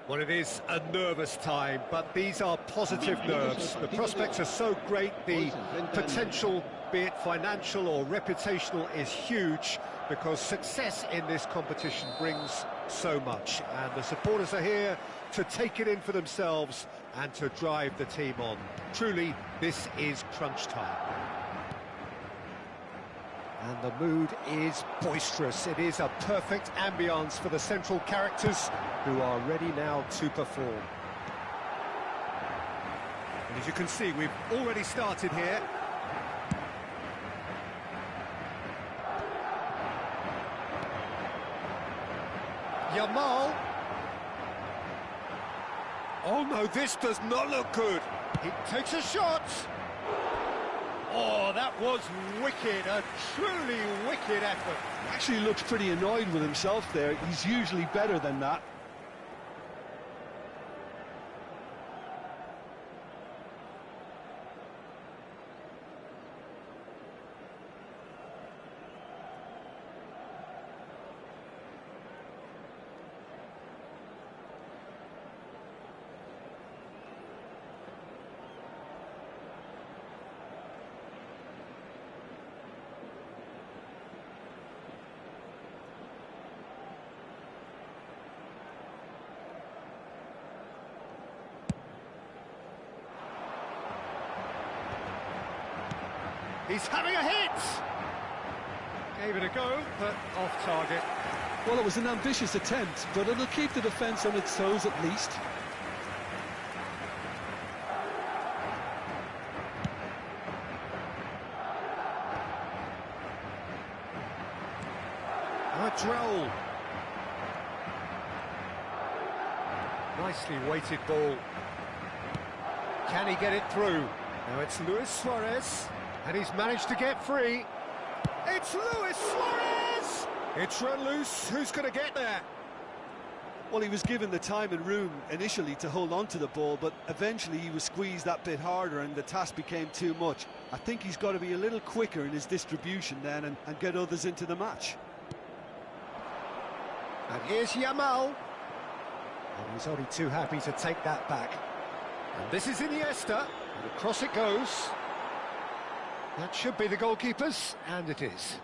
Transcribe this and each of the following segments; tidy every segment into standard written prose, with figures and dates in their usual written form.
Well, it is a nervous time, but these are positive nerves. The prospects are so great, the potential, be it financial or reputational, is huge, because success in this competition brings so much. And the supporters are here to take it in for themselves and to drive the team on. Truly, this is crunch time. And the mood is boisterous. It is a perfect ambience for the central characters who are ready now to perform. And as you can see, we've already started here. Yamal. Oh no, this does not look good. He takes a shot. Oh, that was wicked, a truly wicked effort. Actually looks pretty annoyed with himself there. He's usually better than that. He's having a hit! Gave it a go, but off target. Well, it was an ambitious attempt, but it'll keep the defence on its toes at least. A drill. Nicely weighted ball. Can he get it through? Now it's Luis Suarez. And he's managed to get free. It's Luis Suarez! It's run loose. Who's going to get there? Well, he was given the time and room initially to hold on to the ball, but eventually he was squeezed that bit harder and the task became too much. I think he's got to be a little quicker in his distribution then and get others into the match. And here's Yamal. And he's only too happy to take that back. And this is Iniesta. And across it goes. That should be the goalkeepers, and it is.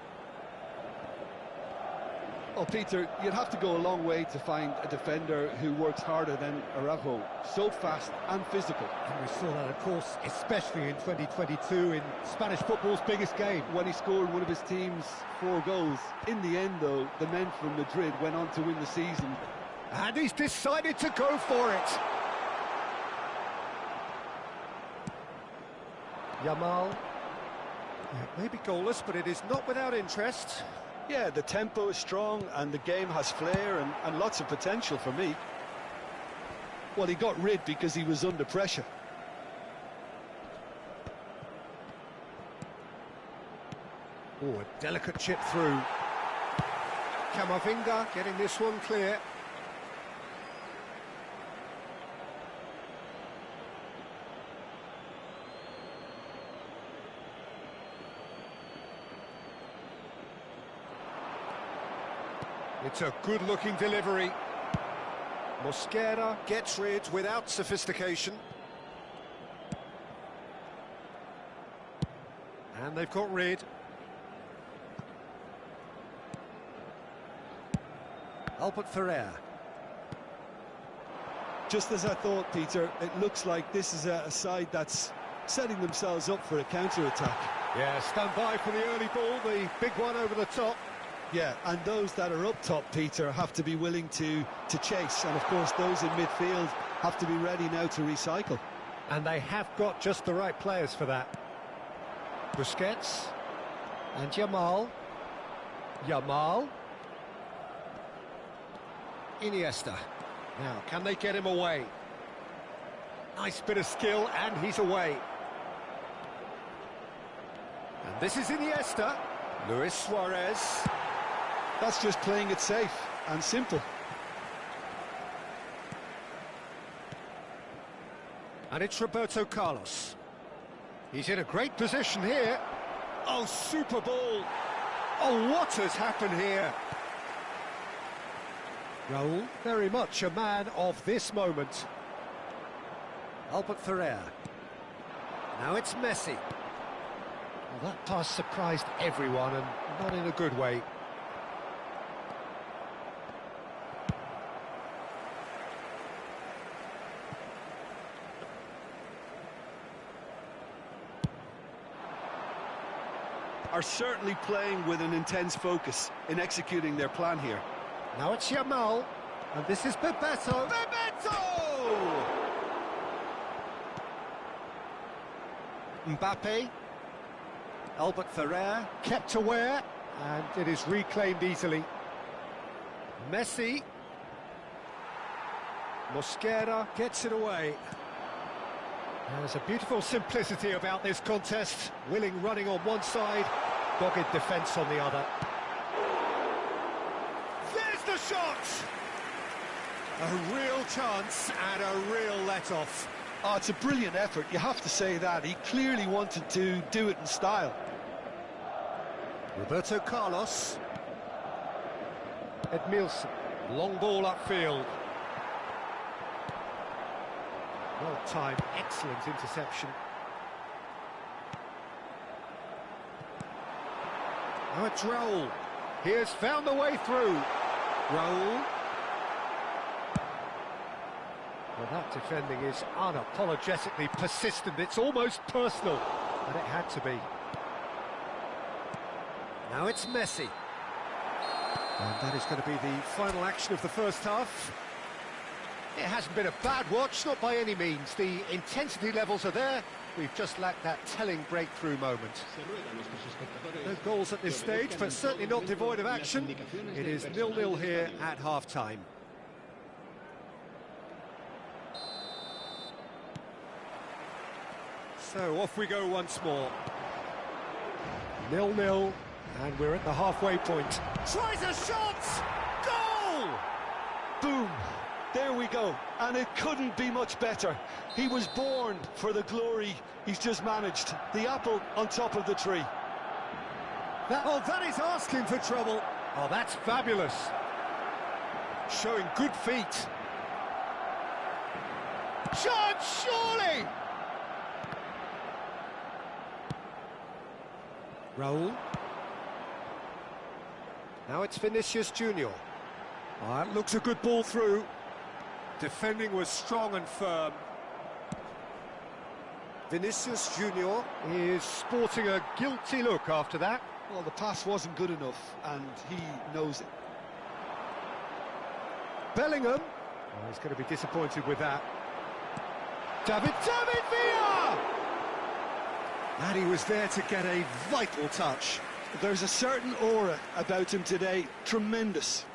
Oh, Peter, you'd have to go a long way to find a defender who works harder than Araujo. So fast and physical. And we saw that, of course, especially in 2022 in Spanish football's biggest game. When he scored one of his team's 4 goals. In the end, though, the men from Madrid went on to win the season. And he's decided to go for it. Yamal. It may be goalless, but it is not without interest. Yeah, the tempo is strong and the game has flair and lots of potential for me. Well, he got rid because he was under pressure. Oh, a delicate chip through. Camavinga getting this one clear. It's a good-looking delivery. Mosquera gets rid without sophistication. And they've got rid. Albert Ferrer. Just as I thought, Peter, it looks like this is a side that's setting themselves up for a counter-attack. Yeah, stand by for the early ball, the big one over the top. Yeah, and those that are up top, Peter, have to be willing to chase. And, of course, those in midfield have to be ready now to recycle. And they have got just the right players for that. Busquets. And Yamal. Yamal. Iniesta. Now, can they get him away? Nice bit of skill, and he's away. And this is Iniesta. Luis Suarez. That's just playing it safe and simple. And it's Roberto Carlos. He's in a great position here. Oh, super ball. Oh, what has happened here? Raul, very much a man of this moment. Albert Ferrer. Now it's Messi. Well, that pass surprised everyone, and not in a good way. Are certainly playing with an intense focus in executing their plan here. Now it's Yamal, and this is Bebeto. Bebeto! Mbappe. Albert Ferrer, kept aware, and it is reclaimed easily. Messi. Mosquera gets it away. There's a beautiful simplicity about this contest. Willing running on one side, dogged defence on the other. There's the shot! A real chance and a real let-off. Oh, it's a brilliant effort, you have to say that. He clearly wanted to do it in style. Roberto Carlos. Edmilson. Long ball upfield. Well timed, excellent interception. Now it's Raul. He has found the way through. Raul. Well, that defending is unapologetically persistent. It's almost personal, and it had to be. Now it's Messi. And that is going to be the final action of the first half. It hasn't been a bad watch, not by any means. The intensity levels are there. We've just lacked that telling breakthrough moment. No goals at this stage, but certainly not devoid of action. It is 0-0 here at half-time. So off we go once more. 0-0, and we're at the halfway point. Tries a shot! Goal! Boom! There we go, and it couldn't be much better. He was born for the glory he's just managed. The apple on top of the tree. That is asking for trouble. Oh, that's fabulous. Showing good feet. Shot, surely! Raul. Now it's Vinicius Junior. Oh, that looks a good ball through. Defending was strong and firm. Vinicius Junior is sporting a guilty look after that. Well, the pass wasn't good enough, and he knows it. Bellingham. Oh, he's going to be disappointed with that. David Villa! And he was there to get a vital touch. There's a certain aura about him today. Tremendous.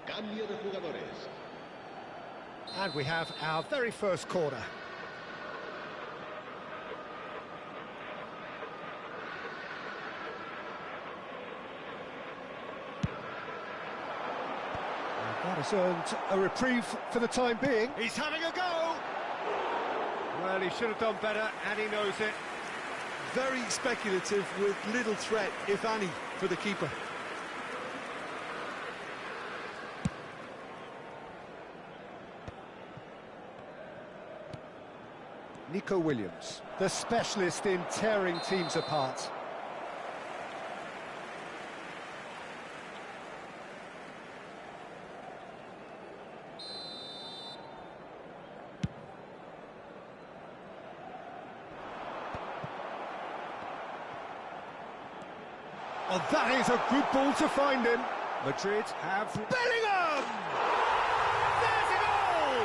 Cambio de jugadores. And we have our very first corner. And that has earned a reprieve for the time being. He's having a go! Well, he should have done better, and he knows it. Very speculative with little threat, if any, for the keeper. Nico Williams, the specialist in tearing teams apart. Oh, that is a good ball to find him. Madrid have Bellingham! There's a goal!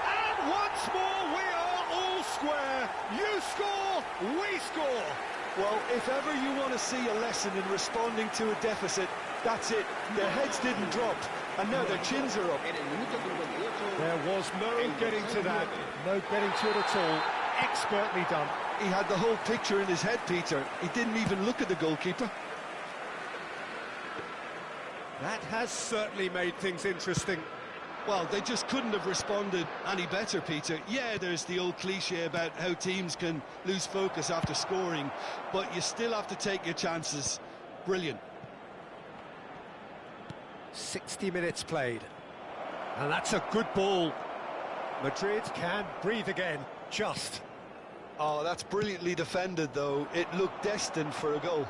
And once more we are all square. You score, we score. Well, if ever you want to see a lesson in responding to a deficit, that's it. Their heads didn't drop, and now their chins are up. There was no getting to that, no getting to it at all. Expertly done. He had the whole picture in his head, Peter. He didn't even look at the goalkeeper. That has certainly made things interesting. Well, they just couldn't have responded any better, Peter. Yeah, there's the old cliche about how teams can lose focus after scoring, but you still have to take your chances. Brilliant. 60 minutes played. And that's a good ball. Madrid can breathe again, just. Oh, that's brilliantly defended, though. It looked destined for a goal.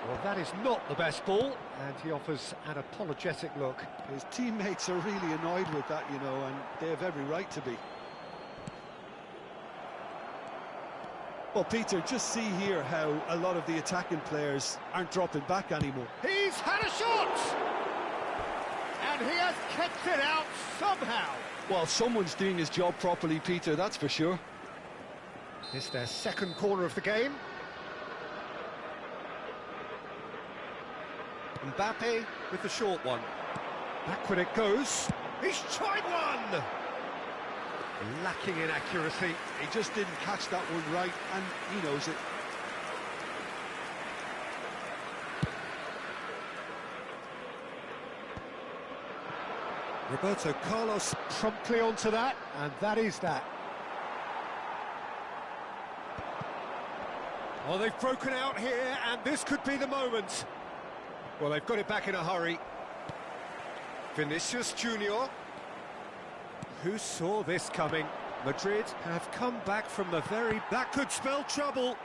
Well, that is not the best ball, and he offers an apologetic look. His teammates are really annoyed with that, you know, and they have every right to be. Well, Peter, just see here how a lot of the attacking players aren't dropping back anymore. He's had a shot! And he has kept it out somehow. Well, someone's doing his job properly, Peter, that's for sure. It's their second corner of the game. Mbappe with the short one. Back when it goes. He's tried one! Lacking in accuracy. He just didn't catch that one right, and he knows it. Roberto Carlos promptly onto that, and that is that. Oh, they've broken out here, and this could be the moment. Well, they've got it back in a hurry. Vinicius Junior. Who saw this coming? Madrid have come back from the very... That could spell trouble.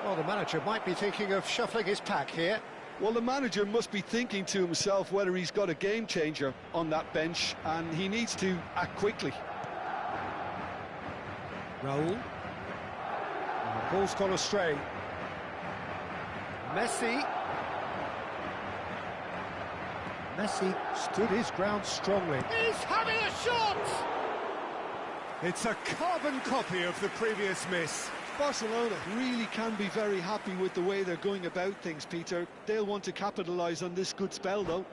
Well, the manager might be thinking of shuffling his pack here. Well, the manager must be thinking to himself whether he's got a game changer on that bench, and he needs to act quickly. Raul. And the ball's gone astray. Messi. Messi stood his ground strongly. He's having a shot! It's a carbon copy of the previous miss. Barcelona really can be very happy with the way they're going about things, Peter. They'll want to capitalise on this good spell, though.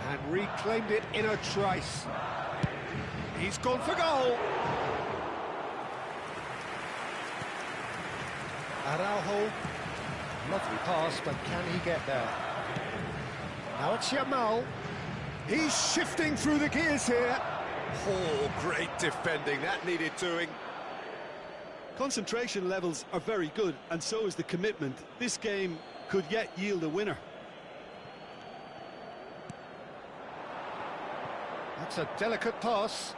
And reclaimed it in a trice. He's gone for goal. Araujo. Lovely pass, but can he get there? Now it's Yamal. He's shifting through the gears here. Oh, great defending. That needed doing. Concentration levels are very good, and so is the commitment. This game could yet yield a winner. That's a delicate pass.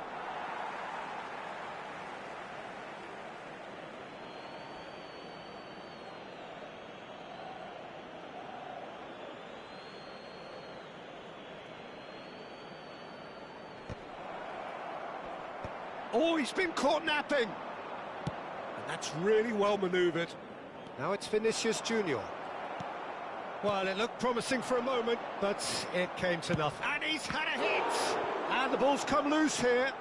Oh, he's been caught napping. And that's really well manoeuvred. Now it's Vinicius Junior. Well, it looked promising for a moment, but it came to nothing. And he's had a hit! And the ball's come loose here.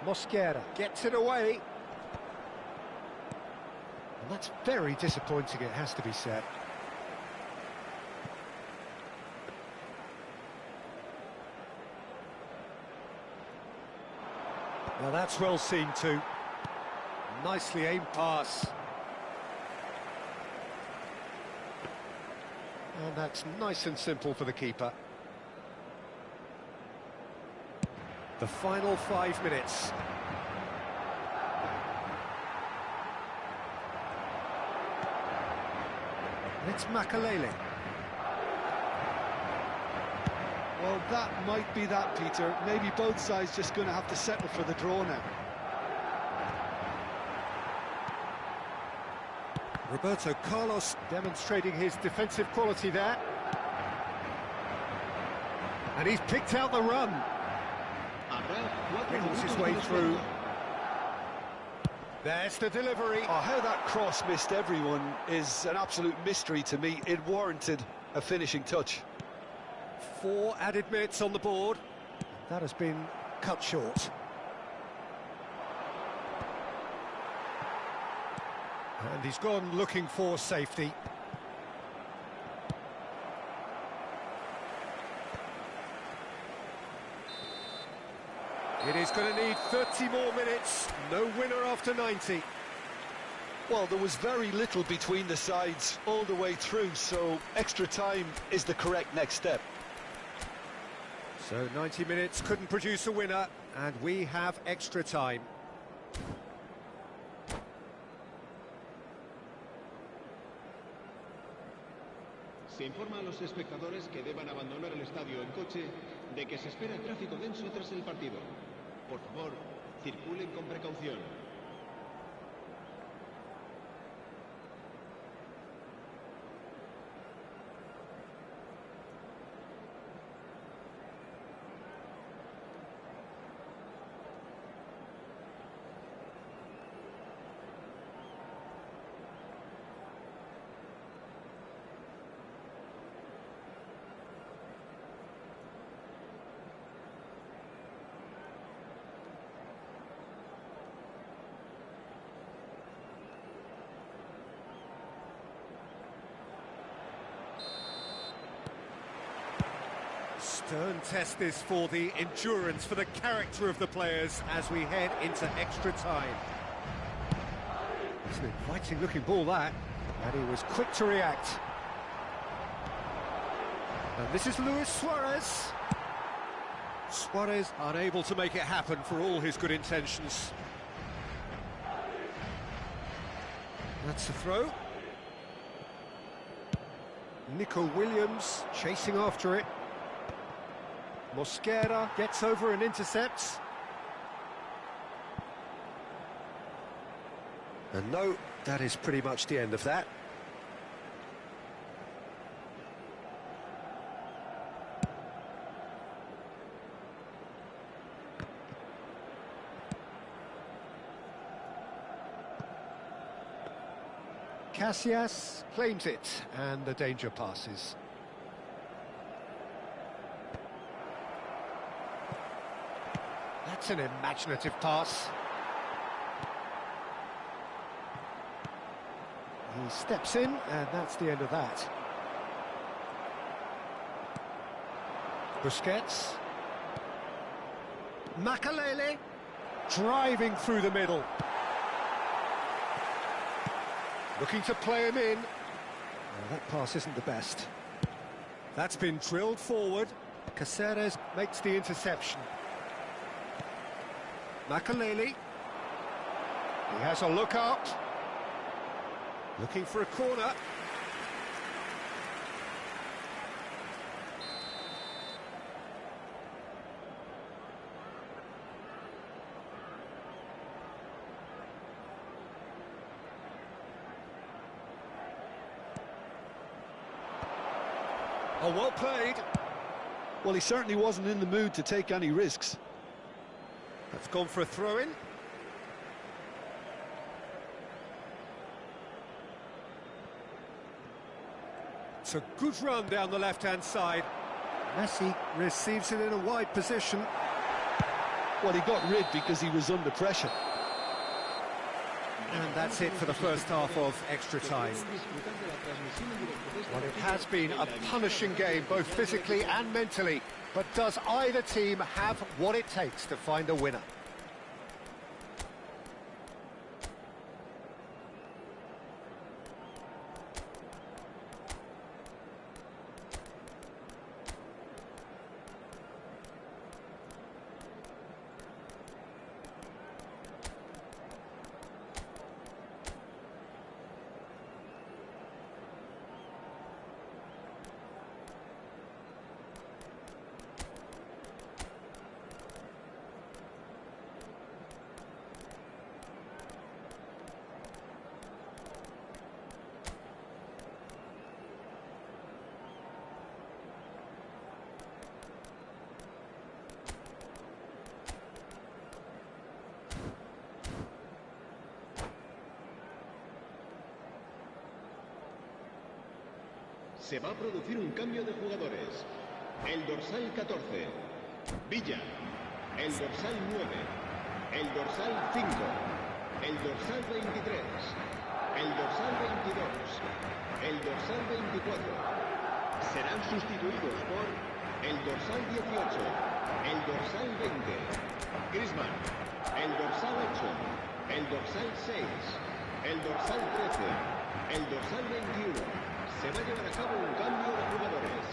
Mosquera gets it away. And that's very disappointing, it has to be said. Now that's well seen too. Nicely aimed pass. And that's nice and simple for the keeper. The final 5 minutes. It's Makalele. Well, that might be that, Peter. Maybe both sides just going to have to settle for the draw now. Roberto Carlos demonstrating his defensive quality there. And he's picked out the run. Wriggles his way through. There's the delivery. Oh, how that cross missed everyone is an absolute mystery to me. It warranted a finishing touch. 4 added minutes on the board. That has been cut short. And he's gone looking for safety. It is going to need 30 more minutes. No winner after 90. Well, there was very little between the sides all the way through, so extra time is the correct next step. So 90 minutes couldn't produce a winner, and we have extra time. Se informa a los espectadores que deban abandonar el estadio en coche de que se espera tráfico denso tras el partido. Por favor, circulen con precaución. Stern test this for the endurance, for the character of the players as we head into extra time. It's an inviting looking ball that, and he was quick to react. And this is Luis Suarez. Suarez unable to make it happen for all his good intentions. That's the throw. Nico Williams chasing after it. Mosquera gets over and intercepts. And no, that is pretty much the end of that. Casillas claims it, and the danger passes. That's an imaginative pass. He steps in, and that's the end of that. Busquets. Makalele driving through the middle. Looking to play him in. Well, that pass isn't the best. That's been drilled forward. Caceres makes the interception. Makalele. He has a look up. Looking for a corner. Oh, well played. Well, he certainly wasn't in the mood to take any risks. That's gone for a throw-in. It's a good run down the left-hand side. Messi receives it in a wide position. Well, he got rid because he was under pressure. And that's it for the first half of extra time. Well, it has been a punishing game, both physically and mentally. But does either team have what it takes to find a winner? Se va a producir un cambio de jugadores. El dorsal 14, Villa. El dorsal 9, el dorsal 5, el dorsal 23, el dorsal 22, el dorsal 24. Serán sustituidos por el dorsal 18, el dorsal 20, Griezmann, el dorsal 8, el dorsal 6, el dorsal 13, el dorsal 21. Se va a llevar a cabo un cambio de jugadores.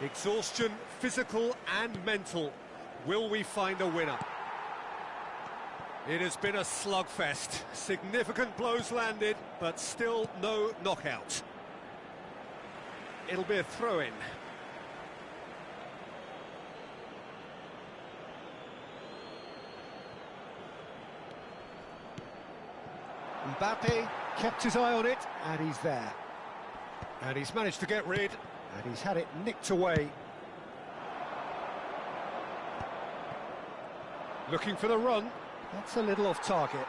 Exhaustion, physical and mental. Will we find a winner? It has been a slugfest. Significant blows landed, but still no knockout. It'll be a throw-in. Mbappe kept his eye on it, and he's there. And he's managed to get rid, and he's had it nicked away. Looking for the run. That's a little off target.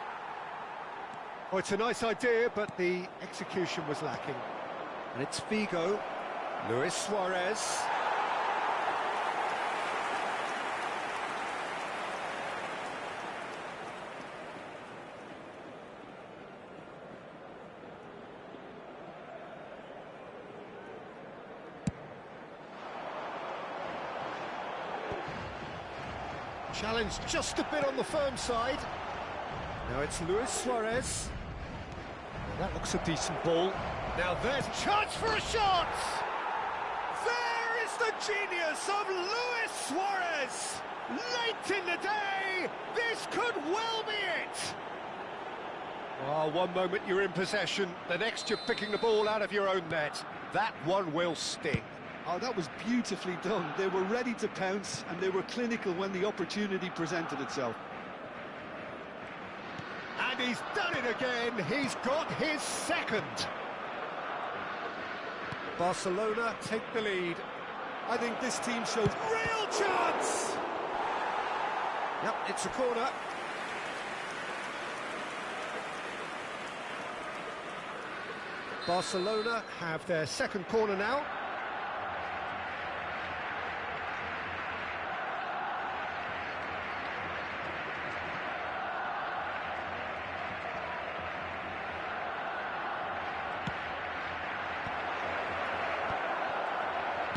Oh, it's a nice idea, but the execution was lacking. And it's Figo, Luis Suarez. Challenge just a bit on the firm side. Now it's Luis Suarez. Now that looks a decent ball. Now there's a chance for a shot! There is the genius of Luis Suarez! Late in the day, this could well be it! Well, one moment you're in possession, the next you're picking the ball out of your own net. That one will sting. Oh, that was beautifully done. They were ready to pounce, and they were clinical when the opportunity presented itself. And he's done it again. He's got his second. Barcelona take the lead. I think this team shows real chance. Yep, it's a corner. Barcelona have their second corner now.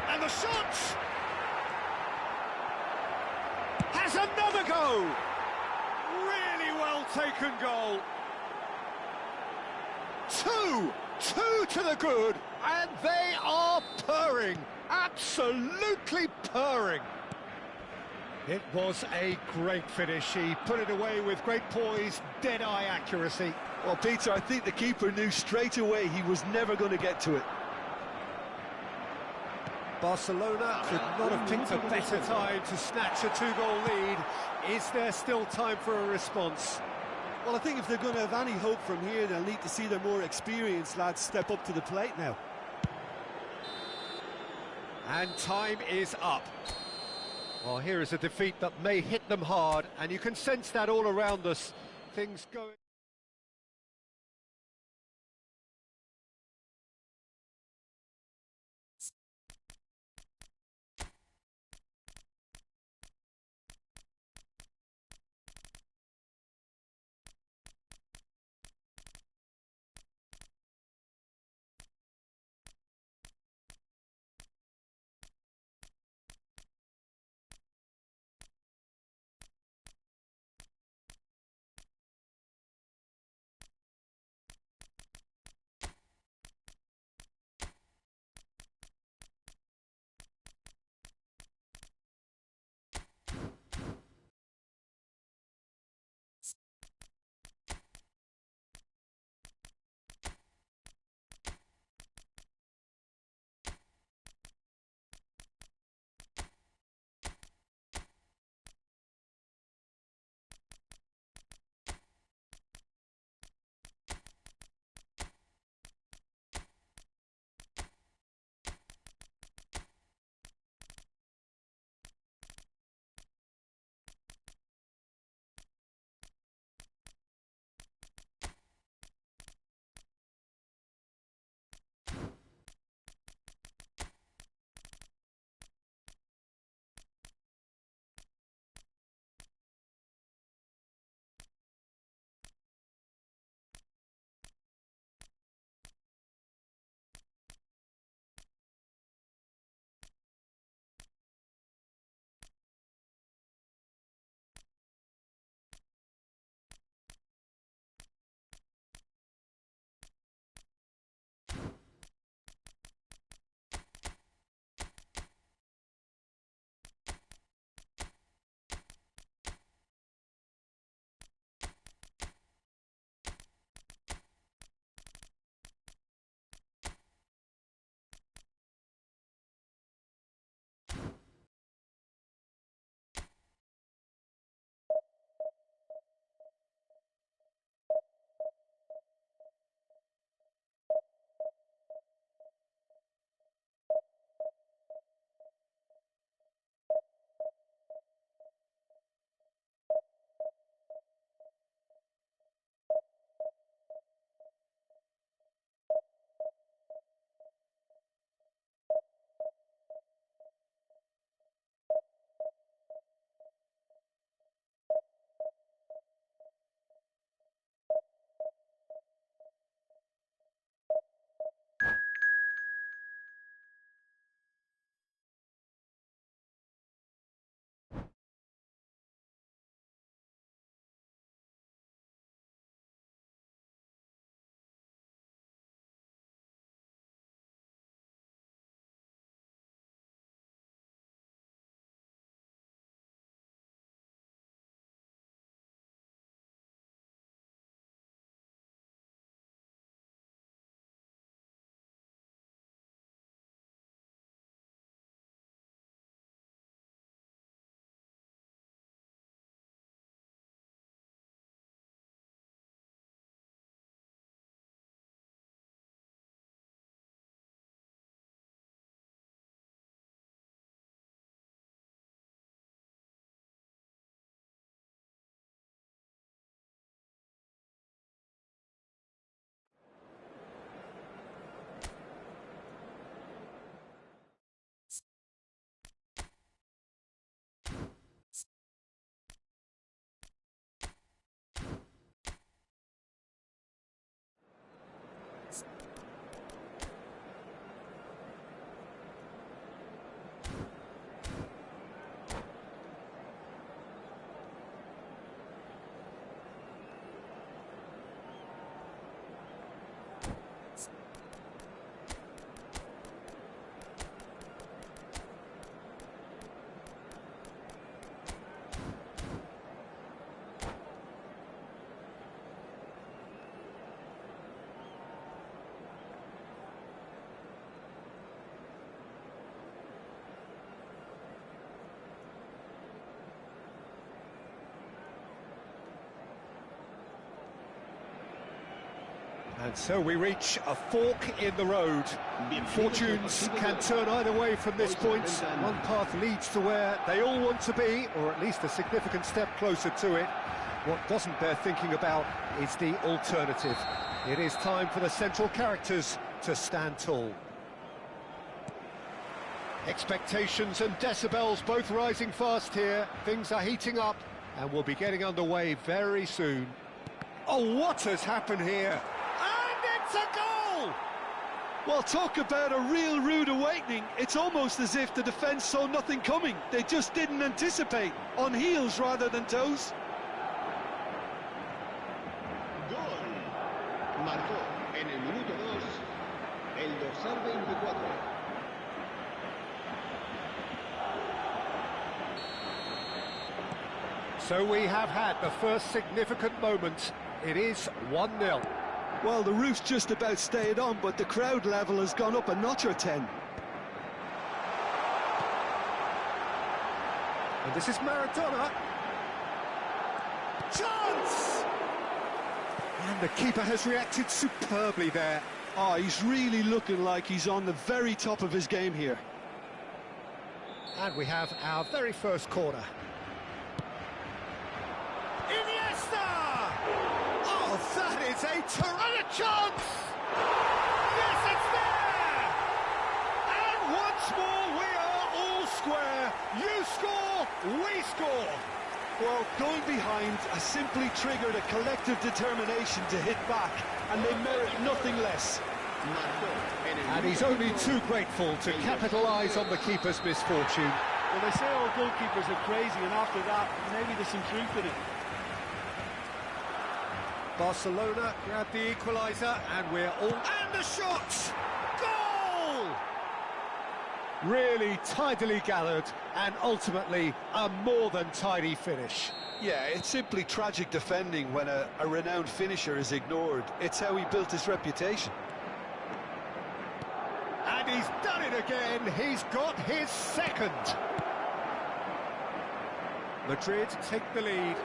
And the shot has another go. Really well taken goal. Two to the good, and they are purring, absolutely purring. It was a great finish. He put it away with great poise, dead-eye accuracy. Well, Peter, I think the keeper knew straight away he was never going to get to it. Barcelona could not have picked a better time to snatch a two-goal lead. Is there still time for a response? Well, I think if they're going to have any hope from here, they'll need to see their more experienced lads step up to the plate now. And time is up. Well, here is a defeat that may hit them hard, and you can sense that all around us. Things going... And so we reach a fork in the road. Fortunes can turn either way from this point. One path leads to where they all want to be, or at least a significant step closer to it. What doesn't bear thinking about is the alternative. It is time for the central characters to stand tall. Expectations and decibels both rising fast here. Things are heating up and we'll be getting underway very soon. Oh, what has happened here? And it's a goal! Well, talk about a real rude awakening. It's almost as if the defence saw nothing coming. They just didn't anticipate. On heels rather than toes. Gol. Marcó en el minuto 2 el dorsal 24. So we have had the first significant moment. It is 1-0. Well, the roof's just about stayed on, but the crowd level has gone up a notch or 10. And this is Maradona. Chance! And the keeper has reacted superbly there. Oh, he's really looking like he's on the very top of his game here. And we have our very first corner. Iniesta! Oh, that is a terrific chance! Yes, it's there! And once more we are all square. You score, we score. Well, going behind has simply triggered a collective determination to hit back, and they merit nothing less. And he's only too grateful to capitalise on the keeper's misfortune. Well, they say all goalkeepers are crazy, and after that, maybe there's some truth in it. Barcelona grab the equaliser, and we're all... And the shot! Goal! Really tidily gathered, and ultimately a more than tidy finish. Yeah, it's simply tragic defending when a renowned finisher is ignored. It's how he built his reputation. And he's done it again. He's got his second. Madrid take the lead.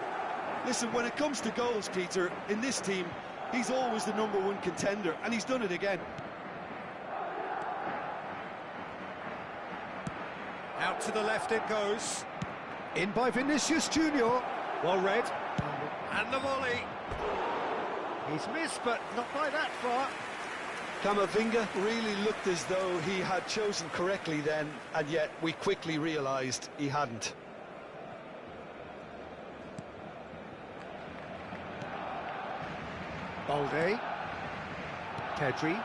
Listen, when it comes to goals, Peter, in this team, he's always the #1 contender, and he's done it again. Out to the left it goes. In by Vinicius Junior. Well read. And the volley. He's missed, but not by that far. Camavinga really looked as though he had chosen correctly then, and yet we quickly realised he hadn't. Balde. Pedri.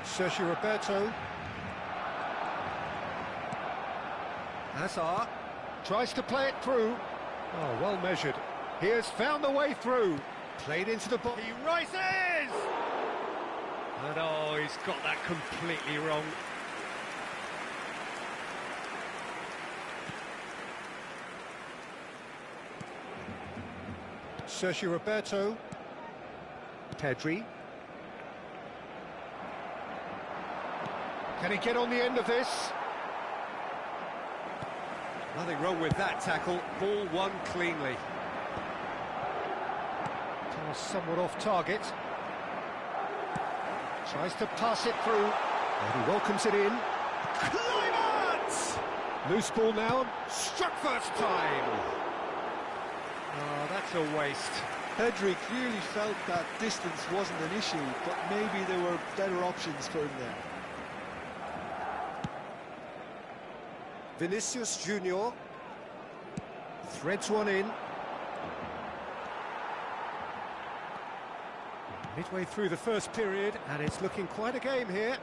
Sergio Roberto. Hazard tries to play it through. Oh, well measured. He has found the way through. Played into the box. He rises! And oh, he's got that completely wrong. Sergio Roberto. Pedri. Can he get on the end of this? Nothing wrong with that tackle. Ball won cleanly. Pass somewhat off target. Tries to pass it through. And he welcomes it in. Climax! Loose ball now. Struck first time. Oh, that's a waste. Pedri clearly felt that distance wasn't an issue, but maybe there were better options for him there. Vinicius Junior threads one in. Midway through the first period, and it's looking quite a game here.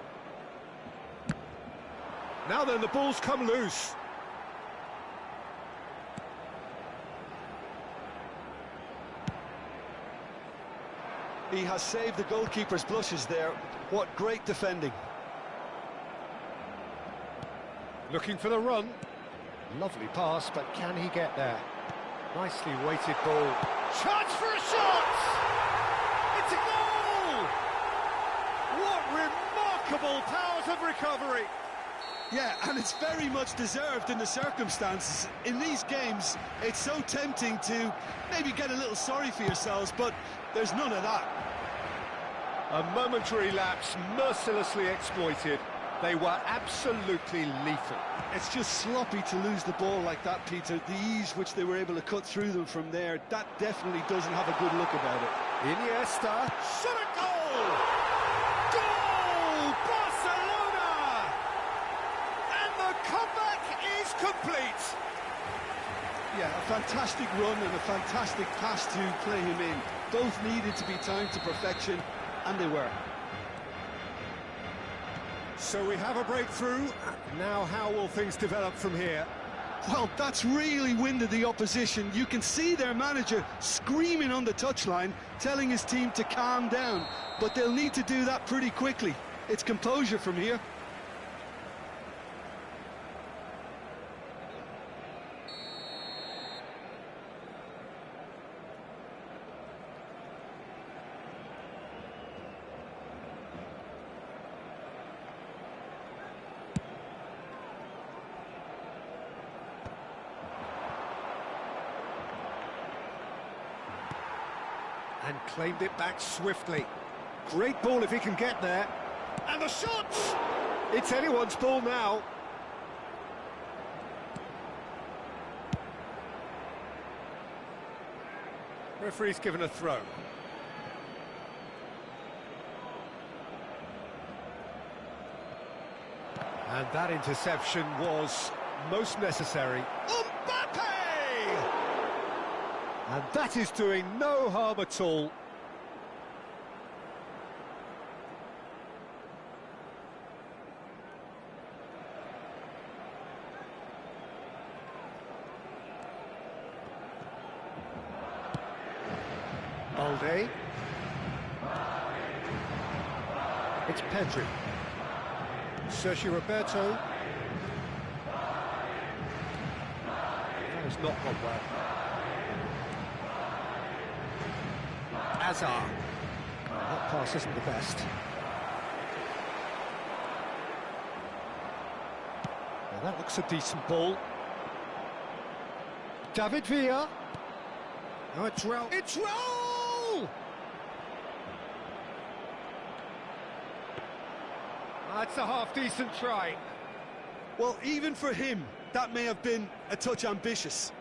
Now then, the ball's come loose. He has saved the goalkeeper's blushes there. What great defending. Looking for the run. Lovely pass, but can he get there? Nicely weighted ball. Chance for a shot! It's a goal! What remarkable powers of recovery! Yeah, and it's very much deserved in the circumstances. In these games, it's so tempting to maybe get a little sorry for yourselves, but there's none of that. A momentary lapse, mercilessly exploited. They were absolutely lethal. It's just sloppy to lose the ball like that, Peter. The ease which they were able to cut through them from there, that definitely doesn't have a good look about it. Iniesta, shot a goal! Goal! Barcelona! And the comeback is complete. Yeah, a fantastic run and a fantastic pass to play him in. Both needed to be timed to perfection, and they were. So we have a breakthrough. Now how will things develop from here? Well, that's really winded the opposition. You can see their manager screaming on the touchline, telling his team to calm down. But they'll need to do that pretty quickly. It's composure from here. And claimed it back swiftly. Great ball if he can get there. And the shot! It's anyone's ball now. Referee's given a throw. And that interception was most necessary. Mbappe! And that is doing no harm at all. Balde. It's Pedri. Sergio Roberto. That has not gone well. Hazard. That pass isn't the best. Well, that looks a decent ball. David Villa. Now it's Raul. It's Raul! That's a half-decent try. Well, even for him, that may have been a touch ambitious.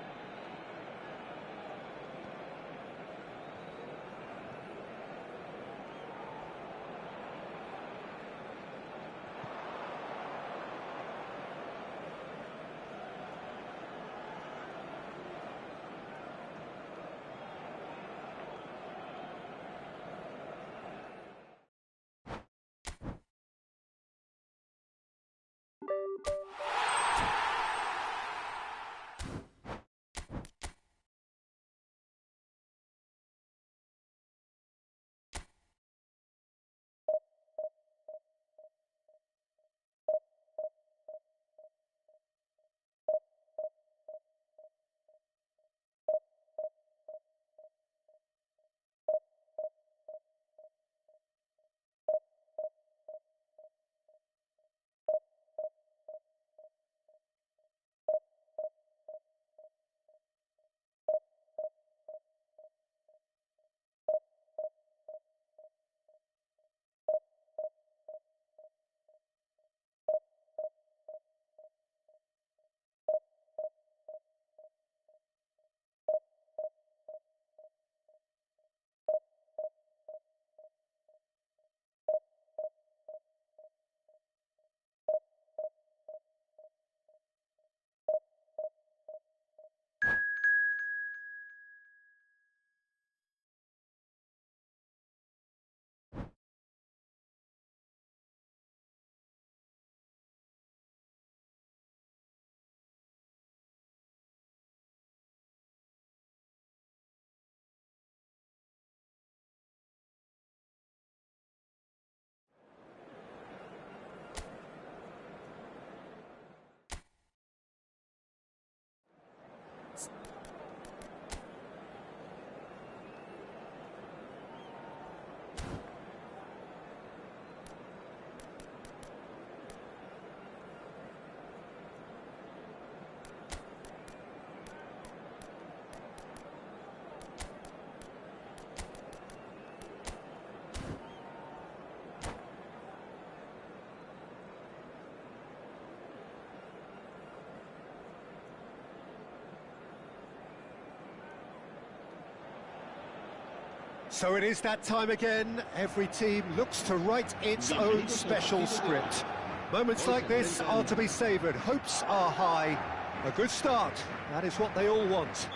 So it is that time again. Every team looks to write its own special script. Moments like this are to be savoured. Hopes are high. A good start. That is what they all want.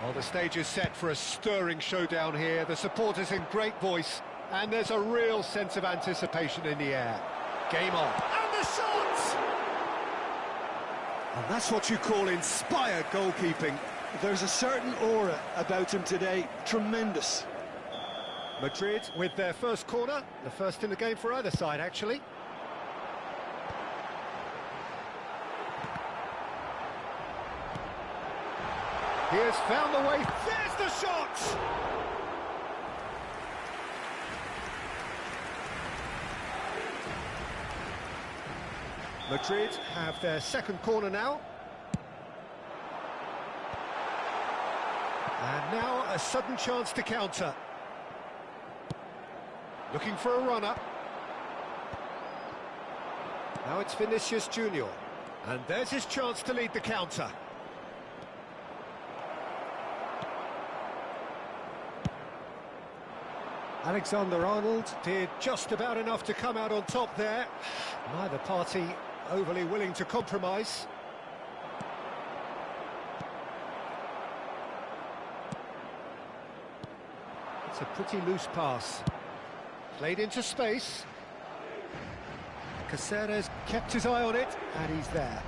Well, the stage is set for a stirring showdown here. The supporters in great voice, and there's a real sense of anticipation in the air. Game on. And the shot! And that's what you call inspired goalkeeping. There's a certain aura about him today. Tremendous. Madrid with their first corner, the first in the game for either side, actually. He has found the way. There's the shot! Madrid have their second corner now. And now a sudden chance to counter. Looking for a run-up. Now it's Vinicius Junior. And there's his chance to lead the counter. Alexander-Arnold did just about enough to come out on top there. Neither party overly willing to compromise. It's a pretty loose pass. Played into space. Caceres kept his eye on it, and he's there.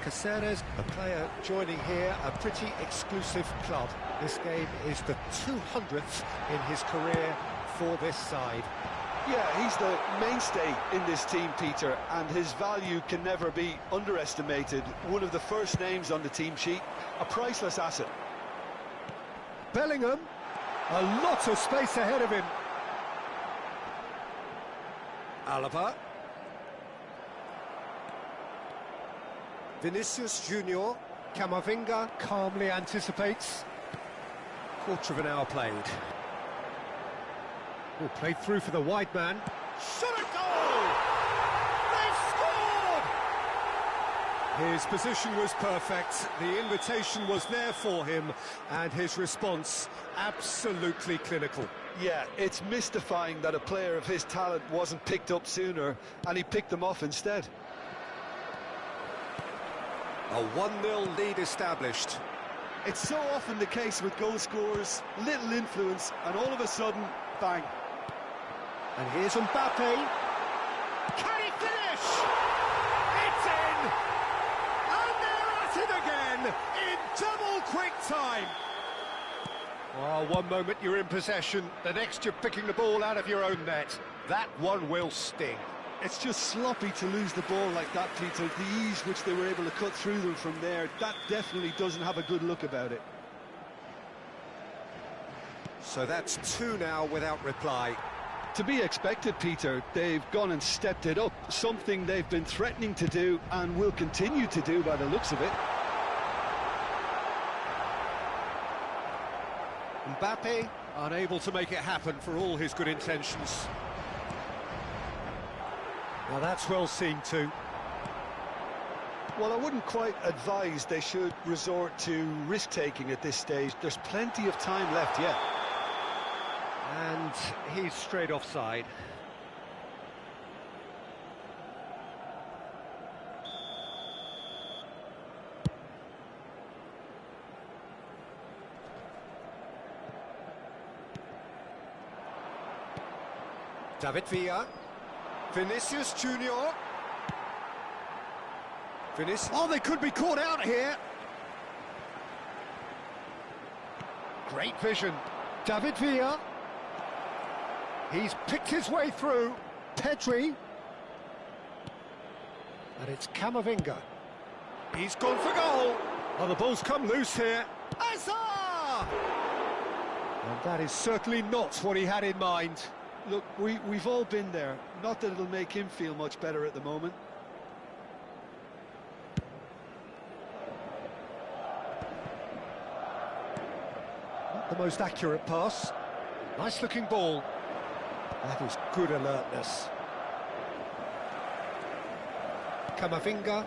Caceres, a player joining here, a pretty exclusive club. This game is the 200th in his career for this side. Yeah, he's the mainstay in this team, Peter, and his value can never be underestimated. One of the first names on the team sheet, a priceless asset. Bellingham, a lot of space ahead of him. Alaba. Vinicius Junior. Camavinga calmly anticipates. Quarter of an hour played. Oh, played through for the wide man. Shot a goal! They've scored! His position was perfect. The invitation was there for him, and his response absolutely clinical. Yeah, it's mystifying that a player of his talent wasn't picked up sooner, and he picked them off instead. A 1-0 lead established. It's so often the case with goal scorers, little influence, and all of a sudden, bang. And here's Mbappe. Can he finish? It's in! And they're at it again in double quick time. Oh, one moment you're in possession, the next you're picking the ball out of your own net. That one will sting. It's just sloppy to lose the ball like that, Peter. The ease which they were able to cut through them from there, that definitely doesn't have a good look about it. So that's 2 now without reply. To be expected, Peter. They've gone and stepped it up, something they've been threatening to do and will continue to do by the looks of it. Mbappe unable to make it happen for all his good intentions. Now that's well seen too. Well, I wouldn't quite advise they should resort to risk-taking at this stage. There's plenty of time left yet. And he's straight offside. David Villa. Vinicius Junior. Oh, they could be caught out here. Great vision. David Villa. He's picked his way through. Pedri. And it's Camavinga. He's gone for goal. Oh, the ball's come loose here. Azar! And that is certainly not what he had in mind. Look, we've all been there. Not that it'll make him feel much better at the moment. Not the most accurate pass. Nice looking ball. That is good alertness. Camavinga.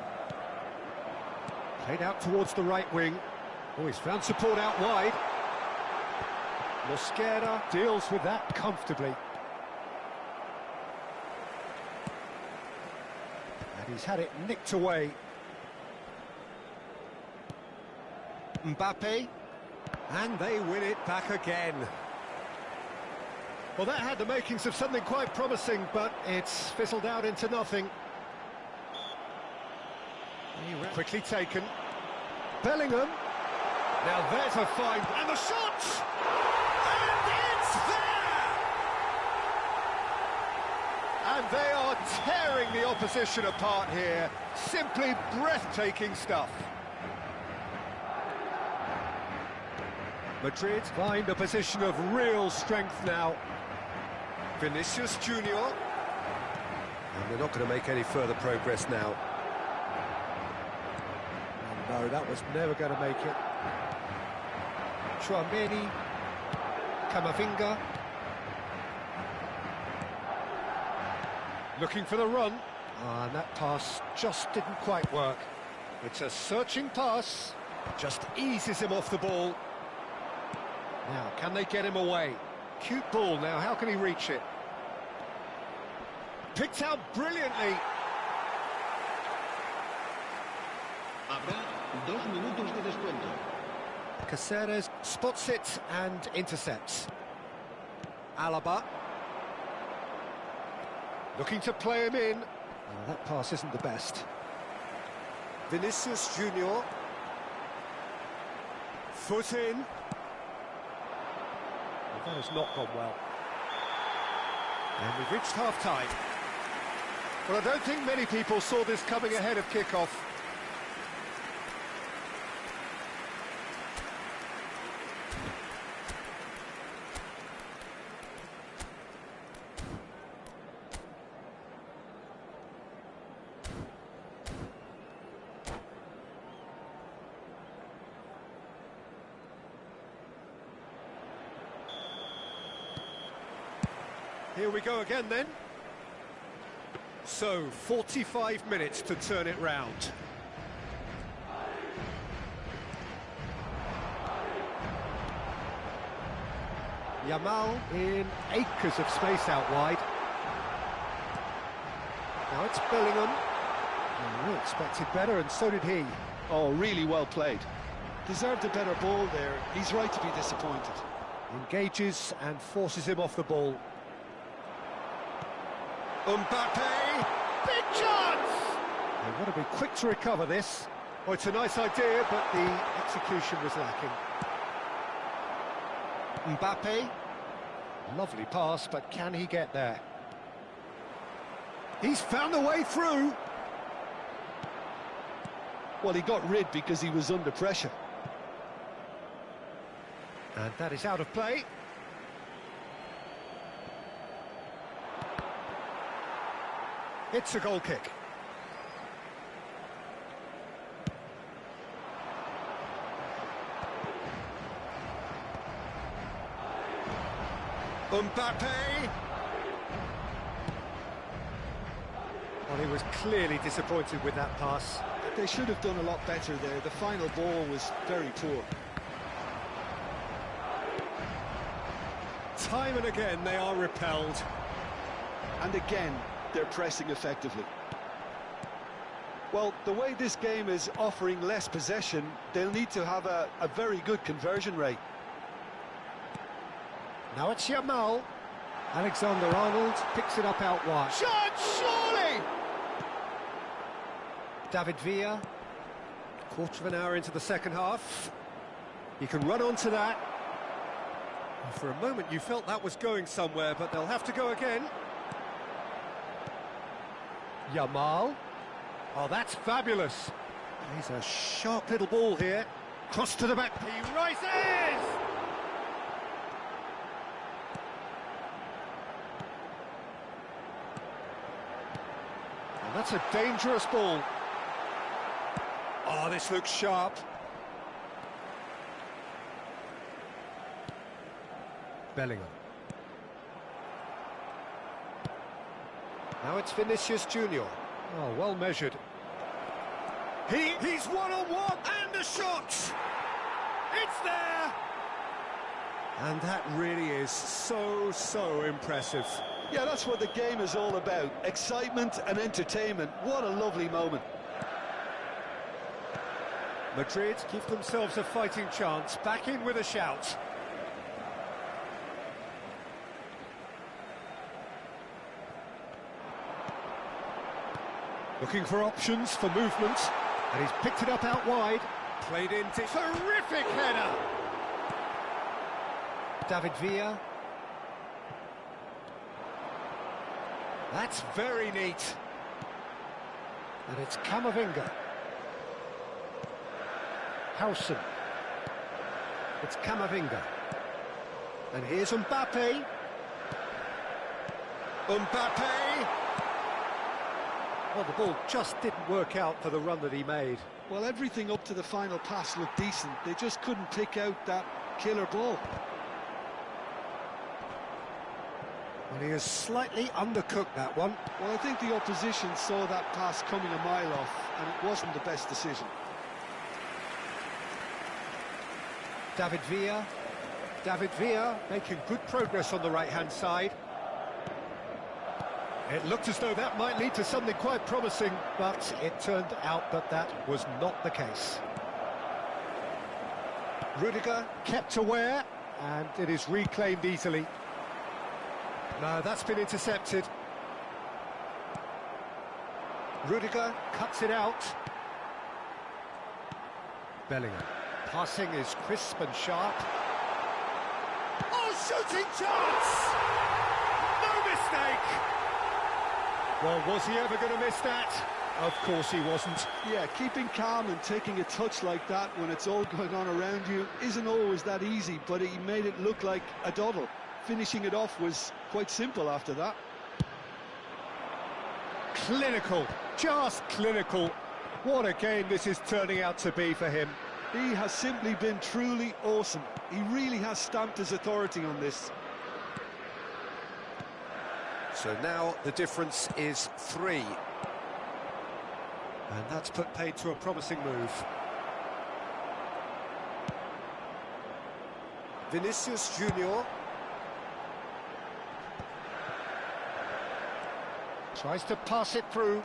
Played out towards the right wing. Oh, he's found support out wide. Mosquera deals with that comfortably. And he's had it nicked away. Mbappe. And they win it back again. Well, that had the makings of something quite promising, but it's fizzled out into nothing. Quickly taken. Bellingham. Now there's a fine... And the shot! And it's there! And they are tearing the opposition apart here. Simply breathtaking stuff. Madrid find a position of real strength now. Vinicius Junior. And they're not going to make any further progress now. No, that was never going to make it. Chouameni, Camavinga. Looking for the run. And that pass just didn't quite work. It's a searching pass. Just eases him off the ball. Now, can they get him away? Cute ball now, how can he reach it? Picked out brilliantly. Habrá 2 minutos de descuento. Caceres spots it and intercepts. Alaba. Looking to play him in. Oh, that pass isn't the best. Vinicius Junior. Foot in. Well, that has not gone well. And we've reached half-time. Well, I don't think many people saw this coming ahead of kick-off. Here we go again then. So, 45 minutes to turn it round. Yamal in acres of space out wide. Now it's Bellingham. We expected better, and so did he. Oh, really well played. Deserved a better ball there. He's right to be disappointed. Engages and forces him off the ball. Mbappe, big chance! They want to be quick to recover this. Oh, it's a nice idea, but the execution was lacking. Mbappe, lovely pass, but can he get there? He's found a way through. Well, he got rid because he was under pressure. And that is out of play. It's a goal kick. Mbappe! Well, he was clearly disappointed with that pass. They should have done a lot better there. The final ball was very poor. Time and again they are repelled. And again, they're pressing effectively. Well, the way this game is offering less possession, they'll need to have a very good conversion rate. Now it's Yamal. Alexander-Arnold picks it up out wide. Shot, surely! David Villa. Quarter of an hour into the second half. He can run onto that. For a moment you felt that was going somewhere, but they'll have to go again. Yamal. Oh, that's fabulous. He's a sharp little ball here. Cross to the back. He rises! And that's a dangerous ball. Oh, this looks sharp. Bellingham. Now it's Vinicius Junior. Oh, well measured. He's one-on-one, and a shot! It's there! And that really is so impressive. Yeah, that's what the game is all about. Excitement and entertainment. What a lovely moment. Madrid give themselves a fighting chance, back in with a shout. Looking for options for movement, and he's picked it up out wide. Played into... Terrific header! David Villa. That's very neat. And it's Camavinga. Howson. It's Camavinga. And here's Mbappe. Mbappe! Well, the ball just didn't work out for the run that he made. Well, everything up to the final pass looked decent. They just couldn't pick out that killer ball. Well, he has slightly undercooked that one. Well, I think the opposition saw that pass coming a mile off, and it wasn't the best decision. David Villa. David Villa making good progress on the right-hand side. It looked as though that might lead to something quite promising, but it turned out that that was not the case. Rudiger kept aware, and it is reclaimed easily. No, that's been intercepted. Rudiger cuts it out. Bellingham. Passing is crisp and sharp. Oh, shooting chance! No mistake! Well, was he ever going to miss that? Of course he wasn't. Yeah, keeping calm and taking a touch like that when it's all going on around you isn't always that easy, but he made it look like a doddle. Finishing it off was quite simple after that. Clinical, just clinical. What a game this is turning out to be for him. He has simply been truly awesome. He really has stamped his authority on this. So now the difference is 3. And that's put paid to a promising move. Vinicius Junior tries to pass it through.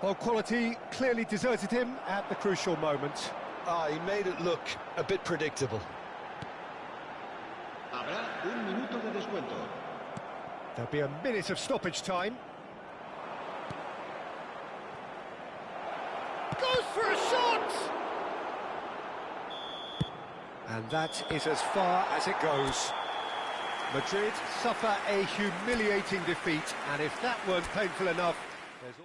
Well, quality clearly deserted him at the crucial moment. He made it look a bit predictable. Habrá un minuto de descuento. There'll be a minute of stoppage time. Goes for a shot! And that is as far as it goes. Madrid suffer a humiliating defeat, and if that weren't painful enough, there's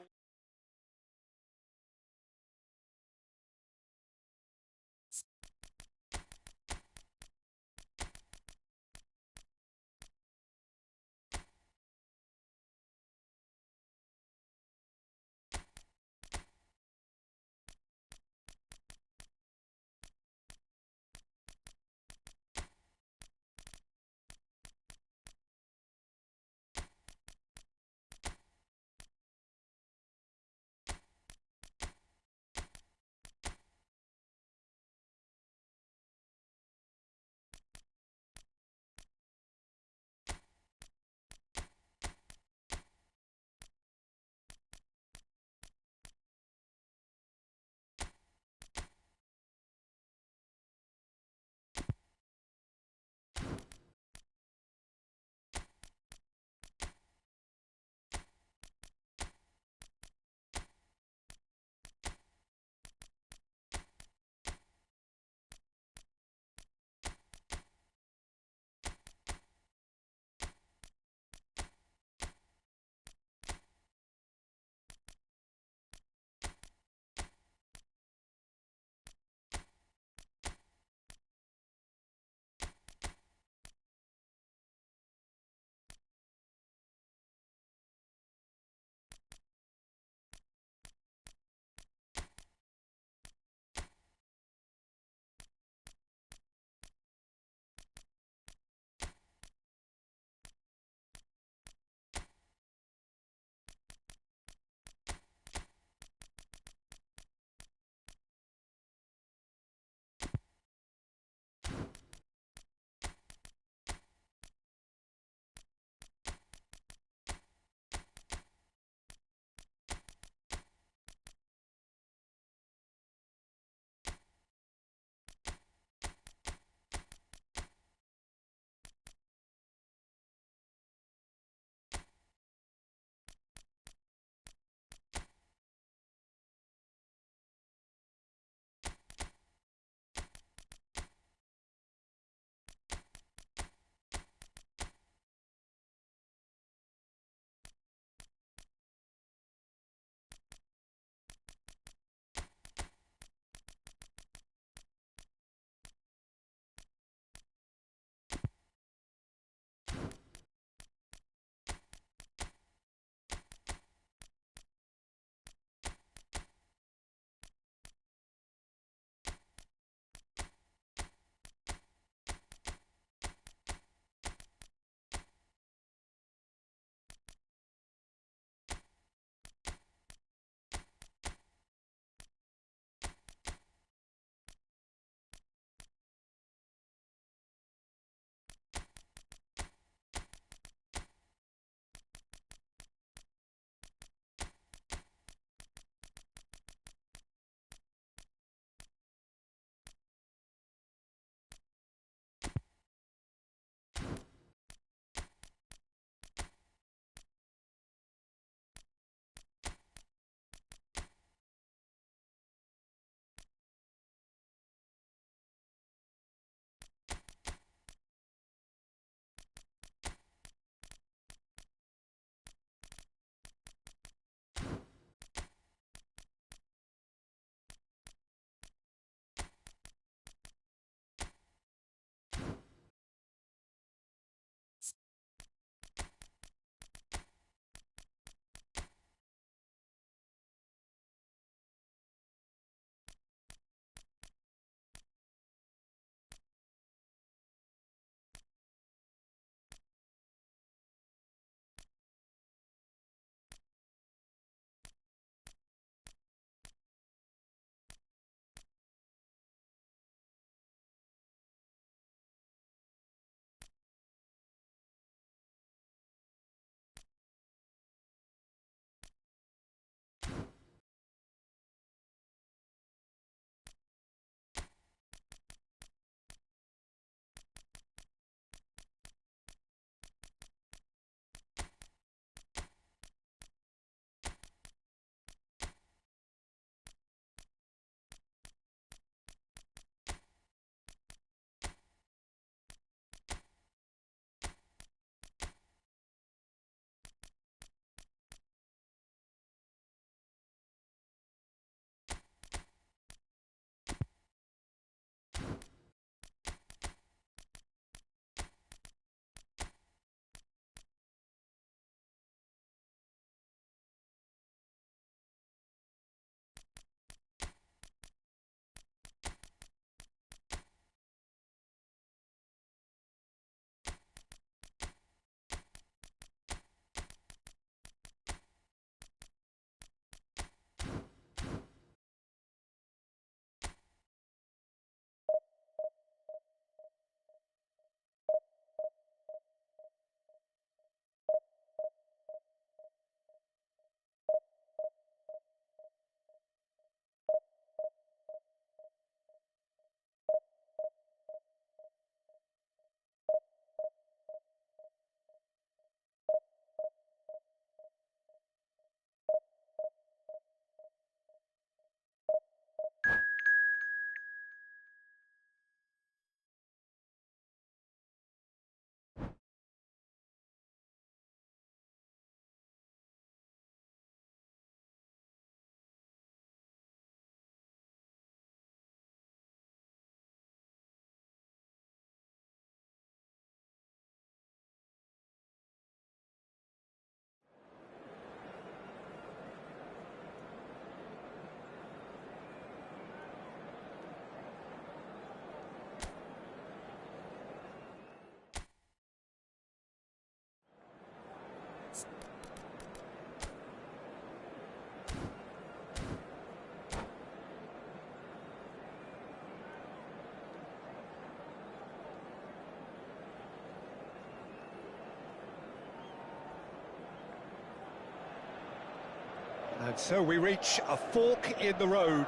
And so we reach a fork in the road.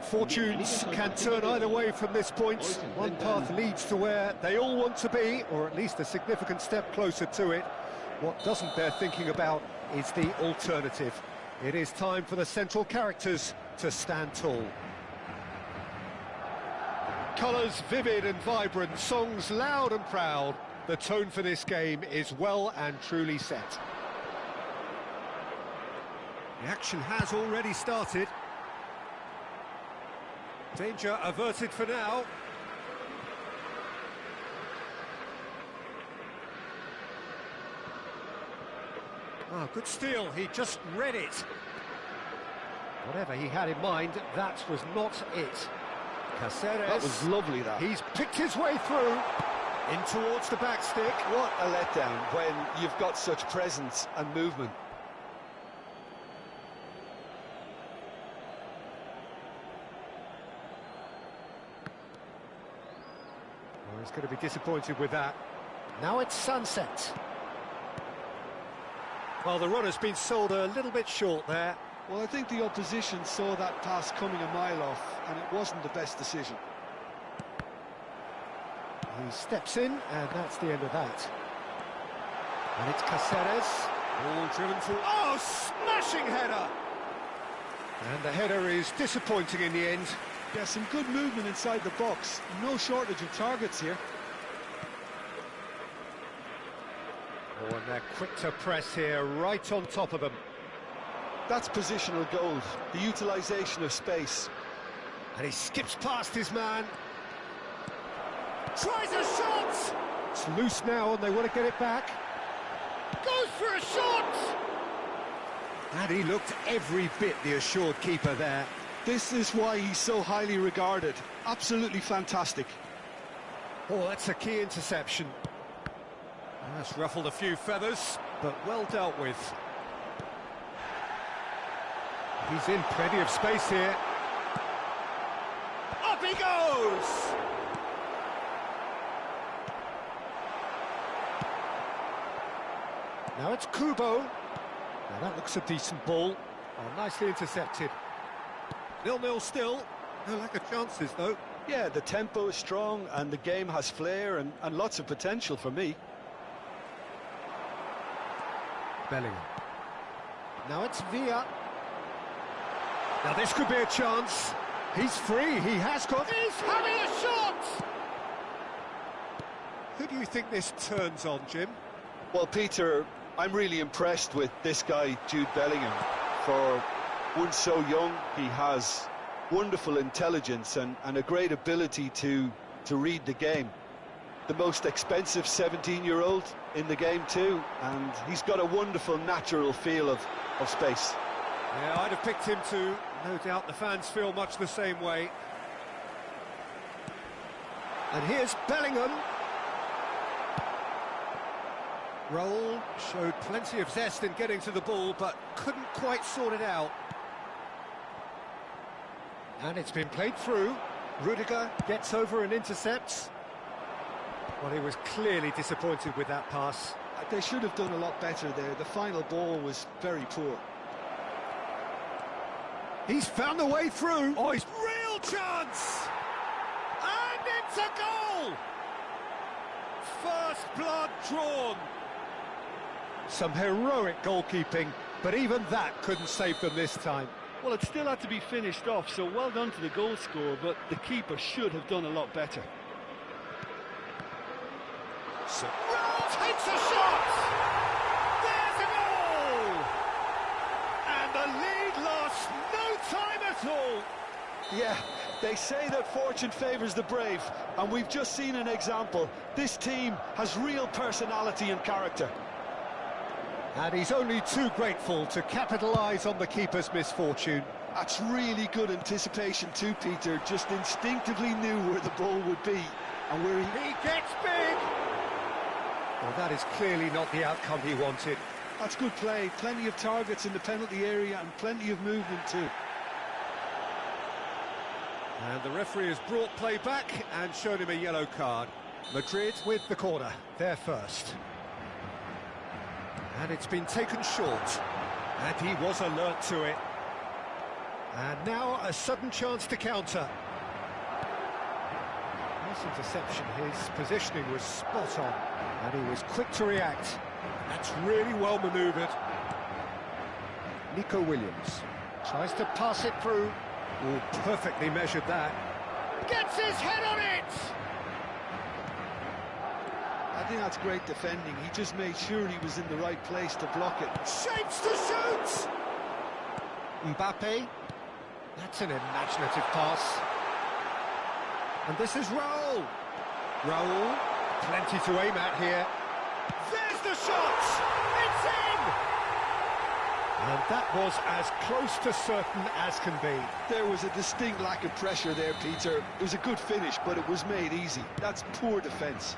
Fortunes can turn either way from this point. One path leads to where they all want to be, or at least a significant step closer to it. What doesn't they're thinking about is the alternative. It is time for the central characters to stand tall. Colours vivid and vibrant, songs loud and proud. The tone for this game is well and truly set. The action has already started. Danger averted for now. Ah, good steal, he just read it. Whatever he had in mind, that was not it. Caceres. That was lovely, that. He's picked his way through, in towards the back stick. What a letdown when you've got such presence and movement. Well, he's going to be disappointed with that. Now it's Sunset. Well, the run has been sold a little bit short there. Well, I think the opposition saw that pass coming a mile off, and it wasn't the best decision. He steps in, and that's the end of that. And it's Caceres. All driven through. Oh, smashing header! And the header is disappointing in the end. Yeah, some good movement inside the box. No shortage of targets here. Oh, and they're quick to press here, right on top of them. That's positional gold, the utilisation of space. And he skips past his man. Tries a shot! It's loose now and they want to get it back. Goes for a shot! And he looked every bit the assured keeper there. This is why he's so highly regarded. Absolutely fantastic. Oh, that's a key interception. That's ruffled a few feathers, but well dealt with. He's in plenty of space here. Up he goes! Now it's Kubo. Now that looks a decent ball. Oh, nicely intercepted. 0-0 still. No lack of chances, though. Yeah, the tempo is strong and the game has flair and lots of potential for me. Bellingham. Now it's Villa. Now this could be a chance. He's free, he has got... He's having a shot! Who do you think this turns on, Jim? Well, Peter, I'm really impressed with this guy, Jude Bellingham. For one so young, he has wonderful intelligence and a great ability to read the game. The most expensive 17-year-old in the game too, and he's got a wonderful natural feel of space. Yeah, I'd have picked him too. No doubt the fans feel much the same way. And here's Bellingham. Raul showed plenty of zest in getting to the ball, but couldn't quite sort it out. And it's been played through. Rudiger gets over and intercepts. Well, he was clearly disappointed with that pass. They should have done a lot better there. The final ball was very poor. He's found the way through. Oh, he's real chance! And it's a goal! First blood drawn. Some heroic goalkeeping, but even that couldn't save them this time. Well, it still had to be finished off, so well done to the goal scorer, but the keeper should have done a lot better. So, takes a shot! There's a goal! And the lead lost no time at all! Yeah, they say that fortune favours the brave, and we've just seen an example. This team has real personality and character. And he's only too grateful to capitalise on the keeper's misfortune. That's really good anticipation too, Peter. Just instinctively knew where the ball would be and where he gets big! Well, that is clearly not the outcome he wanted. That's good play. Plenty of targets in the penalty area and plenty of movement too. And the referee has brought play back and shown him a yellow card. Madrid with the corner, they're first. And it's been taken short. And he was alert to it. And now a sudden chance to counter. Nice interception, his positioning was spot on, and he was quick to react. That's really well manoeuvred. Nico Williams tries to pass it through. Oh, perfectly measured that. Gets his head on it! I think that's great defending. He just made sure he was in the right place to block it. Shapes to shoot! Mbappe. That's an imaginative pass. And this is Raul. Raul, plenty to aim at here. There's the shot! It's in! And that was as close to certain as can be. There was a distinct lack of pressure there, Peter. It was a good finish, but it was made easy. That's poor defence.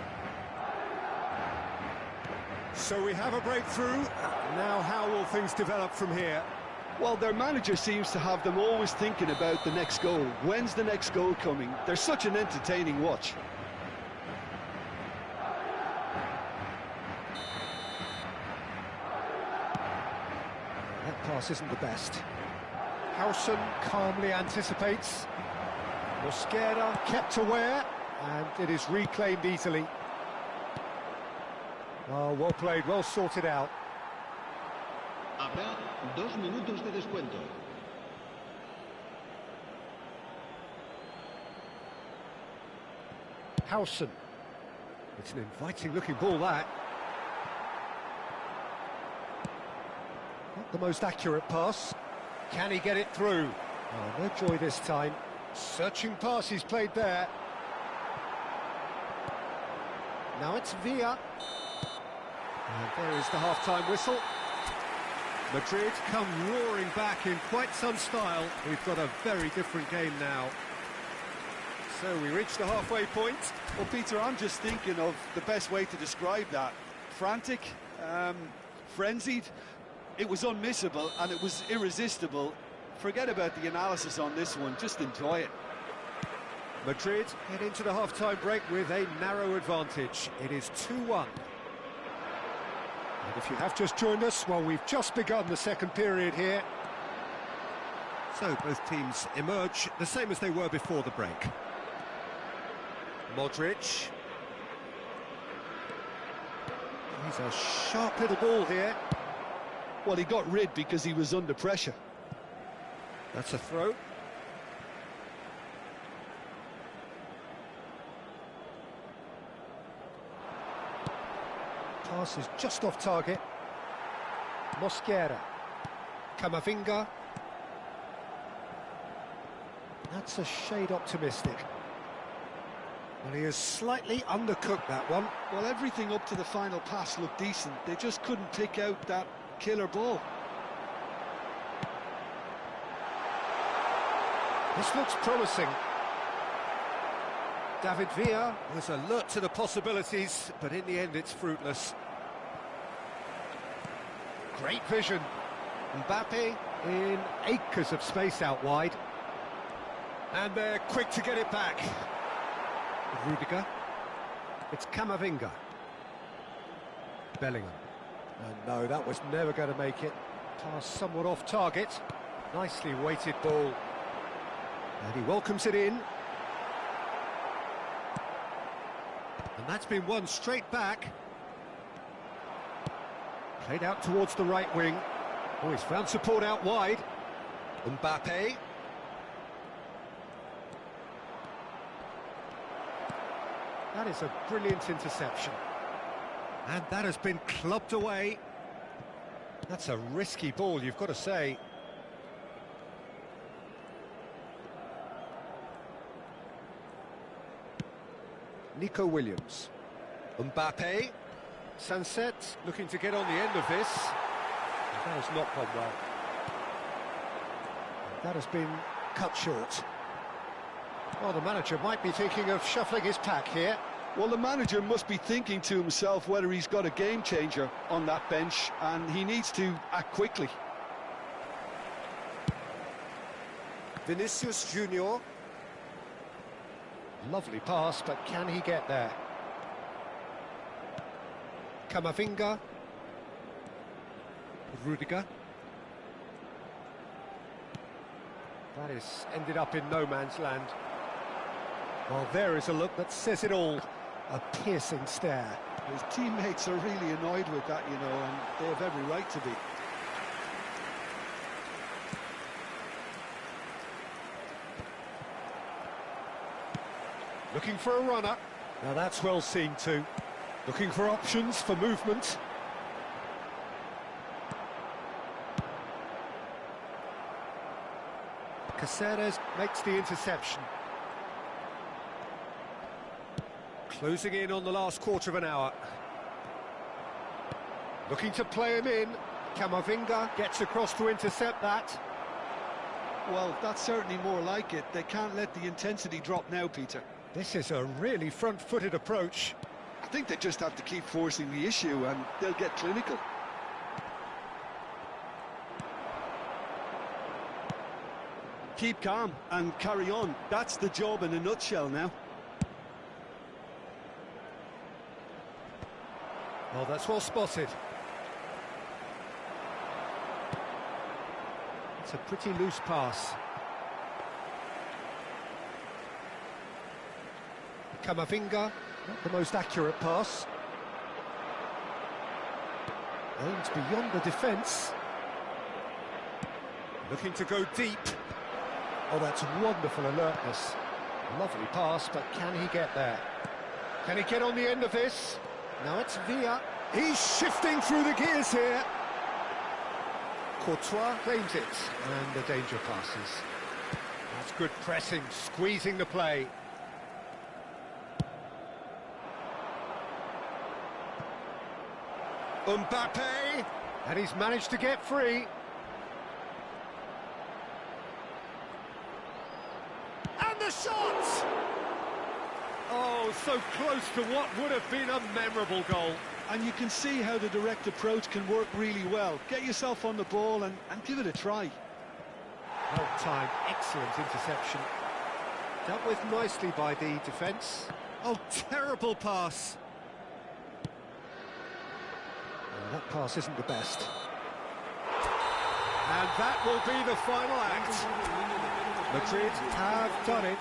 So we have a breakthrough. Now how will things develop from here? Well, their manager seems to have them always thinking about the next goal. When's the next goal coming? They're such an entertaining watch. That pass isn't the best. Howson calmly anticipates. Mosquera kept aware, and it is reclaimed easily. Oh, well played, well sorted out. Habrá 2 minutos de descuento. Howson. It's an inviting-looking ball, that. Not the most accurate pass. Can he get it through? Oh, no joy this time. Searching pass he's played there. Now it's Villa. And there is the half-time whistle. Madrid come roaring back in quite some style. We've got a very different game now. So we reach the halfway point. Well, Peter, I'm just thinking of the best way to describe that. Frantic, frenzied. It was unmissable and it was irresistible. Forget about the analysis on this one, just enjoy it. Madrid head into the half-time break with a narrow advantage. It is 2-1. And if you have just joined us, well, we've just begun the second period here. So both teams emerge the same as they were before the break. Modric. He's a sharp little ball here. Well, he got rid because he was under pressure. That's a throw. Pass is just off target. Mosquera. Camavinga. That's a shade optimistic. Well, he has slightly undercooked that one. Well, everything up to the final pass looked decent. They just couldn't pick out that killer ball. This looks promising. David Villa was alert to the possibilities, but in the end it's fruitless. Great vision. Mbappe in acres of space out wide. And they're quick to get it back. Rudiger. It's Camavinga. Bellingham. And no, that was never going to make it. Pass somewhat off target. Nicely weighted ball. And he welcomes it in. And that's been won straight back. Played out towards the right wing. Oh, he's found support out wide. Mbappe. That is a brilliant interception. And that has been clubbed away. That's a risky ball, you've got to say. Nico Williams. Mbappe. Sunset looking to get on the end of this. That has not gone well. That has been cut short. Well, the manager might be thinking of shuffling his pack here. Well, the manager must be thinking to himself whether he's got a game changer on that bench, and he needs to act quickly. Vinicius Junior. Lovely pass, but can he get there? Camavinga. Rudiger. That is ended up in no man's land. Well, there is a look that says it all. A piercing stare. His teammates are really annoyed with that, you know, and they have every right to be. Looking for a runner. Now that's well seen too. Looking for options for movement. Caceres makes the interception. Closing in on the last quarter of an hour. Looking to play him in. Camavinga gets across to intercept that. Well, that's certainly more like it. They can't let the intensity drop now, Peter. This is a really front-footed approach. I think they just have to keep forcing the issue and they'll get clinical. Keep calm and carry on. That's the job in a nutshell now. Well, that's well spotted. It's a pretty loose pass. Camavinga, not the most accurate pass. Aims beyond the defence. Looking to go deep. Oh, that's wonderful alertness. Lovely pass, but can he get there? Can he get on the end of this? Now it's Villa. He's shifting through the gears here. Courtois claims it, and the danger passes. That's good pressing, squeezing the play. Mbappe, and he's managed to get free. And the shot! Oh, so close to what would have been a memorable goal. And you can see how the direct approach can work really well. Get yourself on the ball and give it a try. Well timed, excellent interception. Dealt with nicely by the defence. Oh, terrible pass. Well, that pass isn't the best. And that will be the final act. Madrid have done it.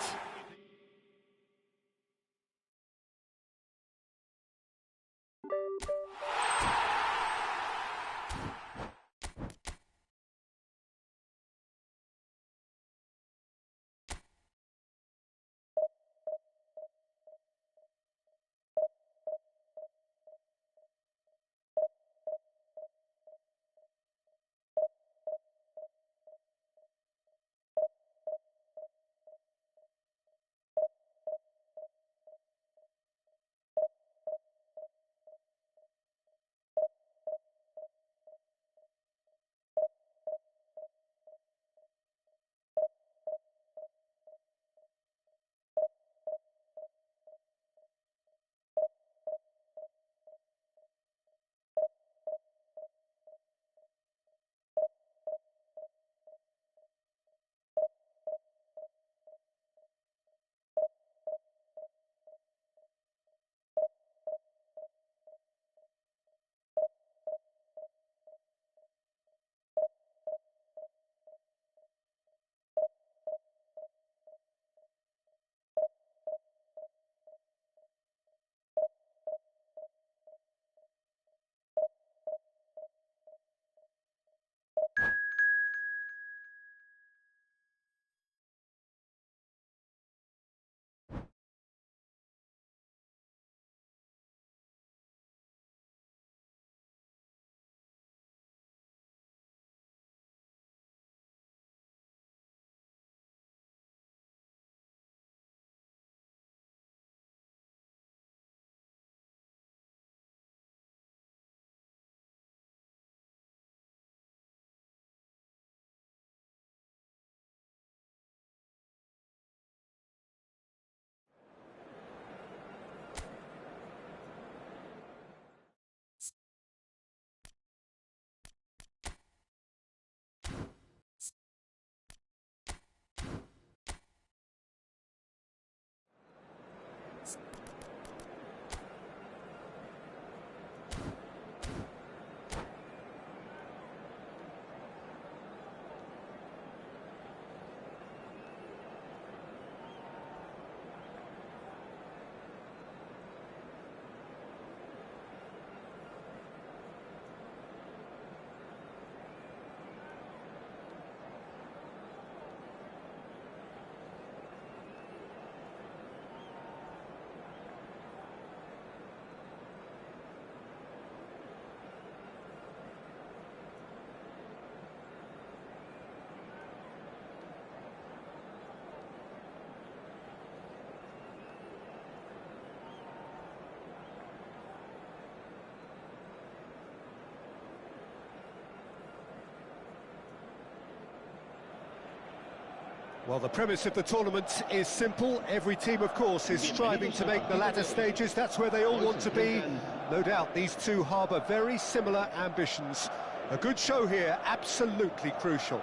Well, the premise of the tournament is simple. Every team, of course, is striving to make the latter stages. That's where they all want to be. No doubt these two harbour very similar ambitions. A good show here, absolutely crucial.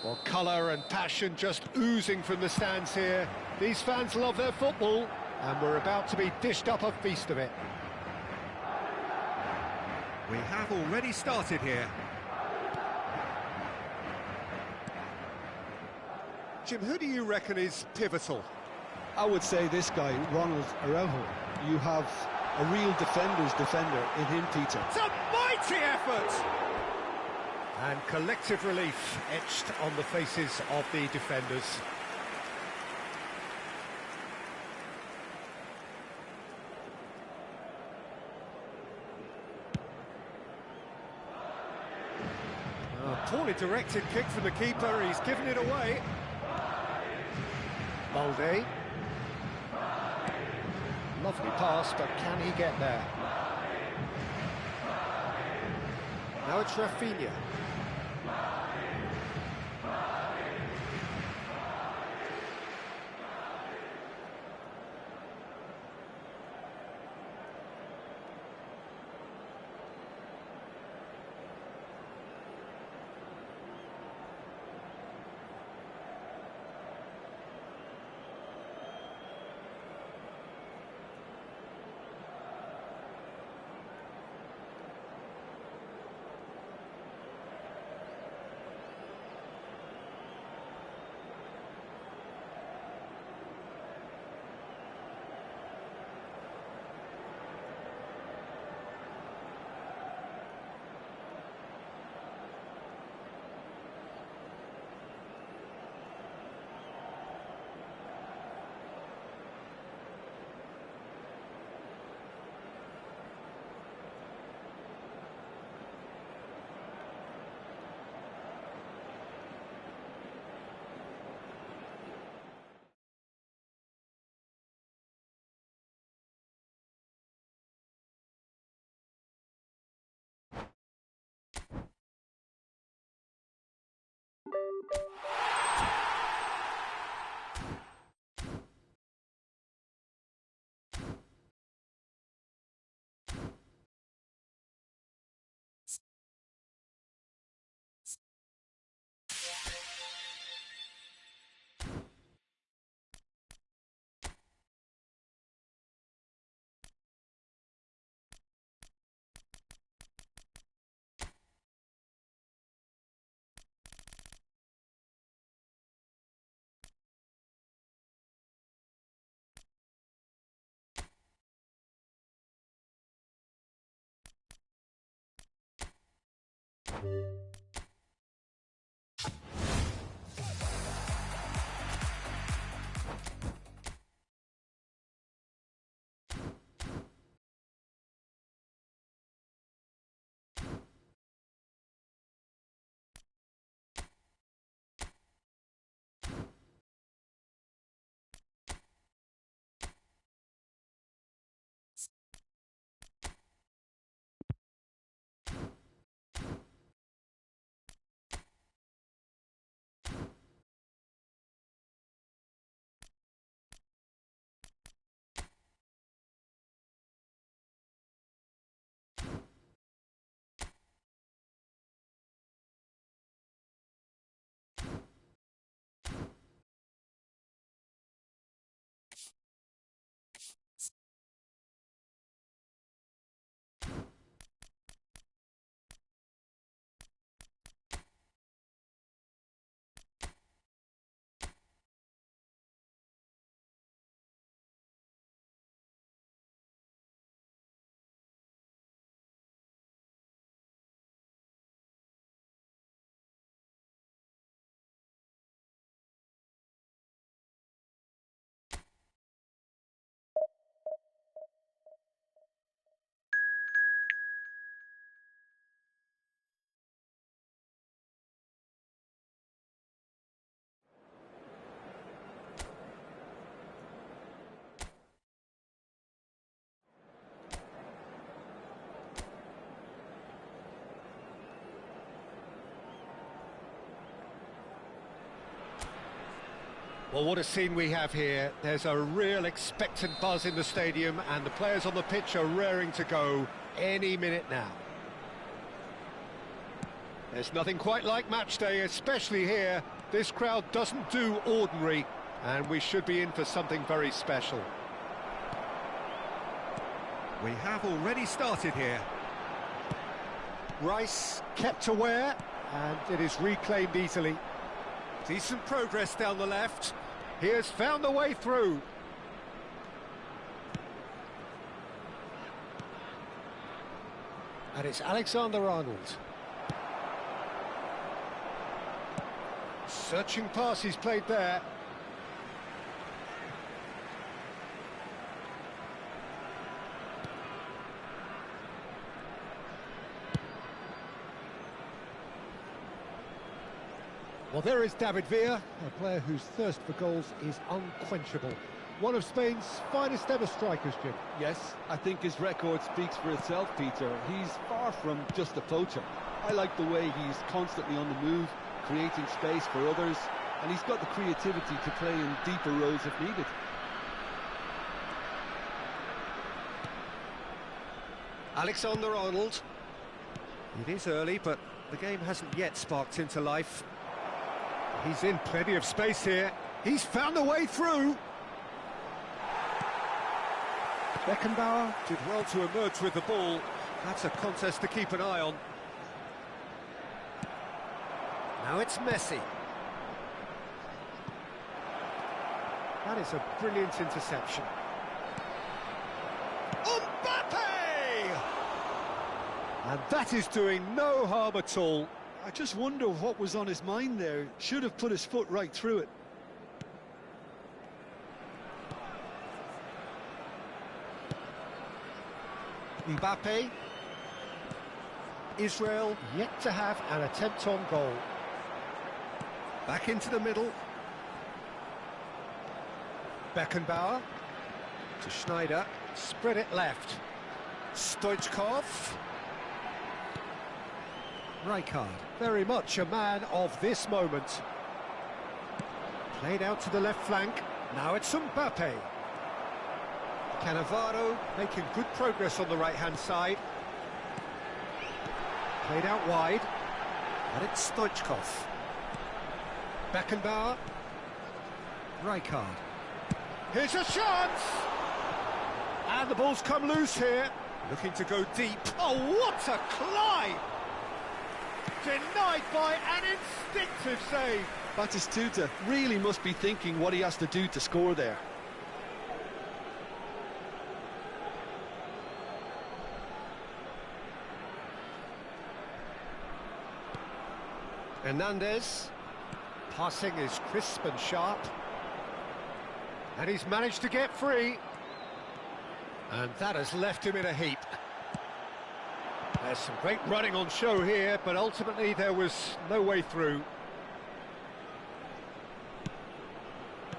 Well, colour and passion just oozing from the stands here. These fans love their football, and we're about to be dished up a feast of it. We have already started here. Jim, who do you reckon is pivotal? I would say this guy, Ronald Araujo. You have a real defender's defender in him, Peter. It's a mighty effort! And collective relief etched on the faces of the defenders. Poorly directed kick from the keeper, he's given it away. Balde. Lovely pass, but can he get there? Now it's Rafinha. Well, what a scene we have here. There's a real expectant buzz in the stadium, and the players on the pitch are raring to go any minute now. There's nothing quite like match day, especially here. This crowd doesn't do ordinary, and we should be in for something very special. We have already started here. Rice kept aware, and it is reclaimed easily. Decent progress down the left. He has found the way through. And it's Alexander-Arnold. Searching pass he's played there. Well, there is David Villa, a player whose thirst for goals is unquenchable. One of Spain's finest ever strikers, Jim. Yes, I think his record speaks for itself, Peter. He's far from just a poacher. I like the way he's constantly on the move, creating space for others, and he's got the creativity to play in deeper roles if needed. Alexander-Arnold. It is early, but the game hasn't yet sparked into life. He's in plenty of space here. He's found a way through. Beckenbauer did well to emerge with the ball. That's a contest to keep an eye on. Now it's Messi. That is a brilliant interception. Mbappe! And that is doing no harm at all. I just wonder what was on his mind there. Should have put his foot right through it. Mbappe. Israel yet to have an attempt on goal. Back into the middle. Beckenbauer to Schneider. Spread it left. Stoichkov. Rijkaard, very much a man of this moment. Played out to the left flank. Now it's Mbappe. Cannavaro making good progress on the right-hand side. Played out wide. And it's Stoichkov. Beckenbauer. Rijkaard. Here's a chance! And the ball's come loose here. Looking to go deep. Oh, what a climb! Denied by an instinctive save. Batistuta really must be thinking what he has to do to score there. Hernandez. Passing is crisp and sharp. And he's managed to get free. And that has left him in a heap. There's some great running on show here, but ultimately there was no way through.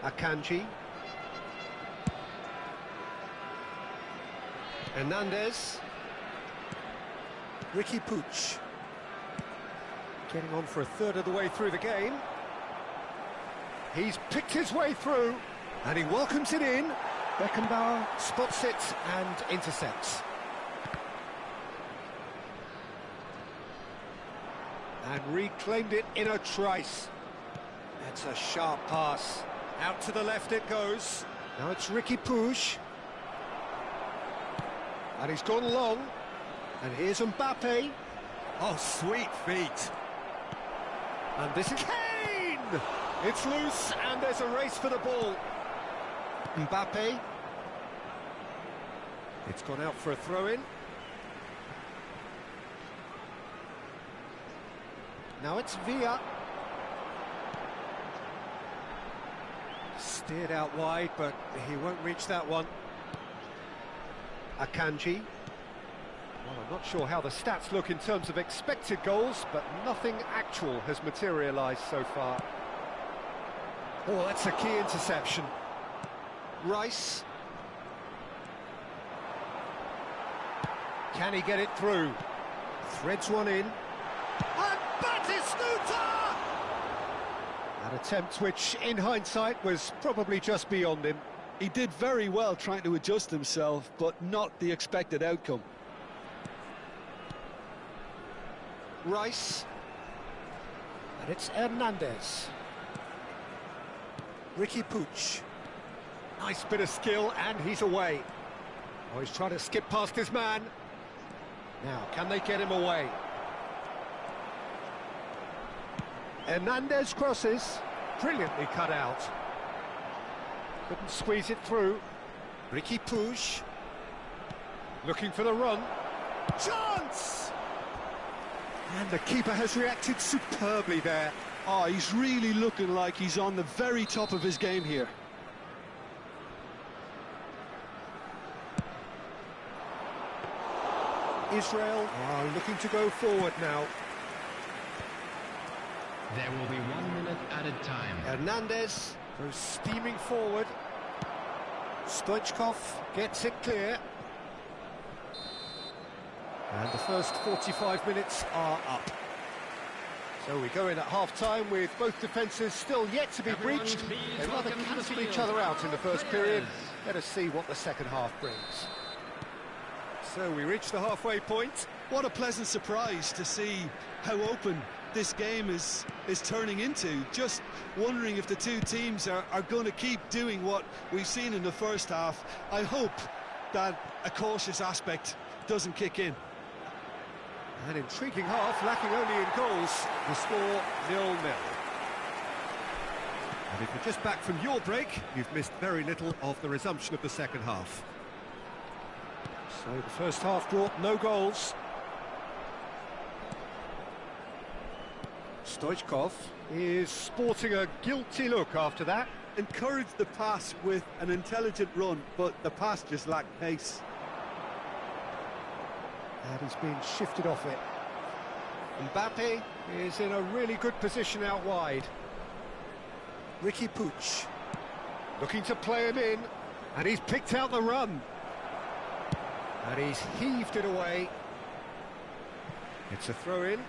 Akanji. Hernandez. Ricky Puig. Getting on for a third of the way through the game. He's picked his way through, and he welcomes it in. Beckenbauer spots it and intercepts. And reclaimed it in a trice. That's a sharp pass. Out to the left it goes. Now it's Ricky Puig. And he's gone long. And here's Mbappe. Oh, sweet feet. And this is Kane! It's loose, and there's a race for the ball. Mbappe. It's gone out for a throw-in. Now it's Villa. Steered out wide, but he won't reach that one. Akanji. Well, I'm not sure how the stats look in terms of expected goals, but nothing actual has materialised so far. Oh, that's a key interception. Rice. Can he get it through? Threads one in. And Batistuta! An attempt which, in hindsight, was probably just beyond him. He did very well trying to adjust himself, but not the expected outcome. Rice. And it's Hernandez. Ricky Puig. Nice bit of skill, and he's away. Oh, he's trying to skip past his man. Now, can they get him away? Hernandez crosses. Brilliantly cut out. Couldn't squeeze it through. Ricky Puig. Looking for the run. Chance! And the keeper has reacted superbly there. Oh, he's really looking like he's on the very top of his game here. Israel are looking to go forward now. There will be 1 minute added time. Hernandez goes steaming forward. Stoichkov gets it clear. And the first 45 minutes are up. So we go in at half-time with both defences still yet to be breached. They rather cancel each other out in the first period. Let us see what the second half brings. So we reach the halfway point. What a pleasant surprise to see how open this game is turning into. Just wondering if the two teams are going to keep doing what we've seen in the first half. I hope that a cautious aspect doesn't kick in. An intriguing half, lacking only in goals. The score 0-0. And if you're just back from your break, you've missed very little of the resumption of the second half. So the first half brought no goals. Stoichkov is sporting a guilty look after that. Encouraged the pass with an intelligent run, but the pass just lacked pace. And he's being shifted off it. Mbappe is in a really good position out wide. Ricky Puig looking to play him in, and he's picked out the run. And he's heaved it away. It's a throw-in.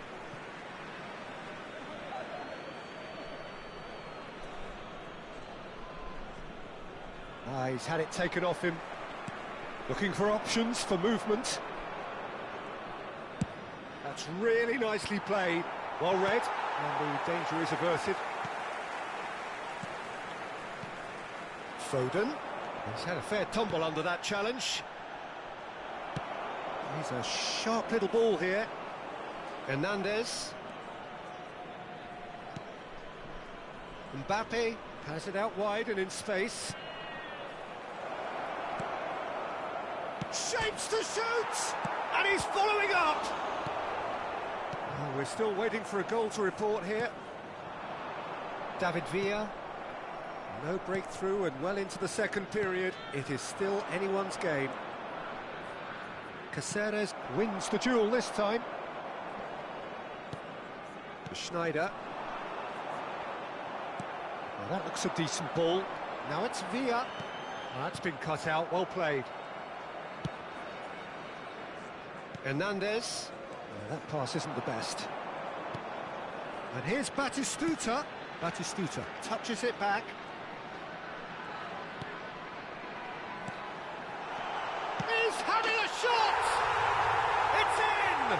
He's had it taken off him. Looking for options for movement. That's really nicely played. Well read, and the danger is averted. Foden. He's had a fair tumble under that challenge. He's a sharp little ball here. Hernandez. Mbappe has it out wide and in space. Shapes to shoot! And he's following up! Oh, we're still waiting for a goal to report here. David Villa. No breakthrough and well into the second period. It is still anyone's game. Caceres wins the duel this time. Schneider. Well, that looks a decent ball. Now it's Villa. That's been cut out, well played. Hernandez. That pass isn't the best. And here's Batistuta. Batistuta touches it back. He's having a shot! It's in!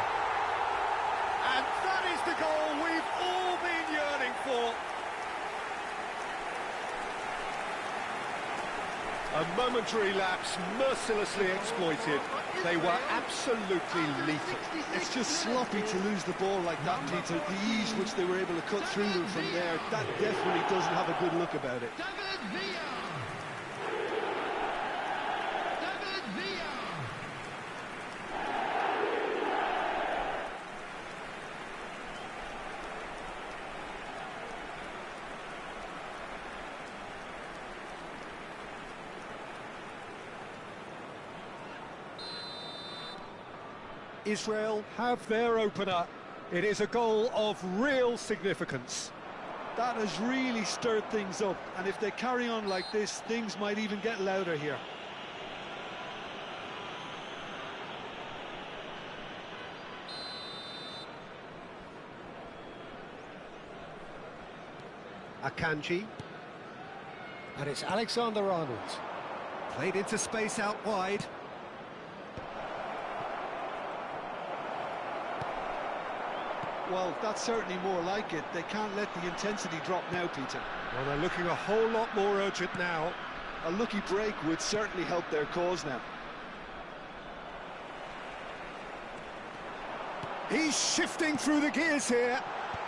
And that is the goal we've all been yearning for. A momentary lapse, mercilessly exploited. They were absolutely lethal. It's just sloppy to lose the ball like that, Peter. The ease which they were able to cut through them from there, that definitely doesn't have a good look about it. Israel have their opener. It is a goal of real significance. That has really stirred things up, and if they carry on like this, things might even get louder here. Akanji. And it's Alexander-Arnold. Played into space out wide. Well, that's certainly more like it. They can't let the intensity drop now, Peter. Well, they're looking a whole lot more urgent now. A lucky break would certainly help their cause now. He's shifting through the gears here.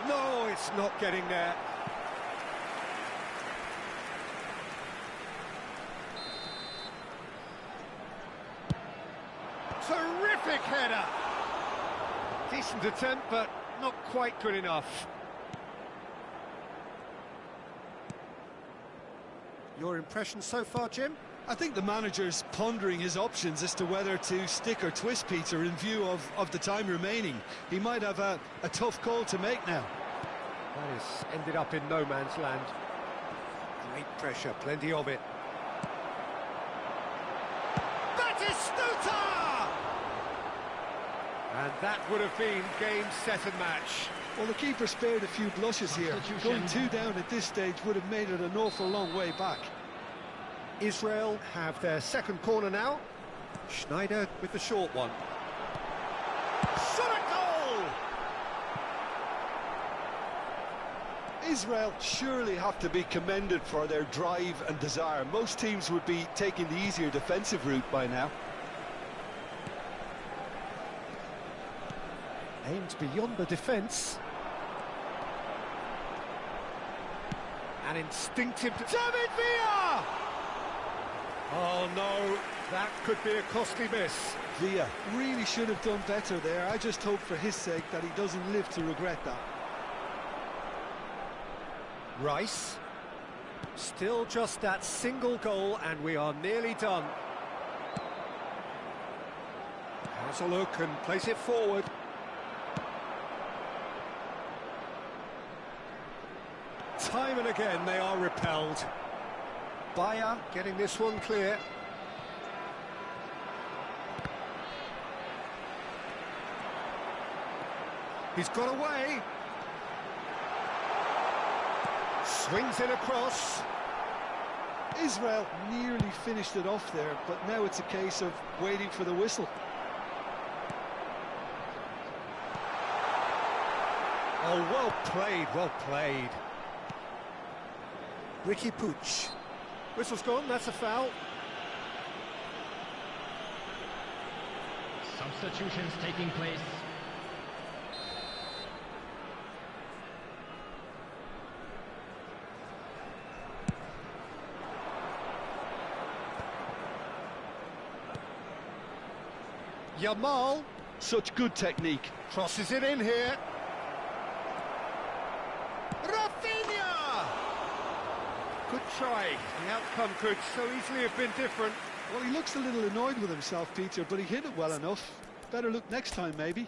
No, it's not getting there. Terrific header. Decent attempt, but not quite good enough. Your impression so far, Jim? I think the manager's pondering his options as to whether to stick or twist, Peter, in view of the time remaining. He might have a tough call to make now. That has ended up in no man's land. Great pressure, plenty of it. Batistuta! And that would have been game, set and match. Well, the keeper spared a few blushes here. Going 2 down at this stage would have made it an awful long way back. Israel have their second corner now. Schneider with the short one. Shot a goal! Israel surely have to be commended for their drive and desire. Most teams would be taking the easier defensive route by now. Aimed beyond the defence. An instinctive... David Villa! Oh no, that could be a costly miss. Villa really should have done better there. I just hope for his sake that he doesn't live to regret that. Rice. Still just that single goal and we are nearly done. Has a look and plays it forward. Time and again they are repelled. Bayer getting this one clear. He's got away. Swings it across. Israel nearly finished it off there, but now it's a case of waiting for the whistle. Oh, well played, well played. Ricky Puig. Whistle's gone, that's a foul. Substitutions taking place. Yamal. Such good technique. Crosses it in here. Rafinha! Good try. The outcome could so easily have been different. Well, he looks a little annoyed with himself, Peter, but he hit it well enough. Better look next time, maybe.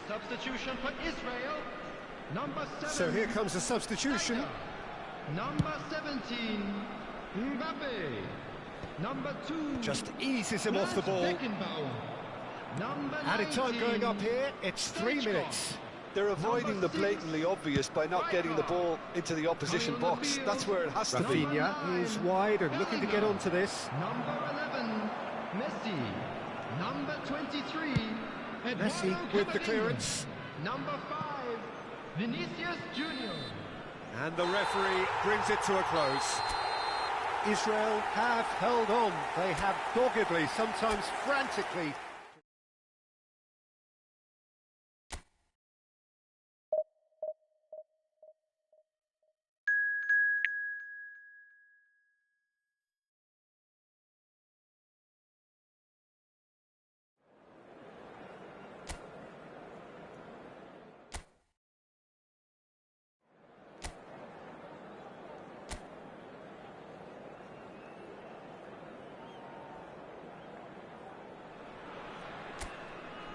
Substitution for Israel. Number 7. So here comes a substitution. Number 17, Mbappe. Number 2. Just eases him off the ball. Number Added time 19, going up here. It's 3 minutes. They're avoiding the blatantly obvious by not getting the ball into the opposition box. That's where it has to be. Rafinha is wide and looking to get onto this. Number 11, Messi. Number 23, Messi Eduardo with the Camavinga. clearance. Number 5, Vinicius Junior. And the referee brings it to a close. Israel have held on. They have doggedly, sometimes frantically,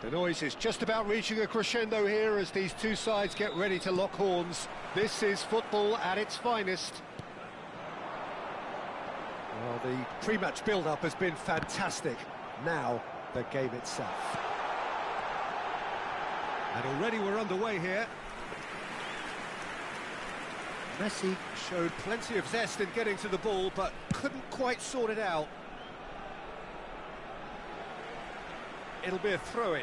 The noise is just about reaching a crescendo here as these two sides get ready to lock horns. This is football at its finest. Well, the pre-match build-up has been fantastic. Now, the game itself. And already we're underway here. Messi showed plenty of zest in getting to the ball, but couldn't quite sort it out. It'll be a throw-in.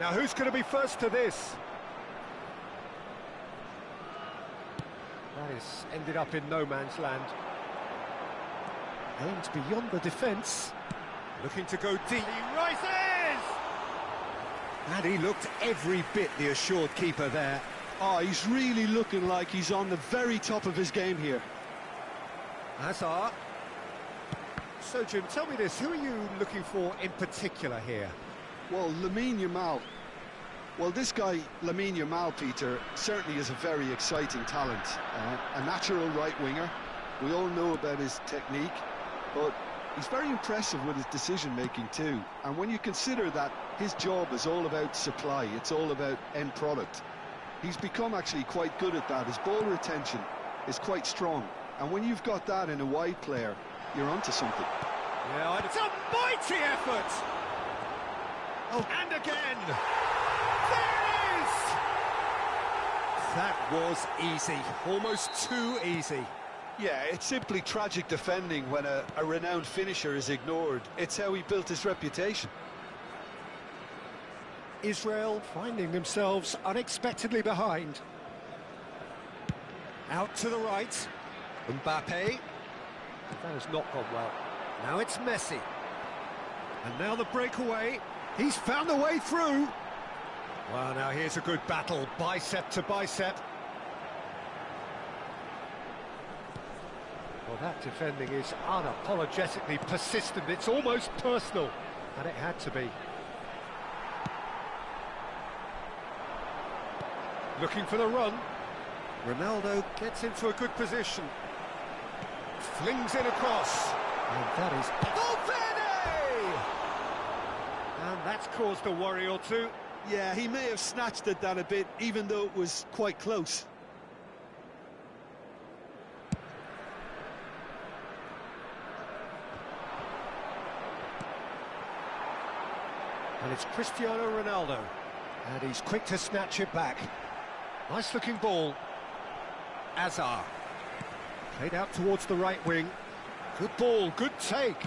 Now who's going to be first to this? That is ended up in no man's land. Aimed beyond the defence. Looking to go deep. He rises! And he looked every bit the assured keeper there. Oh, he's really looking like he's on the very top of his game here. Hazard. So, Jim, tell me this, who are you looking for in particular here? Well, Lamine Yamal. Well, this guy, Lamine Yamal, Peter, certainly is a very exciting talent. A natural right winger. We all know about his technique, but he's very impressive with his decision-making too. And when you consider that his job is all about supply, it's all about end product, he's become actually quite good at that. His ball retention is quite strong. And when you've got that in a wide player, you're onto something. Yeah, it's a mighty effort! Oh, and again! There it is! That was easy, almost too easy. Yeah, it's simply tragic defending when a renowned finisher is ignored. It's how he built his reputation. Israel finding themselves unexpectedly behind. Out to the right. Mbappe. That has not gone well. Now it's Messi. And now the breakaway. He's found a way through. Well, now here's a good battle, bicep to bicep. Well, that defending is unapologetically persistent. It's almost personal. And it had to be. Looking for the run. Ronaldo gets into a good position. Flings it across. And that is Valverde! And that's caused a worry or two. Yeah, he may have snatched at that a bit, even though it was quite close. And it's Cristiano Ronaldo. And he's quick to snatch it back. Nice looking ball. Hazard. Played out towards the right wing. Good ball, good take.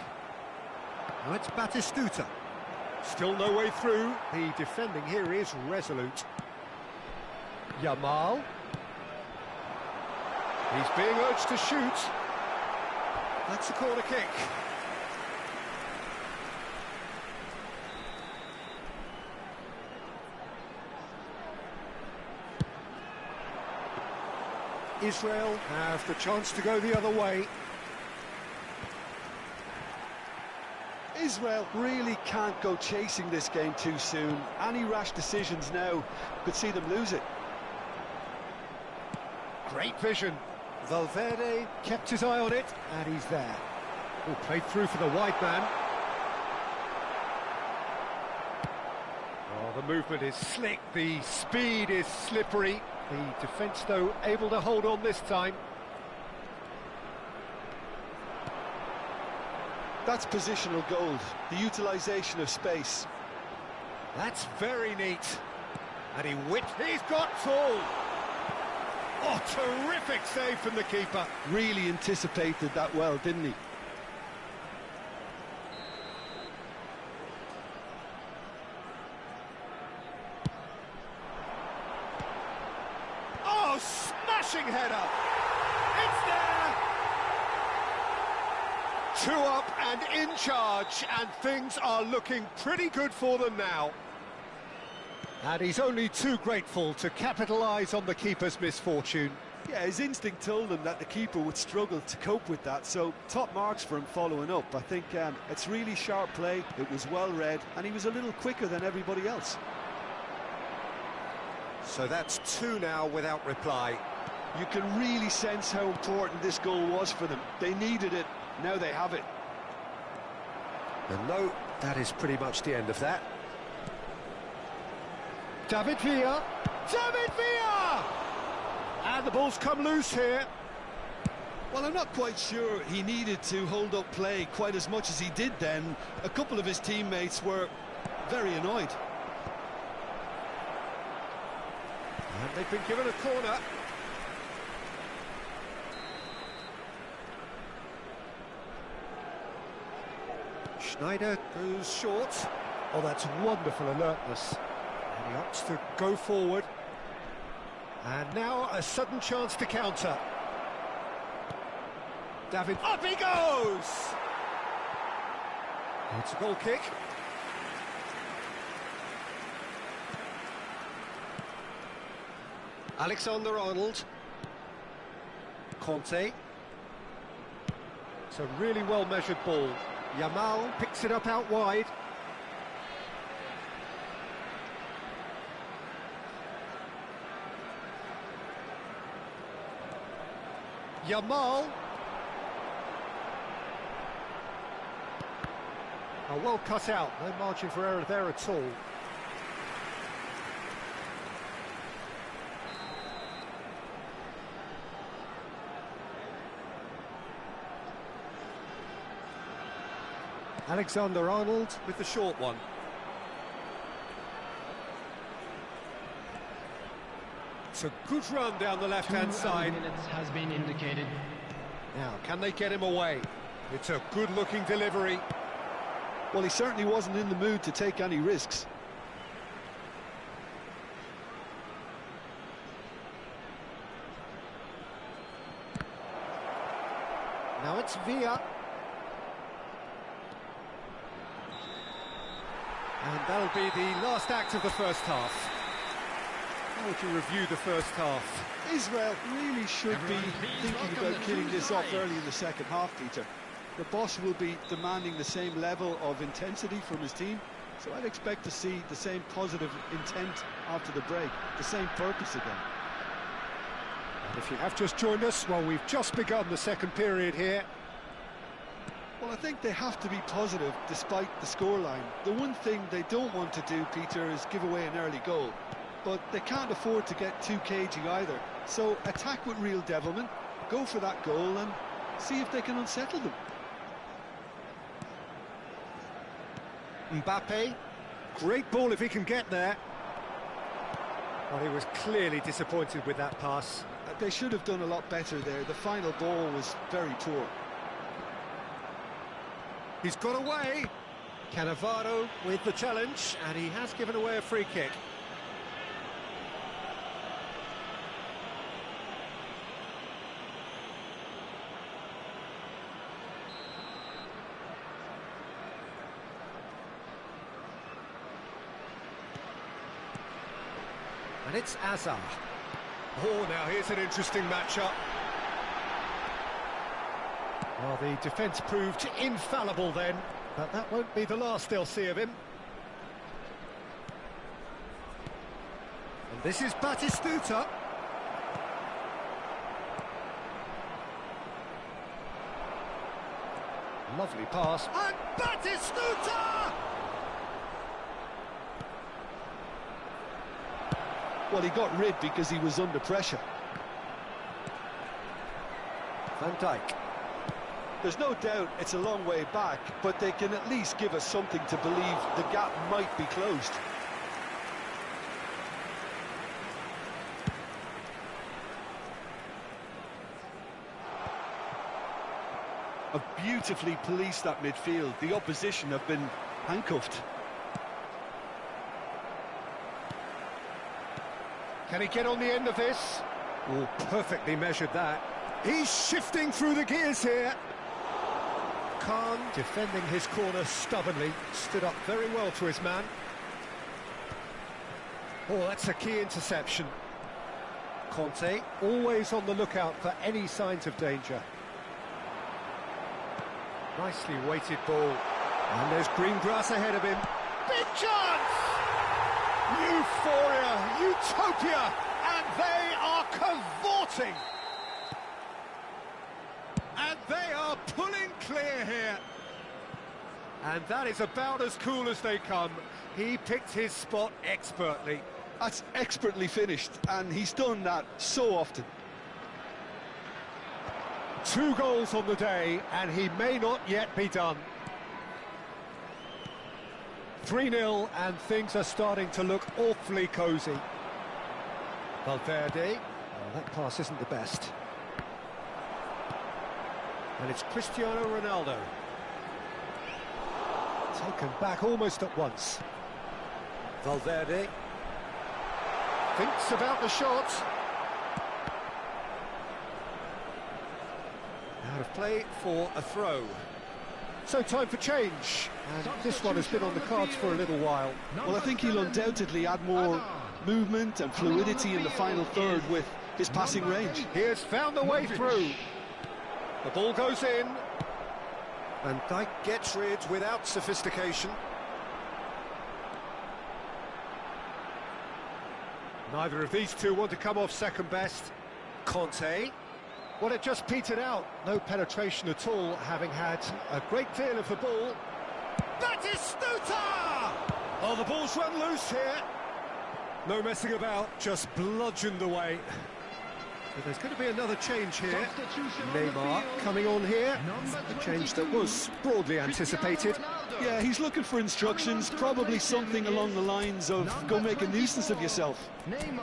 Now it's Batistuta. Still no way through. The defending here is resolute. Yamal. He's being urged to shoot. That's a corner kick. Israel have the chance to go the other way. Israel really can't go chasing this game too soon. Any rash decisions now could see them lose it. Great vision. Valverde kept his eye on it, and he's there. Oh, played through for the wide man. Oh, the movement is slick, the speed is slippery. The defence, though, able to hold on this time. That's positional gold, the utilisation of space. That's very neat. And he whipped. He's got full. Oh, terrific save from the keeper. Really anticipated that well, didn't he? Oh, smashing header. It's there. 2 up and in charge, and things are looking pretty good for them now. And he's only too grateful to capitalise on the keeper's misfortune. Yeah, his instinct told him that the keeper would struggle to cope with that, so top marks for him following up. I think it's really sharp play, it was well read, and he was a little quicker than everybody else. So that's 2 now without reply. You can really sense how important this goal was for them. They needed it, now they have it. And no, that is pretty much the end of that. David Villa! David Villa! And the ball's come loose here. Well, I'm not quite sure he needed to hold up play quite as much as he did then. A couple of his teammates were very annoyed. And they've been given a corner. Schneider goes short. Oh, that's wonderful alertness. And he opts to go forward. And now a sudden chance to counter. David, up he goes! It's a goal kick. Alexander-Arnold. Conte. It's a really well-measured ball. Yamal picks it up out wide. Yamal. Oh, well cut out. No margin for error there at all. Alexander-Arnold with the short one. It's a good run down the left-hand side. 2 minutes has been indicated. Now, can they get him away? It's a good-looking delivery. Well, he certainly wasn't in the mood to take any risks. Now it's Villa. And that'll be the last act of the first half. How would you review the first half? Israel really should be thinking about killing this off early in the second half, Peter. The boss will be demanding the same level of intensity from his team, so I'd expect to see the same positive intent after the break, the same purpose again. And if you have just joined us, well, we've just begun the second period here. Well, I think they have to be positive despite the scoreline. The one thing they don't want to do, Peter, is give away an early goal. But they can't afford to get too cagey either. So attack with real devilment, go for that goal and see if they can unsettle them. Mbappe, great ball if he can get there. Well, he was clearly disappointed with that pass. They should have done a lot better there. The final ball was very poor. He's got away. Cannavaro with the challenge, and he has given away a free kick. And it's Azar. Oh, now here's an interesting matchup. Well, the defence proved infallible then, but that won't be the last they'll see of him. And this is Batistuta. Lovely pass. And Batistuta! Well, he got rid because he was under pressure. Van Dijk. There's no doubt it's a long way back, but they can at least give us something to believe the gap might be closed. Have beautifully policed that midfield. The opposition have been handcuffed. Can he get on the end of this? Oh, perfectly measured that. He's shifting through the gears here. Khan defending his corner stubbornly, stood up very well to his man. Oh, that's a key interception. Conte always on the lookout for any signs of danger. Nicely weighted ball. And there's green grass ahead of him. Big chance! Euphoria, utopia, and they are cavorting. And they are pulling clear here. And that is about as cool as they come. He picked his spot expertly. That's expertly finished, and he's done that so often. 2 goals on the day, and he may not yet be done. 3-0, and things are starting to look awfully cosy. Valverde. Oh, that pass isn't the best. And it's Cristiano Ronaldo. Taken back almost at once. Valverde. Thinks about the shot. Out of play for a throw. So time for change. And this one has been on the cards for a little while. Well, I think he'll undoubtedly add more movement and fluidity in the final third with his passing range. He has found the way through. The ball goes in. Van Dijk gets rid without sophistication. Neither of these two want to come off second best. Conte. Well, it just petered out. No penetration at all, having had a great deal of the ball. That is Stuta! Oh, the ball's run loose here. No messing about, just bludgeoned away. But there's going to be another change here. Neymar coming on here. A change that was broadly anticipated. Yeah, he's looking for instructions, probably something along the lines of go make a nuisance of yourself. Neymar.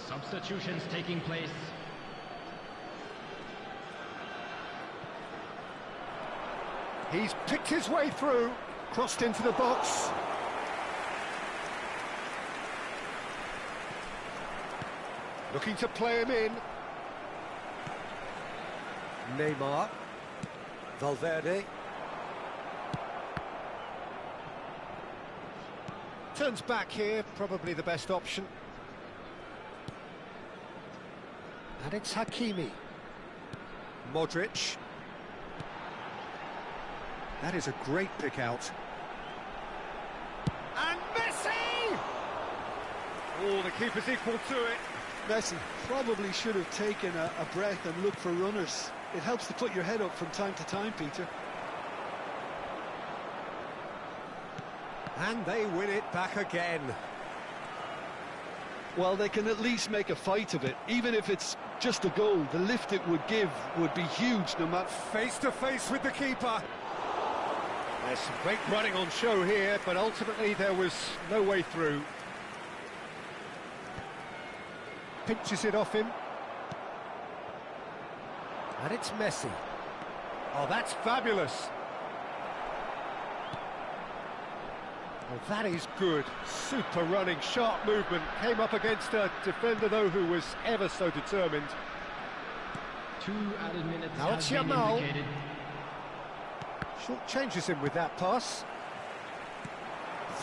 Substitutions taking place. He's picked his way through, crossed into the box. Looking to play him in. Neymar. Valverde. Turns back here, probably the best option. And it's Hakimi. Modric. That is a great pick out. And Messi! Oh, the keeper's equal to it. Messi probably should have taken a breath and looked for runners. It helps to put your head up from time to time, Peter. And they win it back again. Well, they can at least make a fight of it. Even if it's just a goal, the lift it would give would be huge no matter. Face to face with the keeper. There's some great running on show here, but ultimately there was no way through. Pinches it off him. And it's Messi. Oh, that's fabulous. Well, that is good. Super running, sharp movement. Came up against a defender, though, who was ever so determined. 2 added minutes Now it's has been Yamal. indicated. Short changes him with that pass.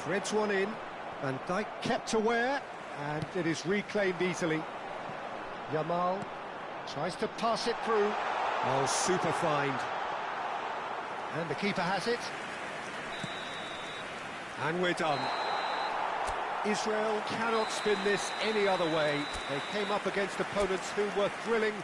Threads one in. Van Dijk kept aware, and it is reclaimed easily. Yamal tries to pass it through. Oh, super find. And the keeper has it. And we're done. Israel cannot spin this any other way. They came up against opponents who were thrilling.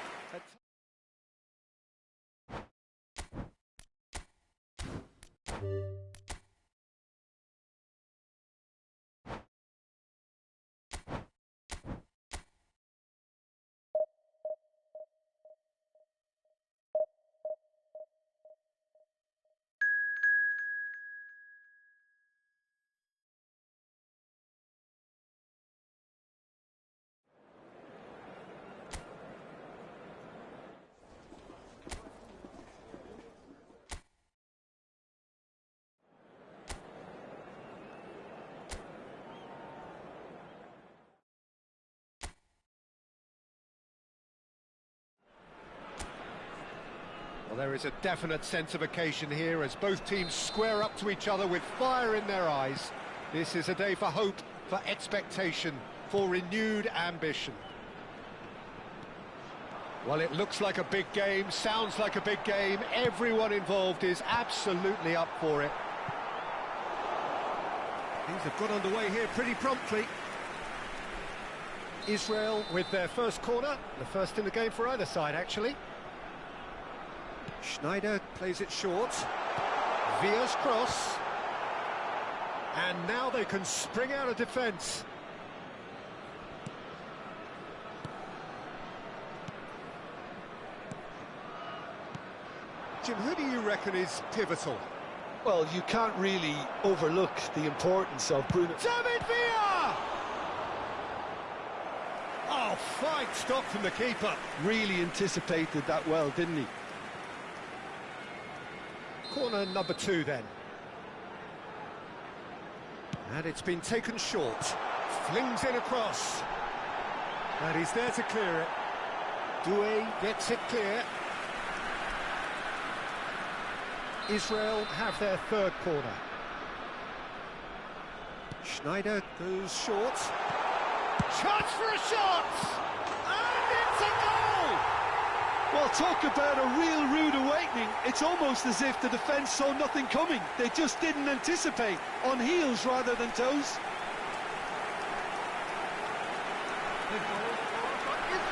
Well, there is a definite sense of occasion here as both teams square up to each other with fire in their eyes. This is a day for hope, for expectation, for renewed ambition. Well, it looks like a big game, sounds like a big game. Everyone involved is absolutely up for it. Things have got underway here pretty promptly. Israel with their first corner, the first in the game for either side, actually. Schneider plays it short. Villa's cross. And now they can spring out of defence. Jim, who do you reckon is pivotal? Well, you can't really overlook the importance of Bruno. David Villa! Oh, fine stop from the keeper. Really anticipated that well, didn't he? Corner number 2 then. And it's been taken short. Flings it across. And he's there to clear it. Doué gets it clear. Israel have their third corner. Schneider goes short. Chance for a shot! And it's a goal! Well, talk about a real rude awakening. It's almost as if the defence saw nothing coming. They just didn't anticipate. On heels rather than toes.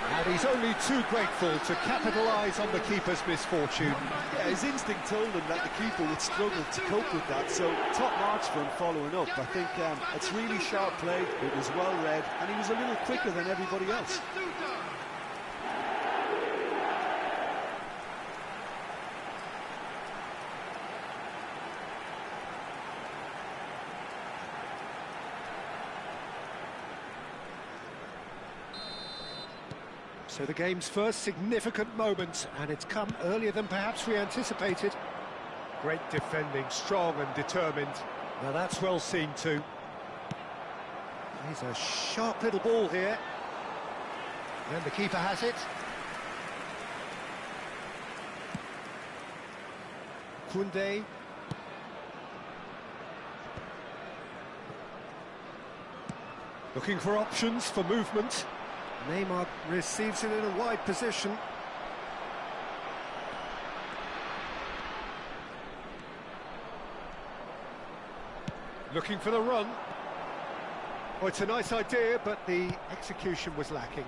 And he's only too grateful to capitalise on the keeper's misfortune. Yeah, his instinct told him that the keeper would struggle to cope with that, so top marks for him following up. I think it's really sharp play, it was well read, and he was a little quicker than everybody else. So the game's first significant moment, and it's come earlier than perhaps we anticipated. Great defending, strong and determined. Now that's well seen too. He's a sharp little ball here. And the keeper has it. Koundé. Looking for options for movement. Neymar receives it in a wide position. Looking for the run. Oh, it's a nice idea, but the execution was lacking.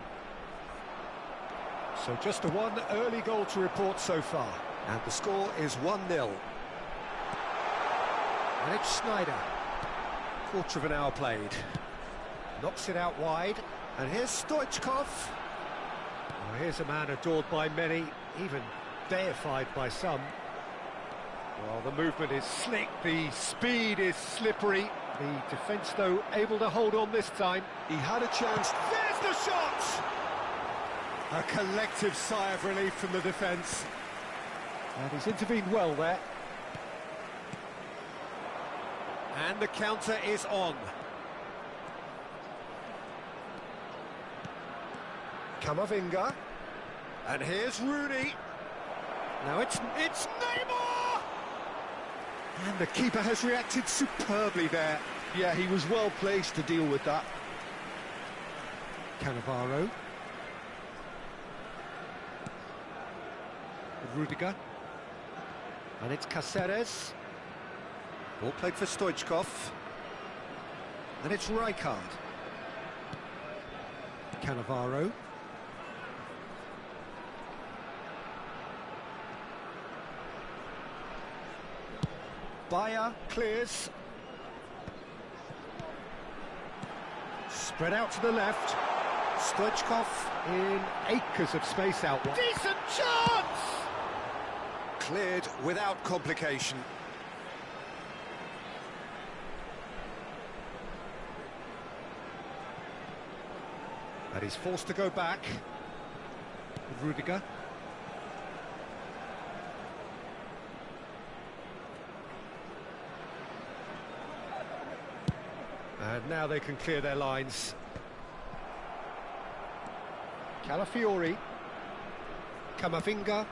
So just a one early goal to report so far. And the score is 1-0. And it's Schneider. Quarter of an hour played. Knocks it out wide. And here's Stoichkov. Oh, here's a man adored by many, even deified by some. Well, the movement is slick, the speed is slippery. The defence, though, able to hold on this time. He had a chance. There's the shot! A collective sigh of relief from the defence. And he's intervened well there. And the counter is on. Camavinga, and here's Rooney. Now it's Neymar! And the keeper has reacted superbly there. Yeah, he was well placed to deal with that. Cannavaro. Rudiger. And it's Caceres. Ball played for Stoichkov. And it's Rijkaard. Cannavaro. Bayer clears. Spread out to the left. Stoichkov in acres of space out wide. Decent chance! Cleared without complication. And he's forced to go back. Rudiger. And now they can clear their lines. Calafiori. Camavinga.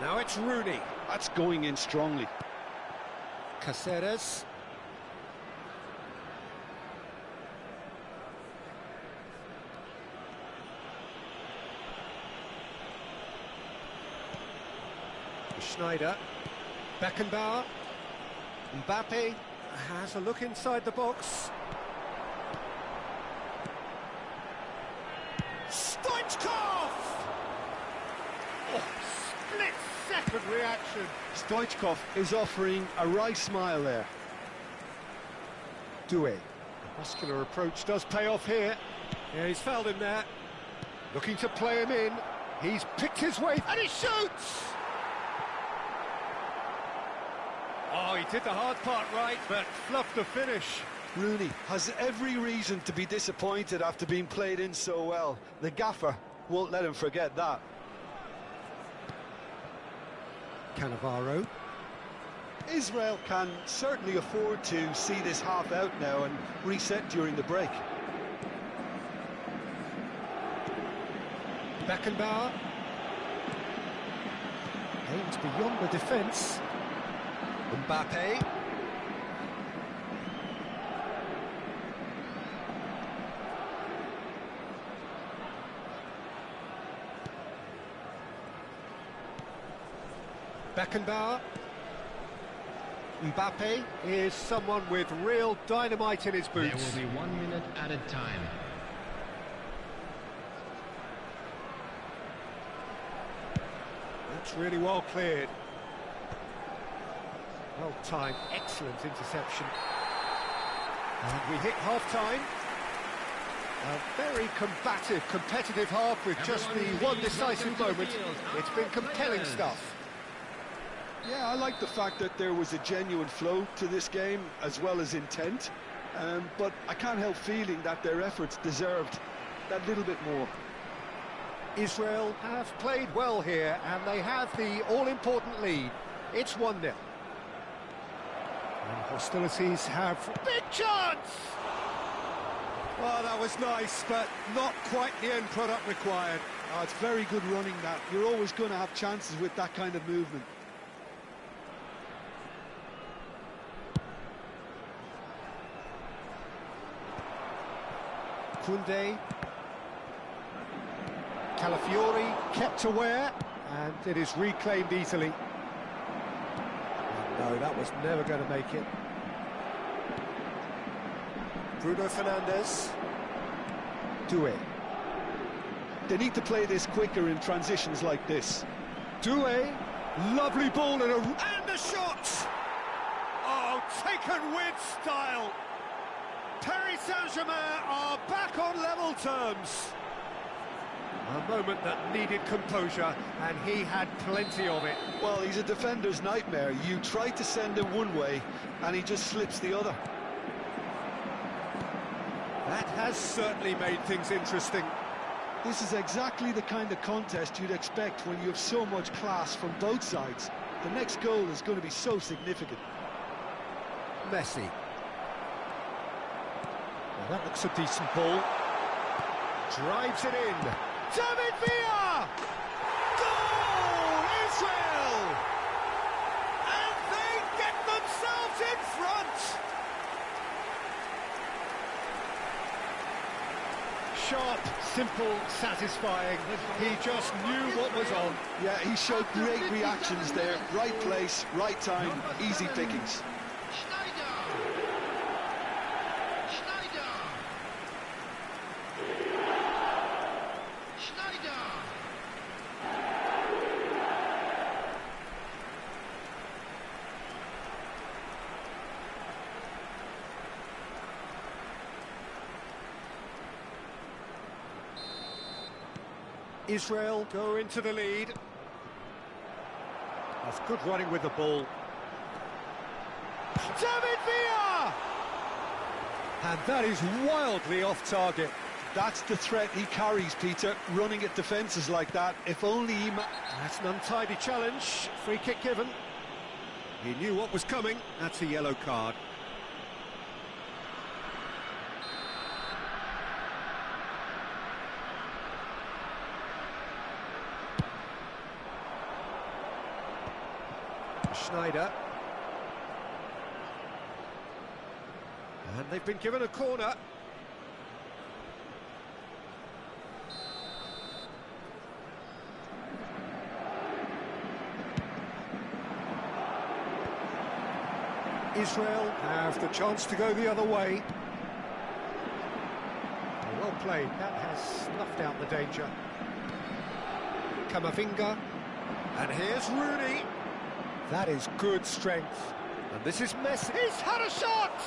Now it's Rooney. That's going in strongly. Caceres. Schneider. Beckenbauer. Mbappe has a look inside the box. Stoichkov! Oh, split-second reaction. Stoichkov is offering a wry smile there. Doué. The muscular approach does pay off here. Yeah, he's fouled him there. Looking to play him in. He's picked his way and he shoots! Oh, he did the hard part right, but fluffed the finish. Rooney has every reason to be disappointed after being played in so well. The gaffer won't let him forget that. Cannavaro. Israel can certainly afford to see this half out now and reset during the break. Beckenbauer. Aims beyond the defence. Mbappe. Beckenbauer. Mbappe is someone with real dynamite in his boots. There will be 1 minute added time. That's really well cleared. Well timed, excellent interception. And we hit half-time. A very combative, competitive half with just the one decisive moment. It's been compelling stuff. Yeah, I like the fact that there was a genuine flow to this game as well as intent, but I can't help feeling that their efforts deserved that little bit more. Israel have played well here and they have the all-important lead. It's 1-0. And hostilities have... Big chance! Oh, that was nice, but not quite the end product required. Oh, it's very good running that. You're always going to have chances with that kind of movement. Koundé. Calafiori kept aware, and it is reclaimed easily. No, that was never going to make it. Bruno Fernandes. Doué. They need to play this quicker in transitions like this. Doué. Lovely ball and a shot! Oh, taken with style. Paris Saint-Germain are back on level terms. A moment that needed composure, and he had plenty of it. Well, he's a defender's nightmare. You try to send him one way, and he just slips the other. That has certainly made things interesting. This is exactly the kind of contest you'd expect when you have so much class from both sides. The next goal is going to be so significant. Messi. Well, that looks a decent ball. Drives it in. David Villa! Goal! Israel! And they get themselves in front! Sharp, simple, satisfying. He just knew what was on. Yeah, he showed great reactions there. Right place, right time, easy pickings. Israel go into the lead. That's good running with the ball. David Villa! And that is wildly off target. That's the threat he carries, Peter, running at defences like that. If only he... That's an untidy challenge. Free kick given. He knew what was coming. That's a yellow card. Schneider. And they've been given a corner. Israel have the chance to go the other way. Well played, that has snuffed out the danger. Camavinga, and here's Rooney. That is good strength. And this is Messi. He's had a shot!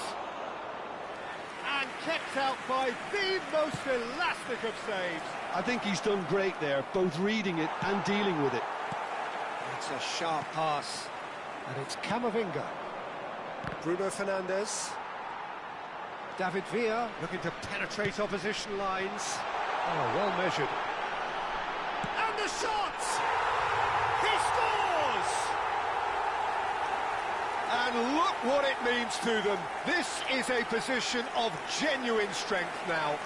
And kept out by the most elastic of saves. I think he's done great there, both reading it and dealing with it. It's a sharp pass, and it's Camavinga. Bruno Fernandes. David Villa looking to penetrate opposition lines. Oh, well measured. And the shot! He scores! And look what it means to them. This is a position of genuine strength now.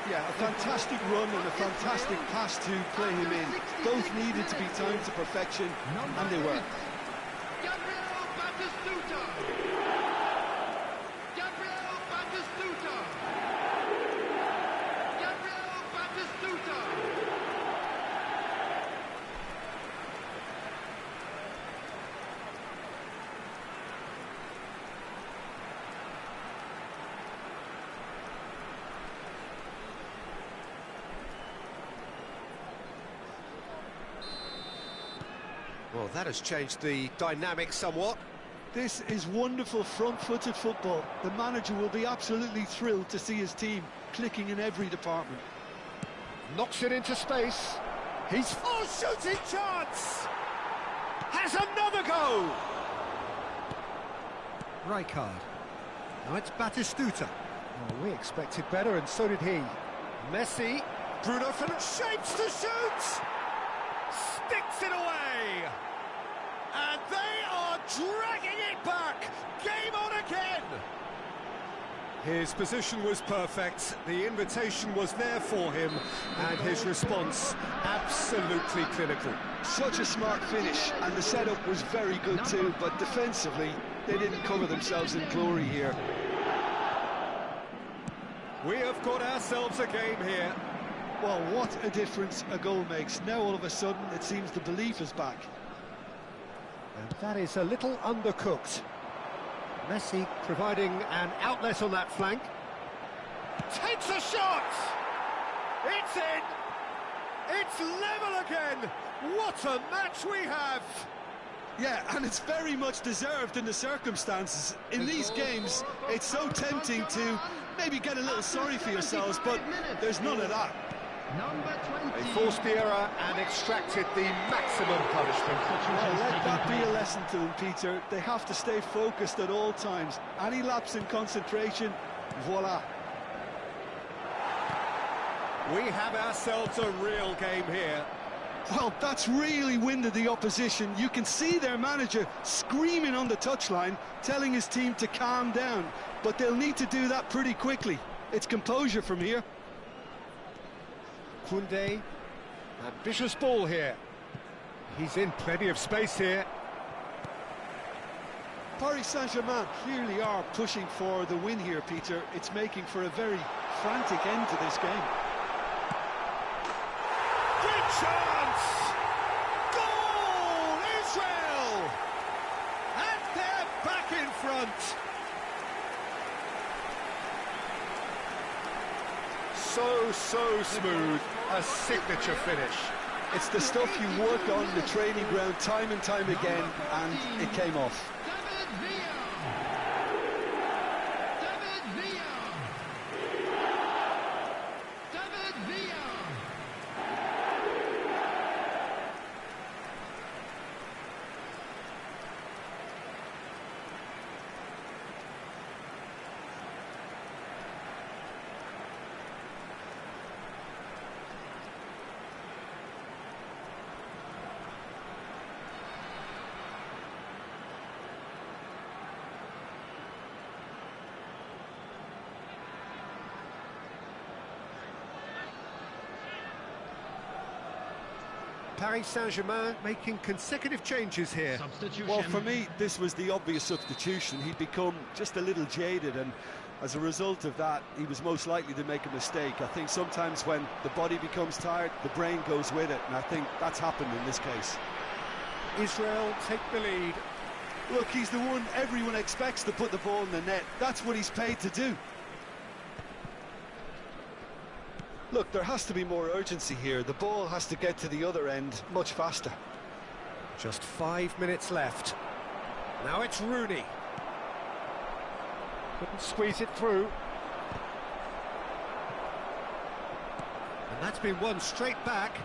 Yeah, a fantastic run and a fantastic pass to play him in. Both needed to be timed to perfection, and they were. Well, that has changed the dynamic somewhat. This is wonderful front-footed football. The manager will be absolutely thrilled to see his team clicking in every department. Knocks it into space. He's shooting chance! Has another go! Rijkaard. Now it's Batistuta. Oh, we expected better, and so did he. Messi. Bruno Fernandes shapes to shoot! Sticks it away! And they are dragging it back! Game on again! His position was perfect, the invitation was there for him, and his response absolutely clinical. Such a smart finish, and the setup was very good too, but defensively, they didn't cover themselves in glory here. We have got ourselves a game here. Well, what a difference a goal makes. Now all of a sudden, it seems the belief is back. And that is a little undercooked. Messi providing an outlet on that flank. Takes a shot! It's in! It's level again! What a match we have! Yeah, and it's very much deserved in the circumstances. In these games, it's so tempting to maybe get a little sorry for yourselves, but there's none of that. They forced the error and extracted the maximum punishment. Well, let that be a lesson to them, Peter. They have to stay focused at all times. Any lapse in concentration, voila. We have ourselves a real game here. Well, that's really winded the opposition. You can see their manager screaming on the touchline, telling his team to calm down. But they'll need to do that pretty quickly. It's composure from here. Koundé, ambitious ball here. He's in plenty of space here. Paris Saint-Germain clearly are pushing for the win here, Peter. It's making for a very frantic end to this game. Good chance! Goal, Israel! And they're back in front. So smooth, a signature finish. It's the stuff you work on the training ground time and time again, and it came off. Paris Saint-Germain making consecutive changes here. Well, for me, this was the obvious substitution. He'd become just a little jaded, and as a result of that, he was most likely to make a mistake. I think sometimes when the body becomes tired, the brain goes with it, and I think that's happened in this case. Israel take the lead. Look, he's the one everyone expects to put the ball in the net. That's what he's paid to do. Look, there has to be more urgency here. The ball has to get to the other end much faster. Just 5 minutes left. Now it's Rooney. Couldn't squeeze it through. And that's been won straight back.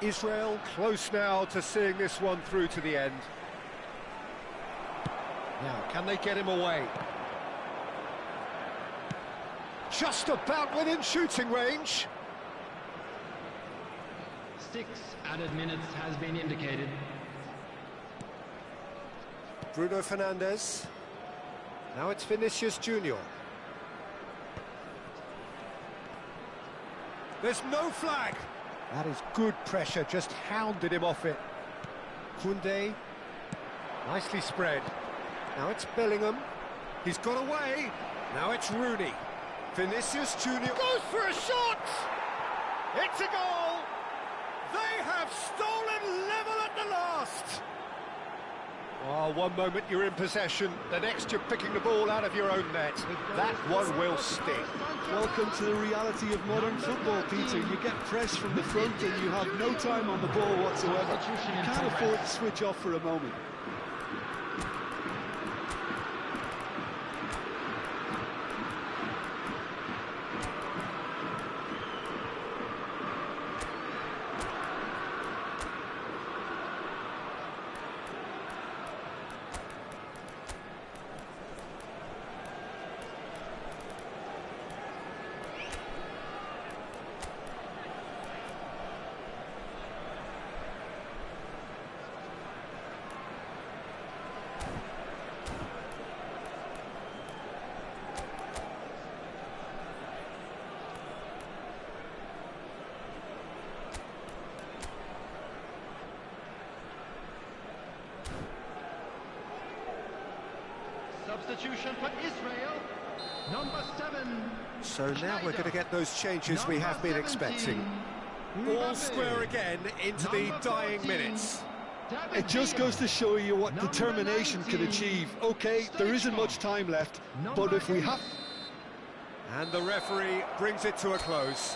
Israel close now to seeing this one through to the end. Now, can they get him away? Just about within shooting range. 6 added minutes has been indicated. Bruno Fernandes. Now it's Vinicius Junior. There's no flag. That is good pressure, just hounded him off it. Koundé. Nicely spread. Now it's Bellingham. He's got away. Now it's Rooney. Vinicius Junior goes for a shot! It's a goal! They have stolen level at the last! Oh, one moment you're in possession, the next you're picking the ball out of your own net. That one will sting. Welcome to the reality of modern football, Peter. You get pressed from the front and you have no time on the ball whatsoever. You can't afford to switch off for a moment. Substitution for Israel, number 7. So now we're going to get those changes we have been expecting. All square again into the dying minutes. It just goes to show you what determination can achieve. Okay, there isn't much time left, but if we have... And the referee brings it to a close.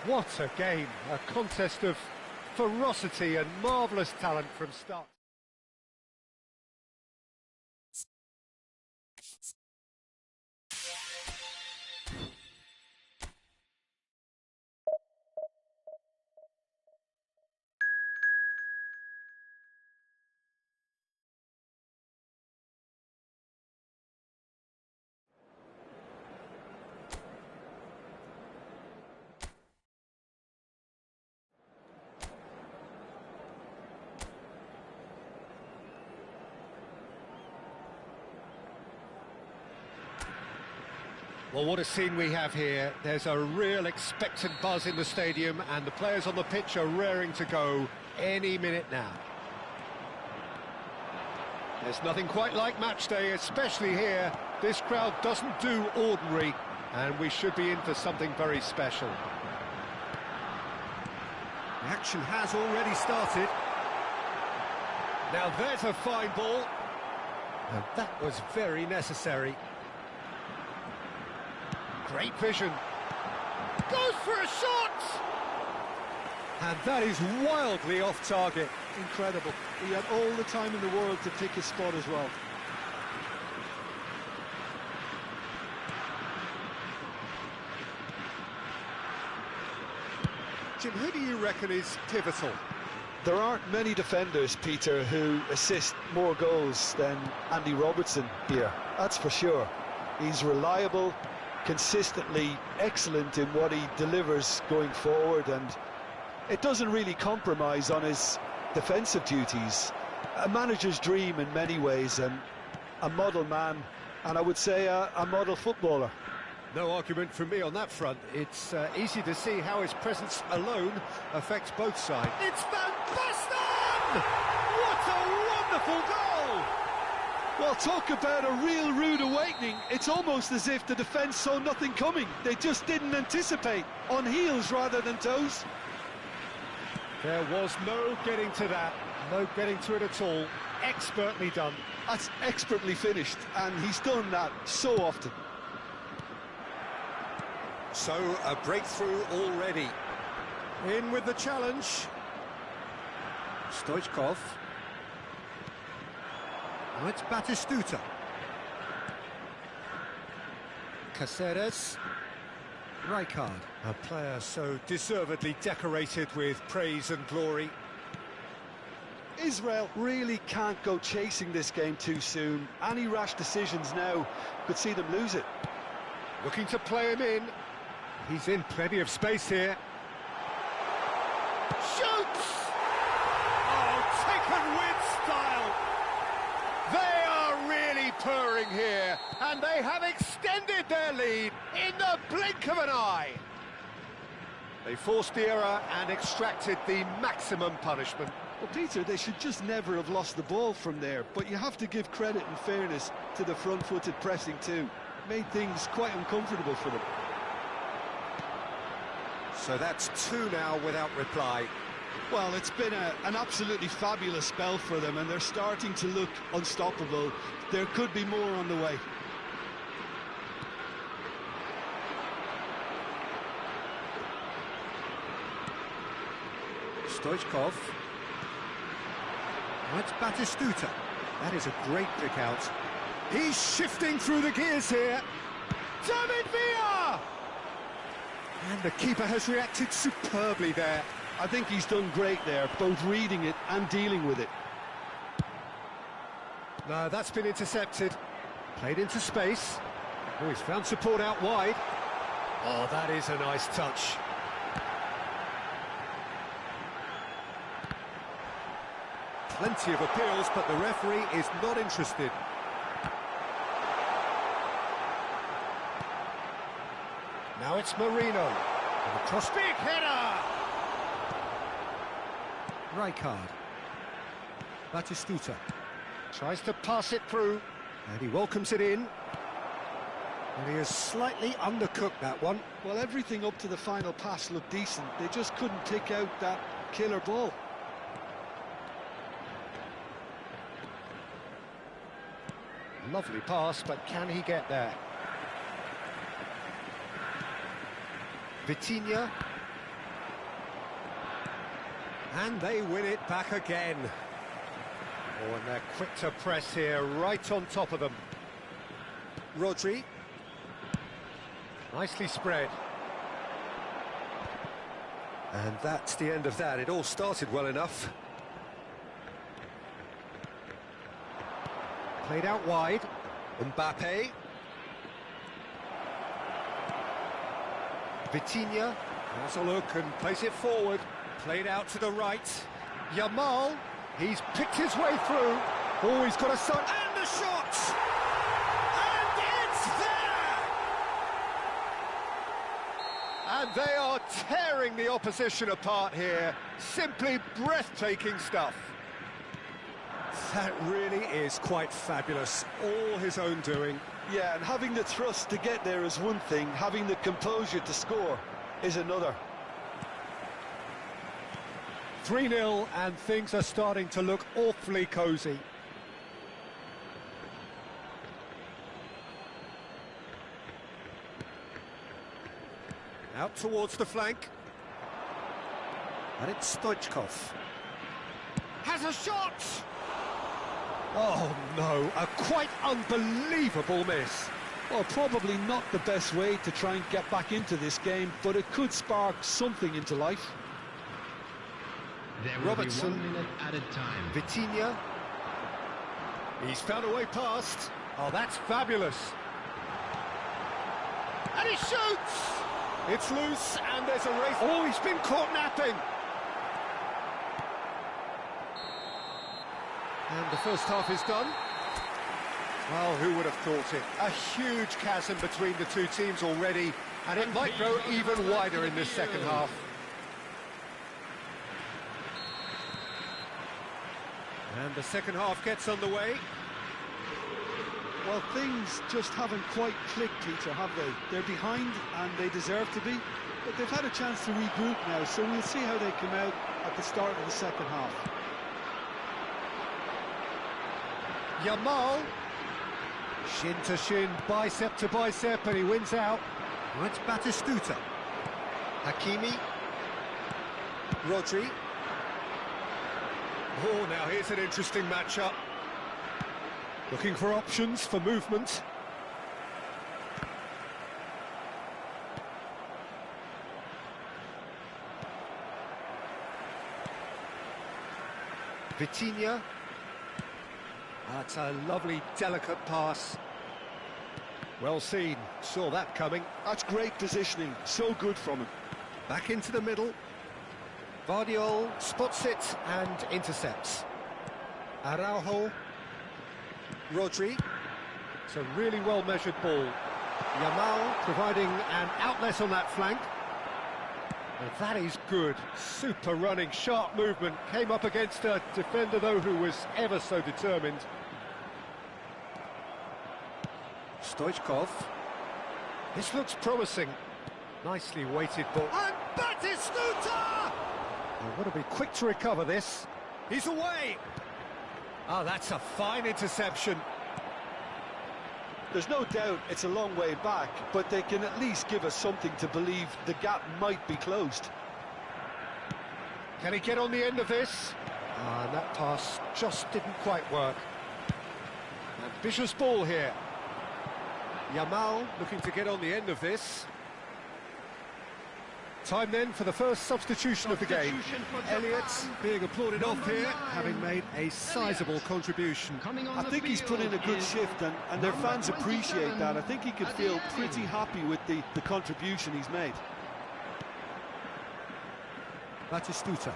What a game, a contest of ferocity and marvellous talent from start. Well, what a scene we have here. There's a real expectant buzz in the stadium and the players on the pitch are raring to go any minute now. There's nothing quite like match day, especially here. This crowd doesn't do ordinary and we should be in for something very special. The action has already started. Now there's a fine ball. And that was very necessary. Great vision. Goes for a shot! And that is wildly off target. Incredible. He had all the time in the world to pick his spot as well. Jim, who do you reckon is pivotal? There aren't many defenders, Peter, who assist more goals than Andy Robertson here. That's for sure. He's reliable, consistently excellent in what he delivers going forward, and it doesn't really compromise on his defensive duties. A manager's dream in many ways, and a model man, and I would say a model footballer. No argument from me on that front. It's easy to see how his presence alone affects both sides. It's Van Basten! What a wonderful goal! Well, talk about a real rude awakening. It's almost as if the defence saw nothing coming. They just didn't anticipate, on heels rather than toes. There was no getting to that. No getting to it at all. Expertly done. That's expertly finished, and he's done that so often. So, a breakthrough already. In with the challenge. Stoichkov. Now it's Batistuta. Caceres. Rijkaard. A player so deservedly decorated with praise and glory. Israel really can't go chasing this game too soon. Any rash decisions now could see them lose it. Looking to play him in. He's in plenty of space here. Shoots! Oh, taken with style. They are really purring here, and they have extended their lead in the blink of an eye. They forced the error and extracted the maximum punishment. Well, Peter, they should just never have lost the ball from there, but you have to give credit and fairness to the front-footed pressing too. Made things quite uncomfortable for them. So that's two now without reply. Well, it's been an absolutely fabulous spell for them, and they're starting to look unstoppable. There could be more on the way. Stoichkov. Now it's Batistuta. That is a great pick out. He's shifting through the gears here. David Villa! And the keeper has reacted superbly there. I think he's done great there, both reading it and dealing with it. No, that's been intercepted. Played into space. Oh, he's found support out wide. Oh, that is a nice touch. Plenty of appeals, but the referee is not interested. Now it's Marino. And a cross, big header! Rijkaard. Batistuta. Tries to pass it through, and he welcomes it in. And he has slightly undercooked that one. Well, everything up to the final pass looked decent. They just couldn't pick out that killer ball. Lovely pass, but can he get there? Vitinha. And they win it back again. Oh, and they're quick to press here, right on top of them. Rodri. Nicely spread. And that's the end of that. It all started well enough. Played out wide. Mbappe. Vitinha has a look and plays it forward. Played out to the right. Yamal, he's picked his way through. Oh, he's got a shot, and the shot! And it's there! And they are tearing the opposition apart here. Simply breathtaking stuff. That really is quite fabulous. All his own doing. Yeah, and having the thrust to get there is one thing, having the composure to score is another. 3-0, and things are starting to look awfully cosy. Out towards the flank. And it's Stoichkov. Has a shot! Oh no, a quite unbelievable miss. Well, probably not the best way to try and get back into this game, but it could spark something into life. There will Robertson. be 1 minute added time. Vitinha. He's found a way past. Oh, that's fabulous. And he shoots! It's loose, and there's a race. Oh, he's been caught napping. And the first half is done. Well, who would have thought it? A huge chasm between the two teams already, and it might grow even wider in this second half. And the second half gets underway. Well, things just haven't quite clicked, Peter, have they? They're behind, and they deserve to be, but they've had a chance to regroup now, so we'll see how they come out at the start of the second half. Yamal. Shin to shin, bicep to bicep, and he wins out. Well, it's Batistuta. Hakimi. Rodri. Oh, now here's an interesting matchup. Looking for options for movement. Vitinha. That's a lovely, delicate pass. Well seen, saw that coming. That's great positioning, so good from him. Back into the middle. Vardiol spots it and intercepts. Araujo. Rodri. It's a really well-measured ball. Yamal providing an outlet on that flank. Well, that is good. Super running, sharp movement. Came up against a defender, though, who was ever so determined. Stoichkov. This looks promising. Nicely weighted ball. And Batistuta! They've got to be quick to recover this. He's away! Oh, that's a fine interception. There's no doubt it's a long way back, but they can at least give us something to believe the gap might be closed. Can he get on the end of this? Ah, that pass just didn't quite work. Ambitious ball here. Yamal looking to get on the end of this. Time then for the first substitution of the game. Elliott being applauded off here, having made a sizable contribution. I think he's put in a good shift, and their fans appreciate that. I think he could feel pretty happy with the contribution he's made. Batistuta.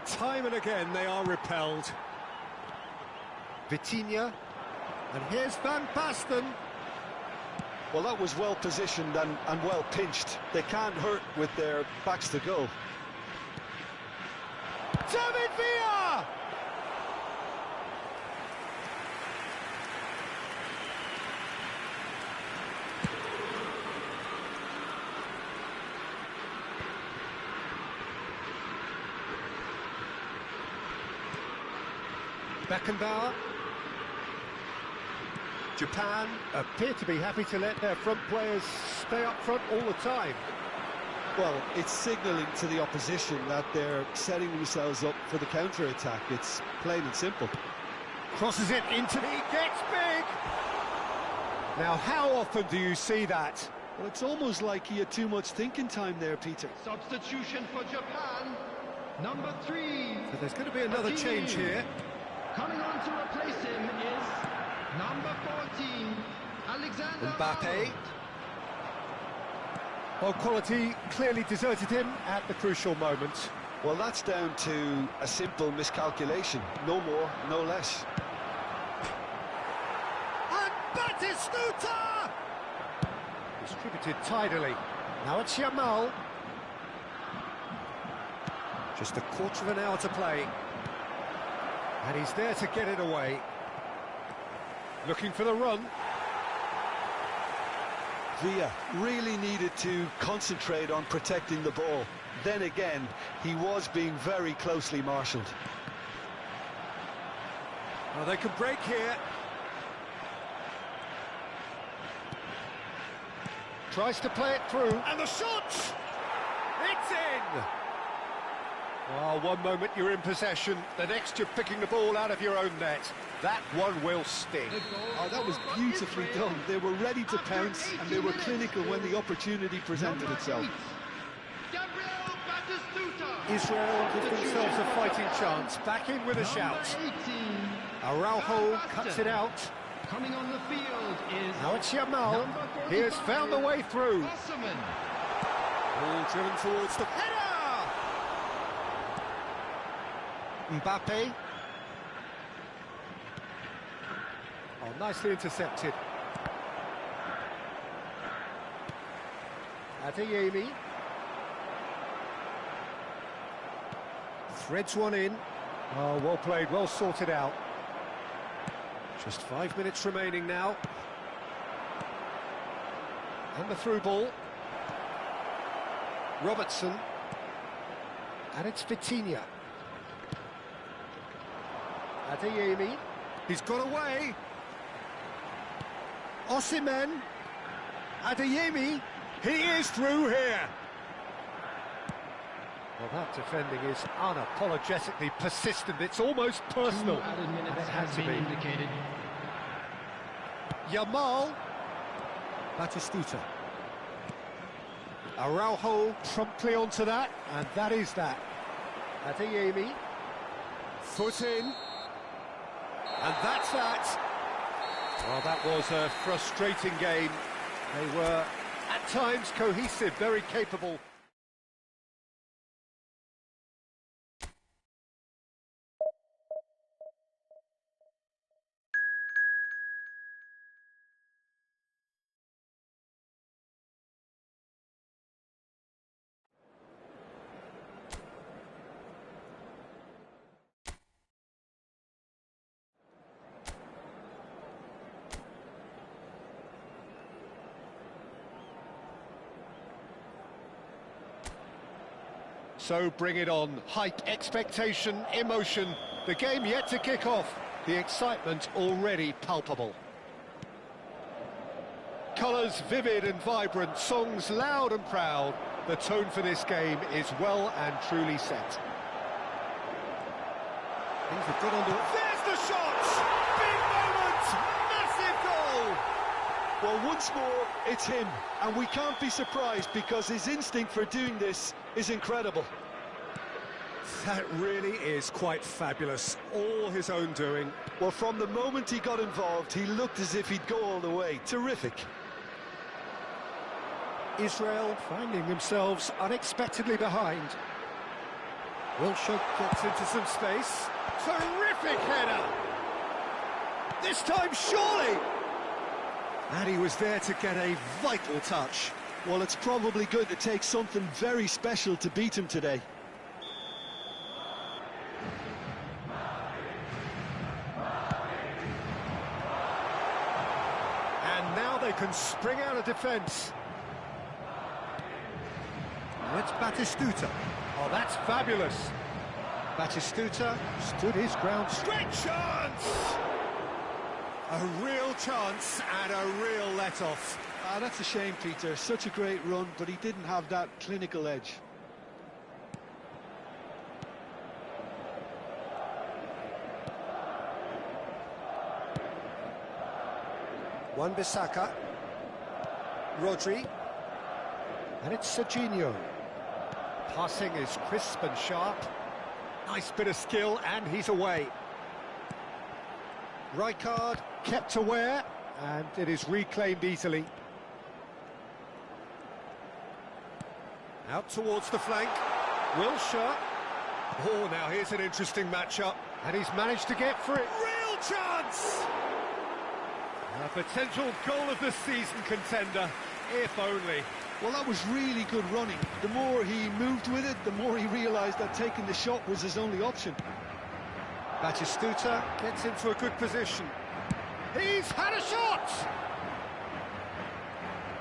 Time and again they are repelled. Vitinha. And here's Van Basten. Well, that was well positioned and well pinched. They can't hurt with their backs to goal. David Villa! Beckenbauer. Japan appear to be happy to let their front players stay up front all the time. Well, it's signalling to the opposition that they're setting themselves up for the counter-attack. It's plain and simple. Crosses it into the... He gets big! Now, how often do you see that? Well, it's almost like he had too much thinking time there, Peter. Substitution for Japan, number 3. So there's going to be another change here. Coming on to replace him is number 14, Alexander Mbappe. Well, quality clearly deserted him at the crucial moment. Well, that's down to a simple miscalculation. No more, no less. And Batistuta! Distributed tidily. Now it's Yamal. Just a quarter of an hour to play. And he's there to get it away. Looking for the run. Villa really needed to concentrate on protecting the ball. Then again, he was being very closely marshalled. Well, they can break here. Tries to play it through. And the shot! It's in! Well, one moment you're in possession, the next you're picking the ball out of your own net. That one will sting. Oh, that was beautifully done. They were ready to pounce, and they were clinical when the opportunity presented itself. Israel give themselves a fighting chance. Back in with a shout. Araujo cuts it out. Coming on the field is Now it's Yamal. He has found the way through. Ball driven towards the header. Mbappe. Oh, nicely intercepted. Adeyemi. Threads one in. Oh, well played, well sorted out. Just 5 minutes remaining now. And the through ball. Robertson. And it's Vitinha. Adeyemi. He's got away. Osimhen. Adeyemi. He is through here. Well, that defending is unapologetically persistent. It's almost personal. 2 added minutes And it had has to been be. indicated. Yamal. Batistuta. Araujo promptly onto that, and that is that. Adeyemi. Foot in. And that's that. Well, that was a frustrating game. They were, at times, cohesive, very capable. So bring it on. Hype, expectation, emotion. The game yet to kick off. The excitement already palpable. Colours vivid and vibrant, songs loud and proud. The tone for this game is well and truly set. Things have got on the... There's the shot! Big moment! Massive goal! Well, once more, it's him, and we can't be surprised because his instinct for doing this is incredible. That really is quite fabulous. All his own doing. Well, from the moment he got involved, he looked as if he'd go all the way. Terrific. Israel finding themselves unexpectedly behind. Wilshere gets into some space. Terrific header! This time, surely! And he was there to get a vital touch. Well, it's probably going to take something very special to beat him today. And now they can spring out of defence. Now it's Batistuta. Oh, that's fabulous. Batistuta stood his ground. Great chance! A real chance and a real let-off. Ah, that's a shame, Peter. Such a great run, but he didn't have that clinical edge. Wan-Bissaka. Rodri. And it's Serginho. Passing is crisp and sharp. Nice bit of skill, and he's away. Rijkaard kept aware, and it is reclaimed easily. Out towards the flank. Wilshere. Oh, now here's an interesting matchup. And he's managed to get for it. Real chance! A potential goal of the season contender, if only. Well, that was really good running. The more he moved with it, the more he realised that taking the shot was his only option. Batistuta gets into a good position. He's had a shot!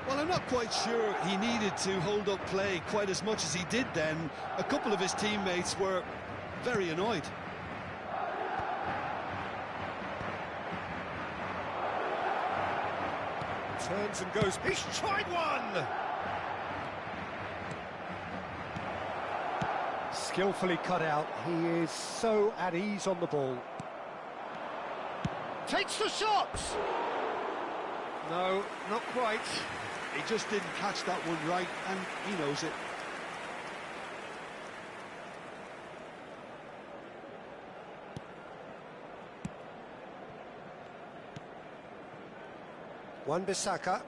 Well, I'm not quite sure he needed to hold up play quite as much as he did then. A couple of his teammates were very annoyed. Turns and goes. He's tried one! Skillfully cut out. He is so at ease on the ball. Takes the shot! No, not quite. He just didn't catch that one right, and he knows it. Wan-Bissaka.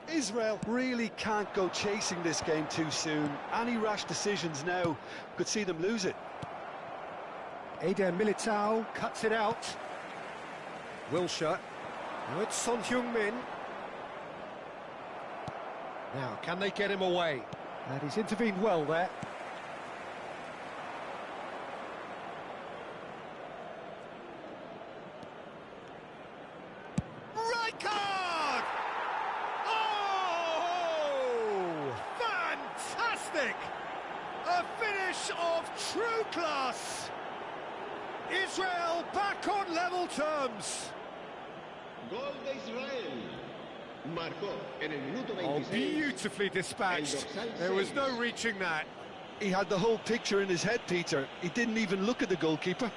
Israel really can't go chasing this game too soon. Any rash decisions now could see them lose it. Eder Militao cuts it out. Wilshere. Now it's Son Heung-min. Now, can they get him away? And he's intervened well there. Rijkaard! Oh! Fantastic! A finish of true class. Israel back on level terms. Gol de Israel. Marcó en el minuto Oh, 26. beautifully dispatched. There was no reaching that. He had the whole picture in his head, Peter. He didn't even look at the goalkeeper.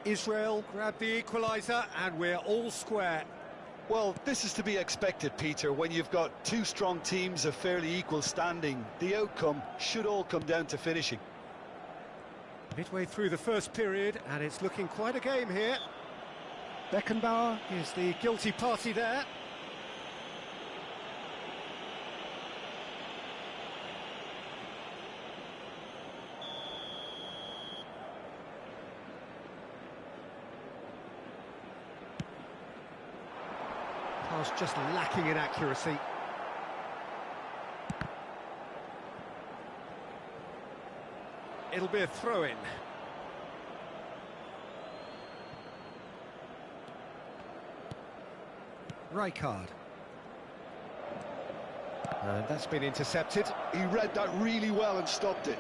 Israel grabbed the equaliser and we're all square. Well, this is to be expected, Peter. When you've got two strong teams of fairly equal standing, the outcome should all come down to finishing. Midway through the first period and it's looking quite a game here. Beckenbauer is the guilty party there. Pass just lacking in accuracy. It'll be a throw-in. Rijkaard. And that's been intercepted. He read that really well and stopped it.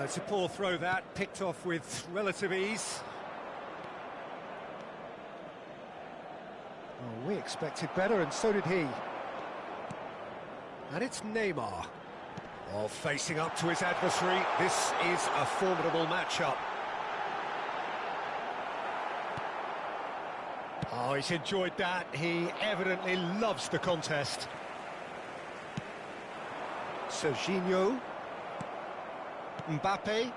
It's a poor throw that, picked off with relative ease. Oh, we expected better, and so did he. And it's Neymar. Oh, facing up to his adversary. This is a formidable matchup. Oh, he's enjoyed that. He evidently loves the contest. Serginho. Mbappe.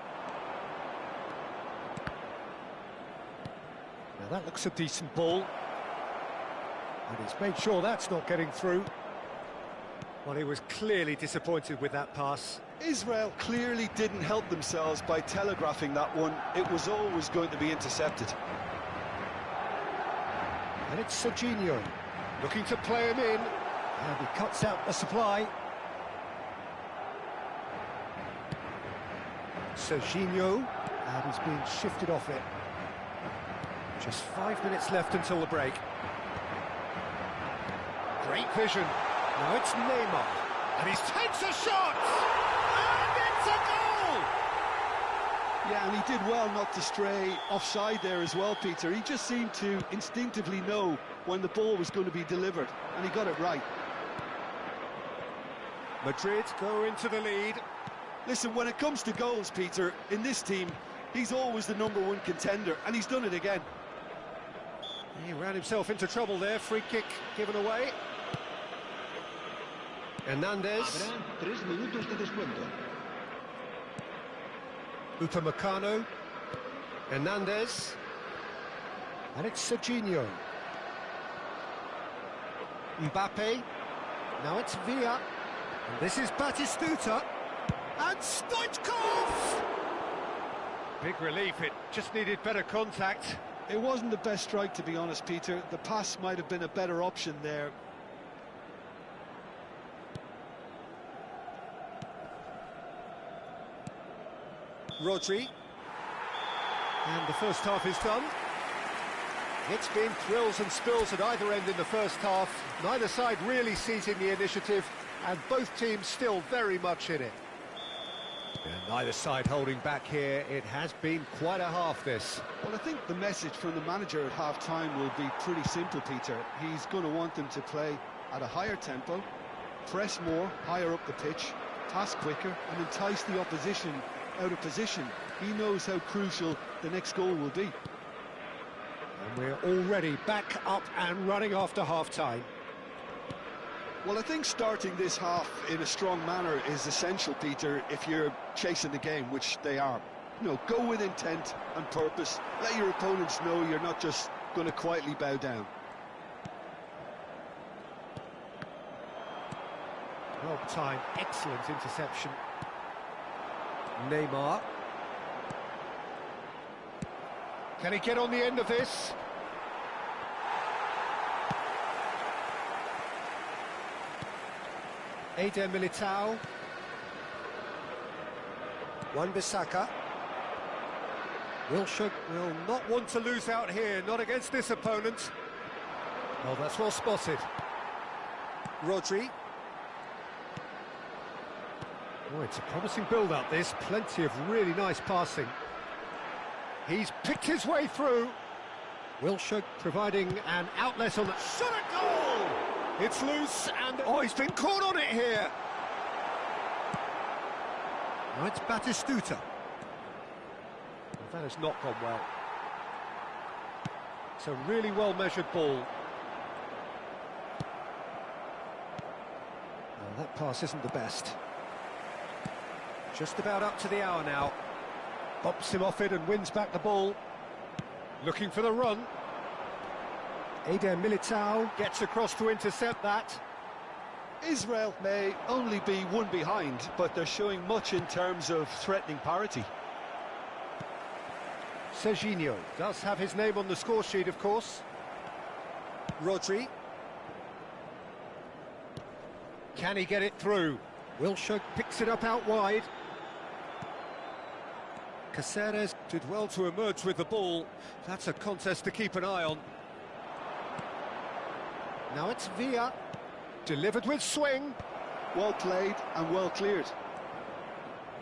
Now that looks a decent ball. And he's made sure that's not getting through. Well, he was clearly disappointed with that pass. Israel clearly didn't help themselves by telegraphing that one. It was always going to be intercepted. And it's Serginho looking to play him in. And he cuts out the supply. Serginho, and he's being shifted off it. Just 5 minutes left until the break. Great vision. Now it's Neymar, and he takes a shot! And it's a goal! Yeah, and he did well not to stray offside there as well, Peter. He just seemed to instinctively know when the ball was going to be delivered, and he got it right. Madrid go into the lead. Listen, when it comes to goals, Peter, in this team, he's always the #1 contender, and he's done it again. He ran himself into trouble there, free kick given away. Hernandez. Habrá 3 minutos de descuento. Upamecano. Hernandez. And it's Serginho. Mbappe. Now it's Villa. And this is Batistuta. And Stoichkov! Big relief, it just needed better contact. It wasn't the best strike, to be honest, Peter. The pass might have been a better option there. Rodri. And the first half is done. It's been thrills and spills at either end in the first half. Neither side really seizing the initiative, and both teams still very much in it. And neither side holding back here. It has been quite a half, this. Well, I think the message from the manager at half-time will be pretty simple, Peter. He's going to want them to play at a higher tempo, press more, higher up the pitch, pass quicker, and entice the opposition out of position. He knows how crucial the next goal will be. And we're already back up and running after half-time. Well, I think starting this half in a strong manner is essential, Peter, if you're chasing the game, which they are. You know, go with intent and purpose. Let your opponents know you're not just going to quietly bow down. Well timed, excellent interception. Neymar. Can he get on the end of this? Eder Militao. Wan-Bissaka. Wilshere will not want to lose out here, not against this opponent. Oh, that's well spotted. Rodri. Oh, it's a promising build-up, this. Plenty of really nice passing. He's picked his way through. Wilshere providing an outlet on that. Shot a goal! It's loose and... Oh, he's been caught on it here. Oh, it's Batistuta. Well, that has not gone well. It's a really well-measured ball. Oh, that pass isn't the best. Just about up to the hour now. Bops him off it and wins back the ball. Looking for the run. Eder Militao gets across to intercept that. Israel may only be one behind, but they're showing much in terms of threatening parity. Serginho does have his name on the score sheet, of course. Rodri. Can he get it through? Wilshere picks it up out wide. Caceres did well to emerge with the ball. That's a contest to keep an eye on. Now it's Villa. Delivered with swing. Well played and well cleared.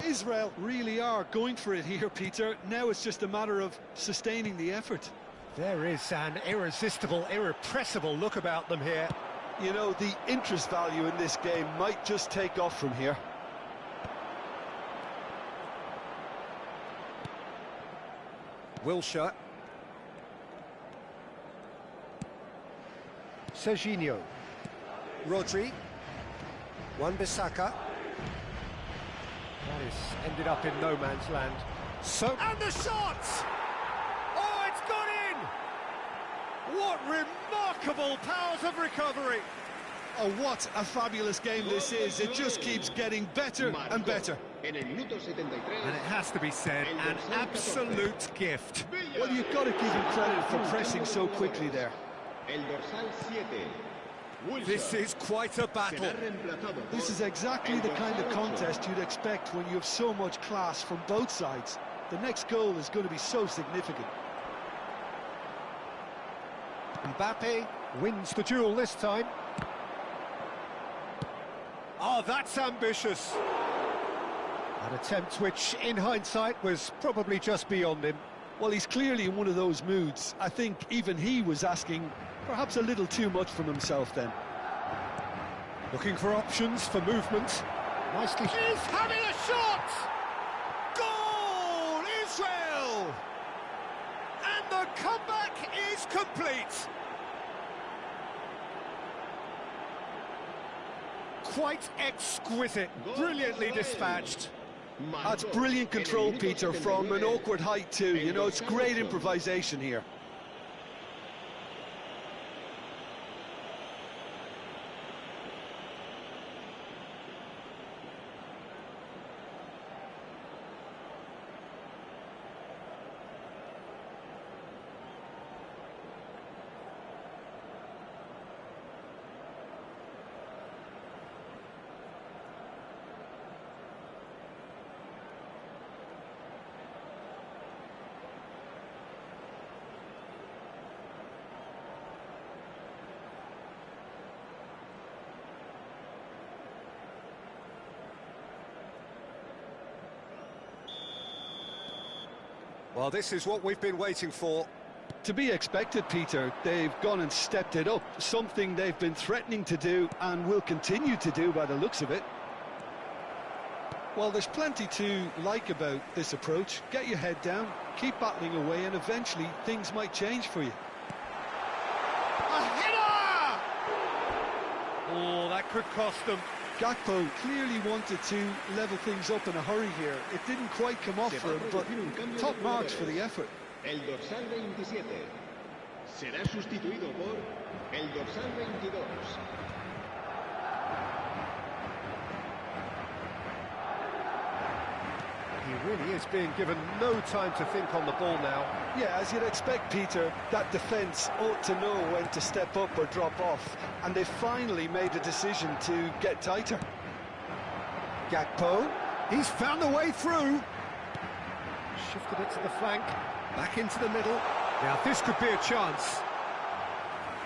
Israel really are going for it here, Peter. Now it's just a matter of sustaining the effort. There is an irresistible, irrepressible look about them here. You know, the interest value in this game might just take off from here. Wilshere. Serginho. Rodri. Wan-Bissaka. That is ended up in no man's land. So, and the shot! Oh, it's gone in! What remarkable powers of recovery! Oh, what a fabulous game this is. It just keeps getting better and better. And it has to be said, an absolute gift. Well, you've got to give him credit for pressing so quickly there. This is quite a battle. This is exactly the kind of contest you'd expect when you have so much class from both sides. The next goal is going to be so significant. Mbappe wins the duel this time. Oh, that's ambitious. An attempt which, in hindsight, was probably just beyond him. Well, he's clearly in one of those moods. I think even he was asking perhaps a little too much from himself then. Looking for options for movement. Nicely. He's having a shot! Goal! Israel! And the comeback is complete. Quite exquisite, brilliantly dispatched. That's brilliant control, Peter, from an awkward height too. You know, it's great improvisation here. Well, this is what we've been waiting for. To be expected, Peter. They've gone and stepped it up, something they've been threatening to do and will continue to do by the looks of it. Well, there's plenty to like about this approach. Get your head down, keep battling away, and eventually things might change for you. A header! Oh, that could cost them. Gakpo clearly wanted to level things up in a hurry here. It didn't quite come off for him, but top marks for the effort. El dorsal 27 será sustituido por el dorsal 22. He really is being given no time to think on the ball now. Yeah, as you'd expect, Peter, that defence ought to know when to step up or drop off, and they finally made a decision to get tighter. Gakpo, he's found a way through. Shifted it to the flank, back into the middle. Now this could be a chance.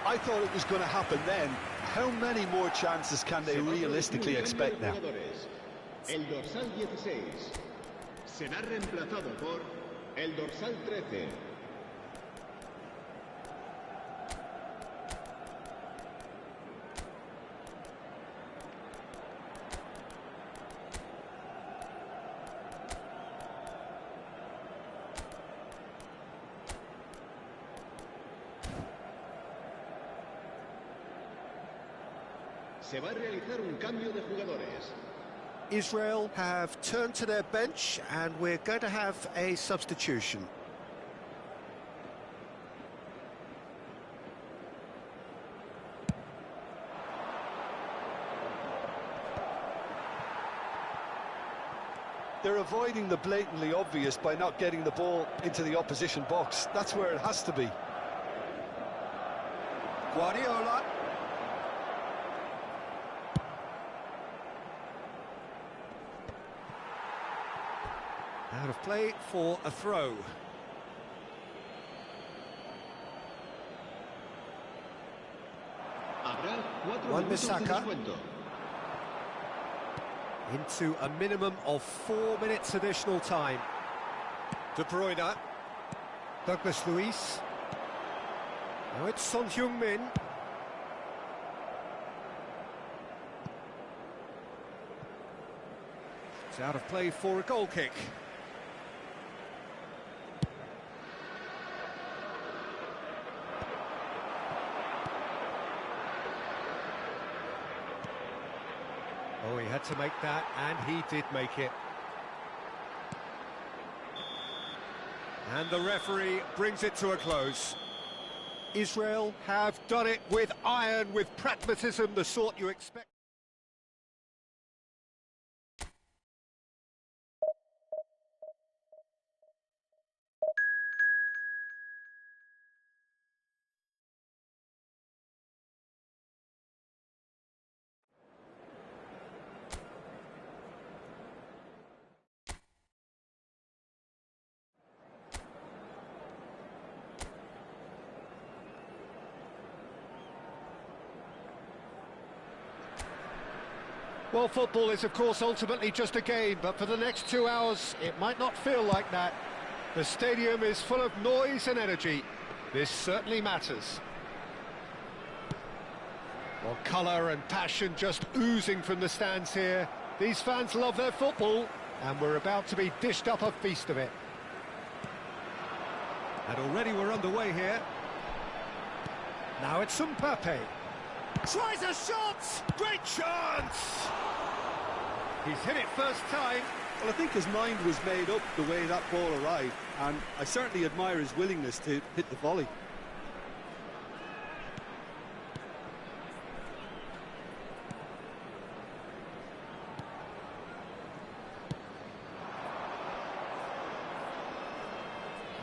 I thought it was going to happen then. How many more chances can they realistically expect now? El dorsal 16 será reemplazado por el dorsal 13. Se va a realizar un cambio de jugadores. Israel have turned to their bench and we're going to have a substitution. They're avoiding the blatantly obvious by not getting the ball into the opposition box. That's where it has to be. Guardiola. Out of play for a throw. Habrá 4 Juan minutos de Bissaka. descuento. Into a minimum of 4 minutes additional time. De Bruyne. Douglas Luiz. Now it's Son Heung-min. It's out of play for a goal kick. Oh, he had to make that, and he did make it. And the referee brings it to a close. Israel have done it with iron, with pragmatism, the sort you expect. Well, football is, of course, ultimately just a game, but for the next 2 hours, it might not feel like that. The stadium is full of noise and energy. This certainly matters. Well, colour and passion just oozing from the stands here. These fans love their football, and we're about to be dished up a feast of it. And already we're underway here. Now it's Mbappe. Tries a shot! Great chance! He's hit it first time. Well, I think his mind was made up the way that ball arrived, and I certainly admire his willingness to hit the volley.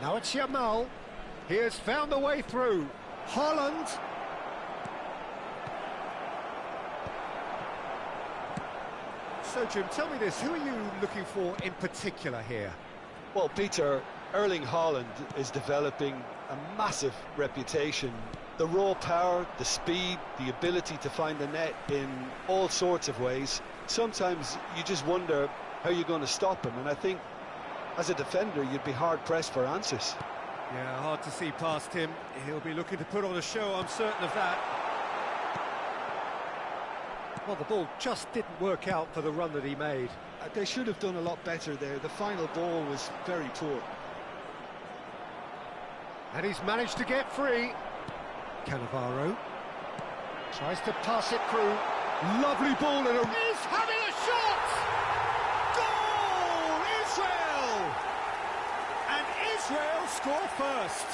Now it's Yamal. He has found a way through. Haaland. So, Jim, tell me this, who are you looking for in particular here? Well, Peter, Erling Haaland is developing a massive reputation. The raw power, the speed, the ability to find the net in all sorts of ways. Sometimes you just wonder how you're going to stop him, and I think as a defender you'd be hard-pressed for answers. Yeah, hard to see past him. He'll be looking to put on a show, I'm certain of that. Well, the ball just didn't work out for the run that he made. They should have done a lot better there. The final ball was very poor. And he's managed to get free. Cannavaro tries to pass it through. Lovely ball and he's having a shot! Goal! Israel! And Israel score first.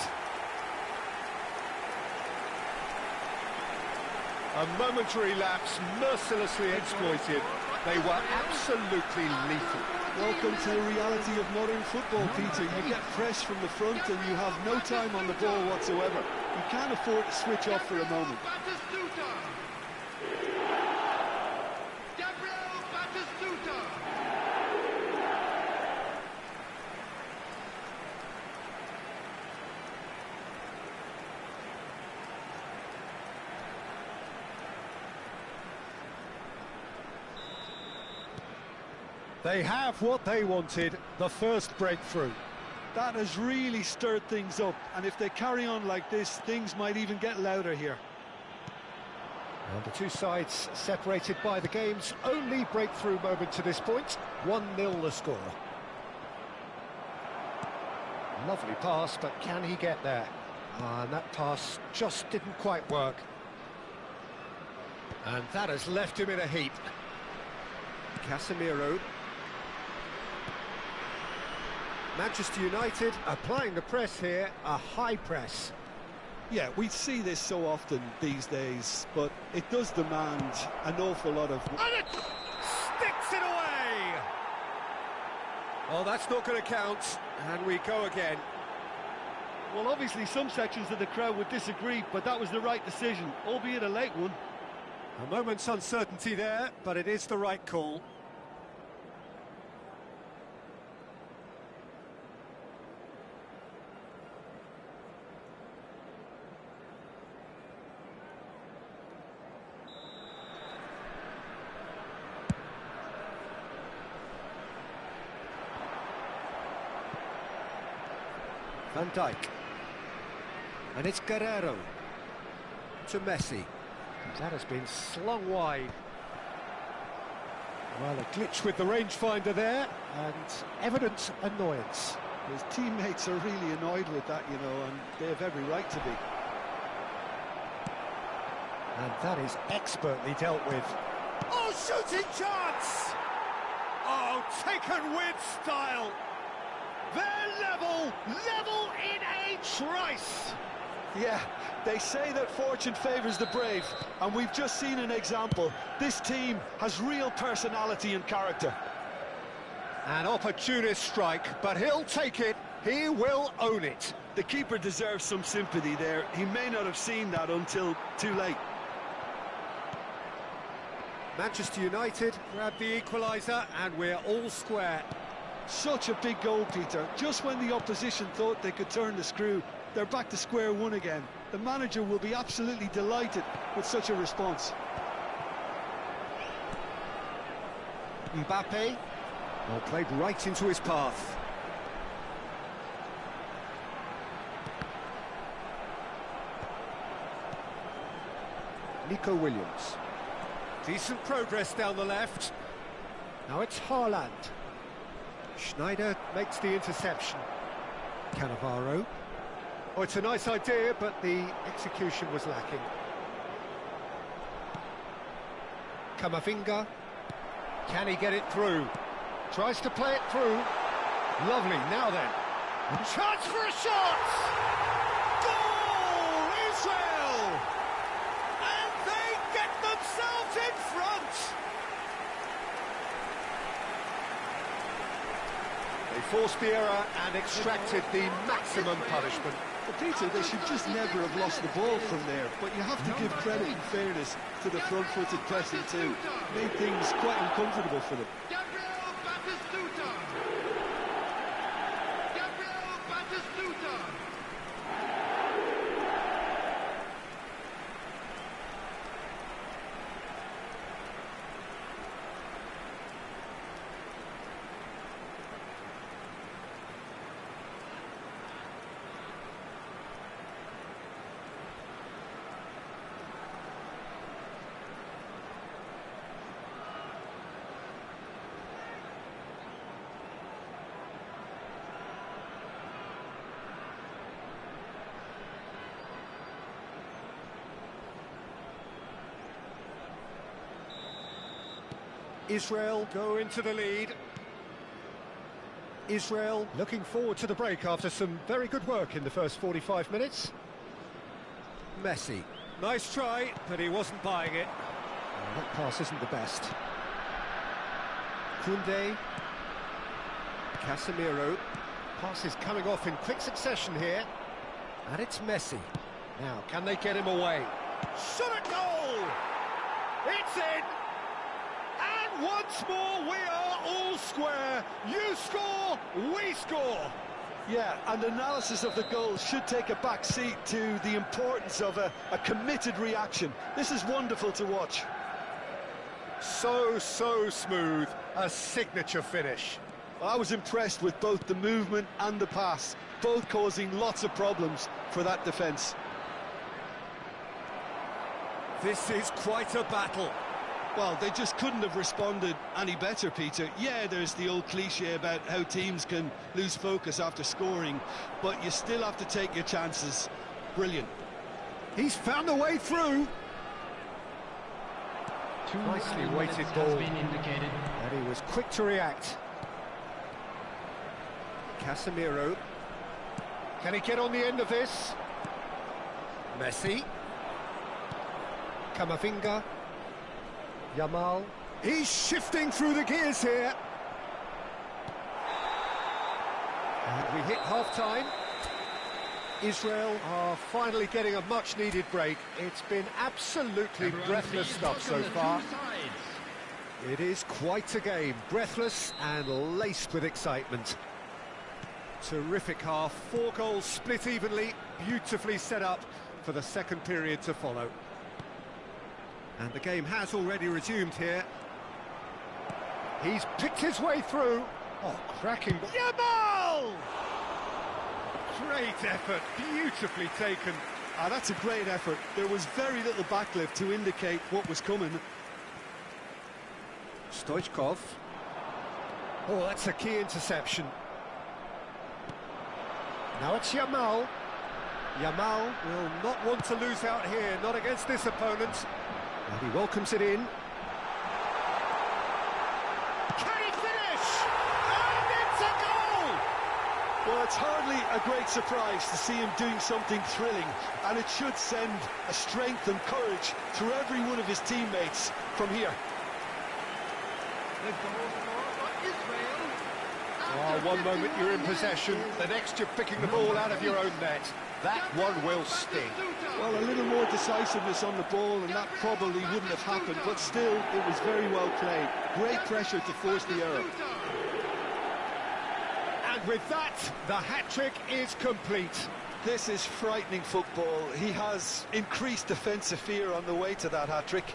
A momentary lapse, mercilessly exploited. They were absolutely lethal. Welcome to the reality of modern football, Peter. You get fresh from the front and you have no time on the ball whatsoever. You can't afford to switch off for a moment. They have what they wanted, the first breakthrough. That has really stirred things up, and if they carry on like this, things might even get louder here. And the two sides separated by the game's only breakthrough moment to this point, 1-0 the score. Lovely pass, but can he get there? And that pass just didn't quite work. And that has left him in a heap. Casemiro. Manchester United applying the press here, a high press. Yeah, we see this so often these days, but it does demand an awful lot of... And it sticks it away! Oh, that's not going to count, and we go again. Well, obviously some sections of the crowd would disagree, but that was the right decision, albeit a late one. A moment's uncertainty there, but it is the right call. Van Dijk. And it's Guerrero to Messi. That has been slung wide. Well, a glitch with the rangefinder there, and evident annoyance. His teammates are really annoyed with that, you know, and they have every right to be. And that is expertly dealt with. Oh, shooting chance! Oh, taken with style. They're level in a trice. Yeah, they say that fortune favours the brave, and we've just seen an example. This team has real personality and character. An opportunist strike, but he'll take it. He will own it. The keeper deserves some sympathy there. He may not have seen that until too late. Manchester United grab the equaliser, and we're all square. Such a big goal, Peter. Just when the opposition thought they could turn the screw, they're back to square one again. The manager will be absolutely delighted with such a response. Mbappe, well played right into his path. Nico Williams. Decent progress down the left. Now it's Haaland. Schneider makes the interception. Cannavaro. Oh, it's a nice idea, but the execution was lacking. Camavinga. Can he get it through? Tries to play it through. Lovely, now then. Chance for a shot! Goal, Israel! And they get themselves in front! They forced the error and extracted the maximum punishment. But Peter, they should just never have lost the ball from there, but you have to give credit and fairness to the front-footed pressing too. Made things quite uncomfortable for them. Israel go into the lead. Israel Looking forward to the break after some very good work in the first 45 minutes. Messi. Nice try, but he wasn't buying it. Oh, that pass isn't the best. Koundé. Casemiro. Pass is coming off in quick succession here. And it's Messi. Now, can they get him away? Shot at goal! It's in! And once more, we are all square. You score, we score. Yeah, and analysis of the goal should take a back seat to the importance of a committed reaction. This is wonderful to watch. So smooth. A signature finish. I was impressed with both the movement and the pass, both causing lots of problems for that defence. This is quite a battle. Well, they just couldn't have responded any better, Peter. Yeah, there's the old cliche about how teams can lose focus after scoring, but you still have to take your chances. Brilliant. He's found a way through. Nicely weighted ball. And he was quick to react. Casemiro. Can he get on the end of this? Messi. Camavinga. Yamal. He's shifting through the gears here. And we hit half-time. Israel are finally getting a much-needed break. It's been absolutely breathless stuff so far. It is quite a game, breathless and laced with excitement. Terrific half, 4 goals split evenly, beautifully set up for the second period to follow. And the game has already resumed here. He's picked his way through. Oh, cracking. Yamal! Great effort, beautifully taken. Ah, that's a great effort. There was very little backlift to indicate what was coming. Stoichkov. Oh, that's a key interception. Now it's Yamal. Yamal will not want to lose out here, not against this opponent. And he welcomes it in. Can he finish? And it's a goal! Well, it's hardly a great surprise to see him doing something thrilling, and it should send a strength and courage through every one of his teammates from here. Oh, one moment you're in possession, the next you're picking the ball out of your own net. That one will sting. Well, a little more decisiveness on the ball, and that probably wouldn't have happened, but still, it was very well played. Great pressure to force the error. And with that, the hat-trick is complete. This is frightening football. He has increased defensive fear on the way to that hat-trick.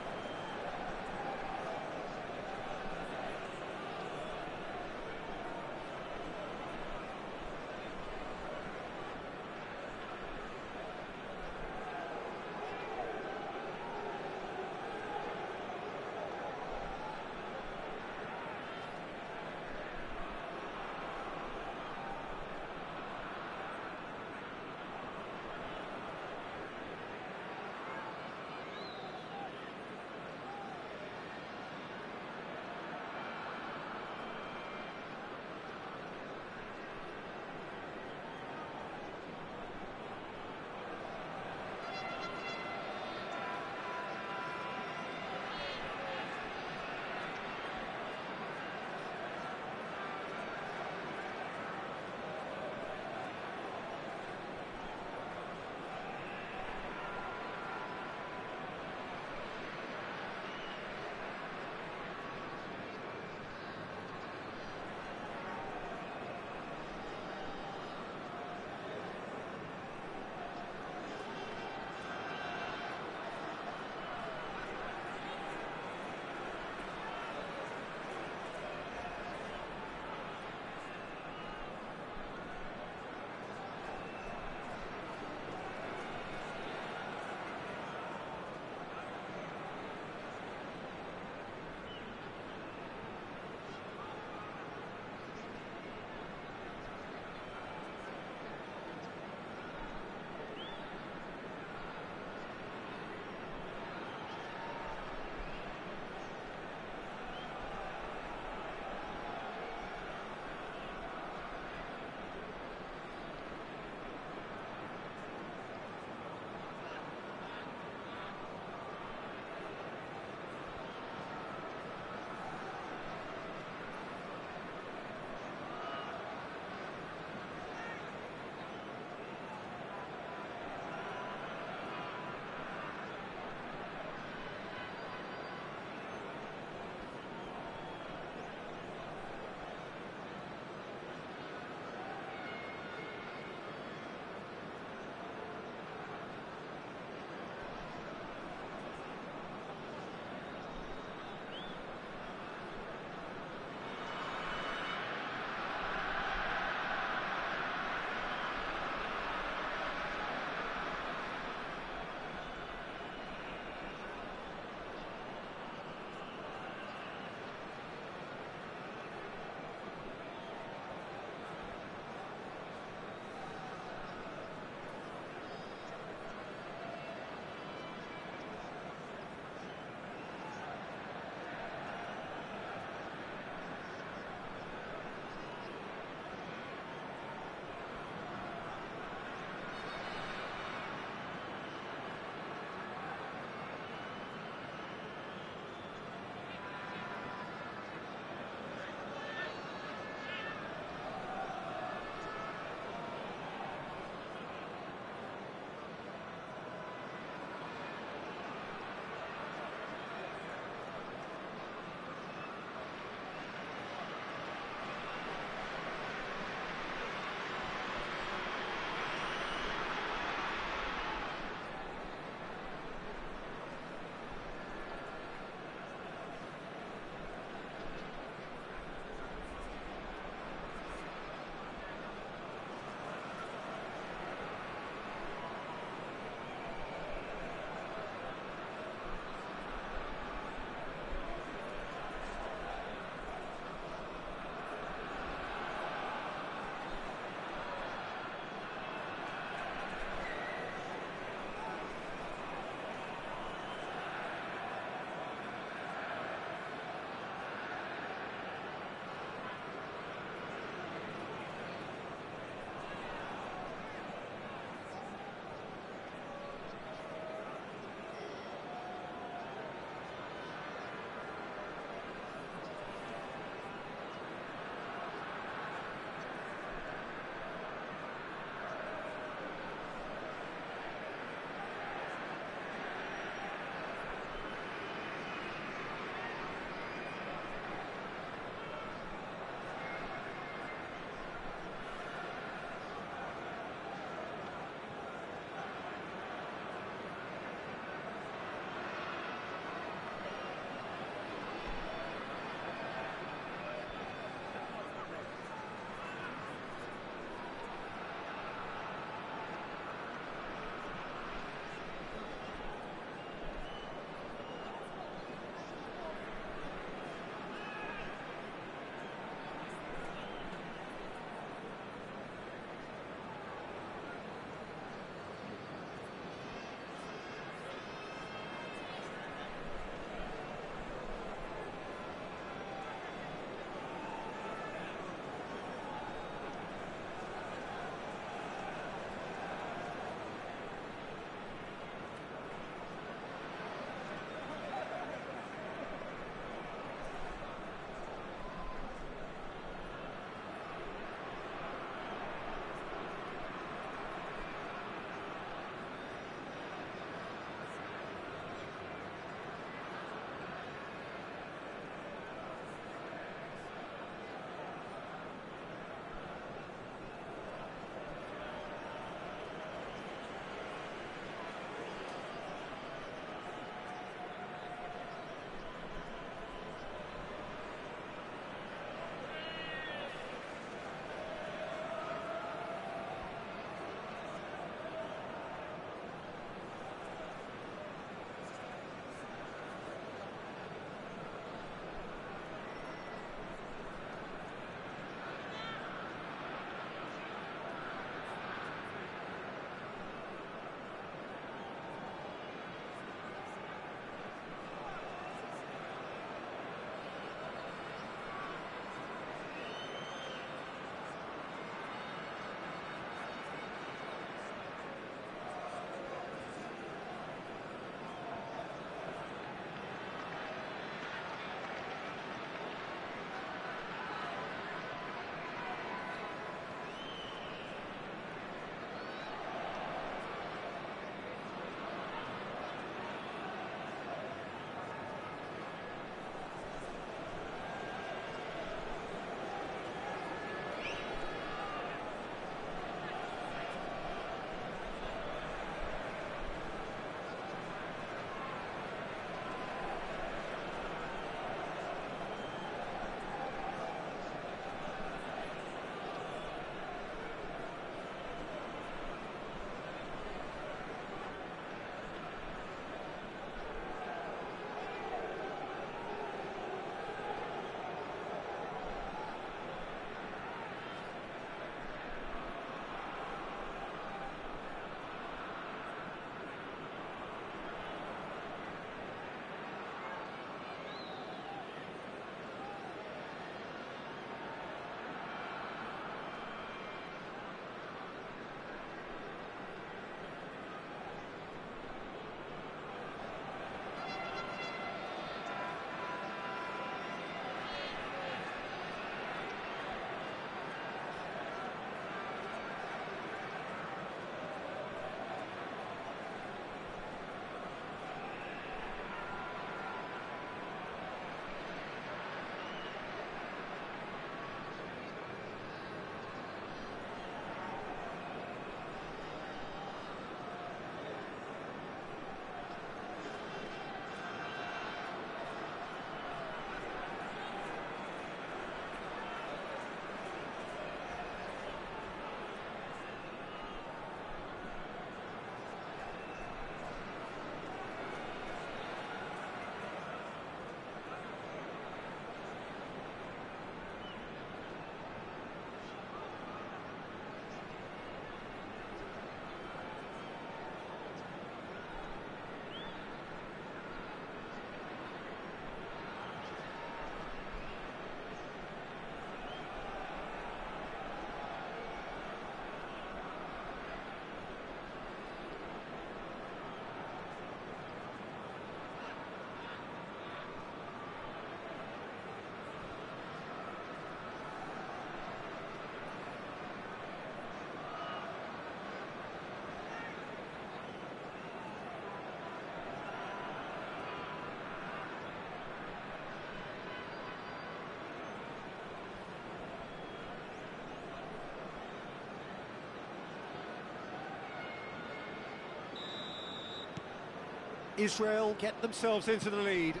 Israel get themselves into the lead.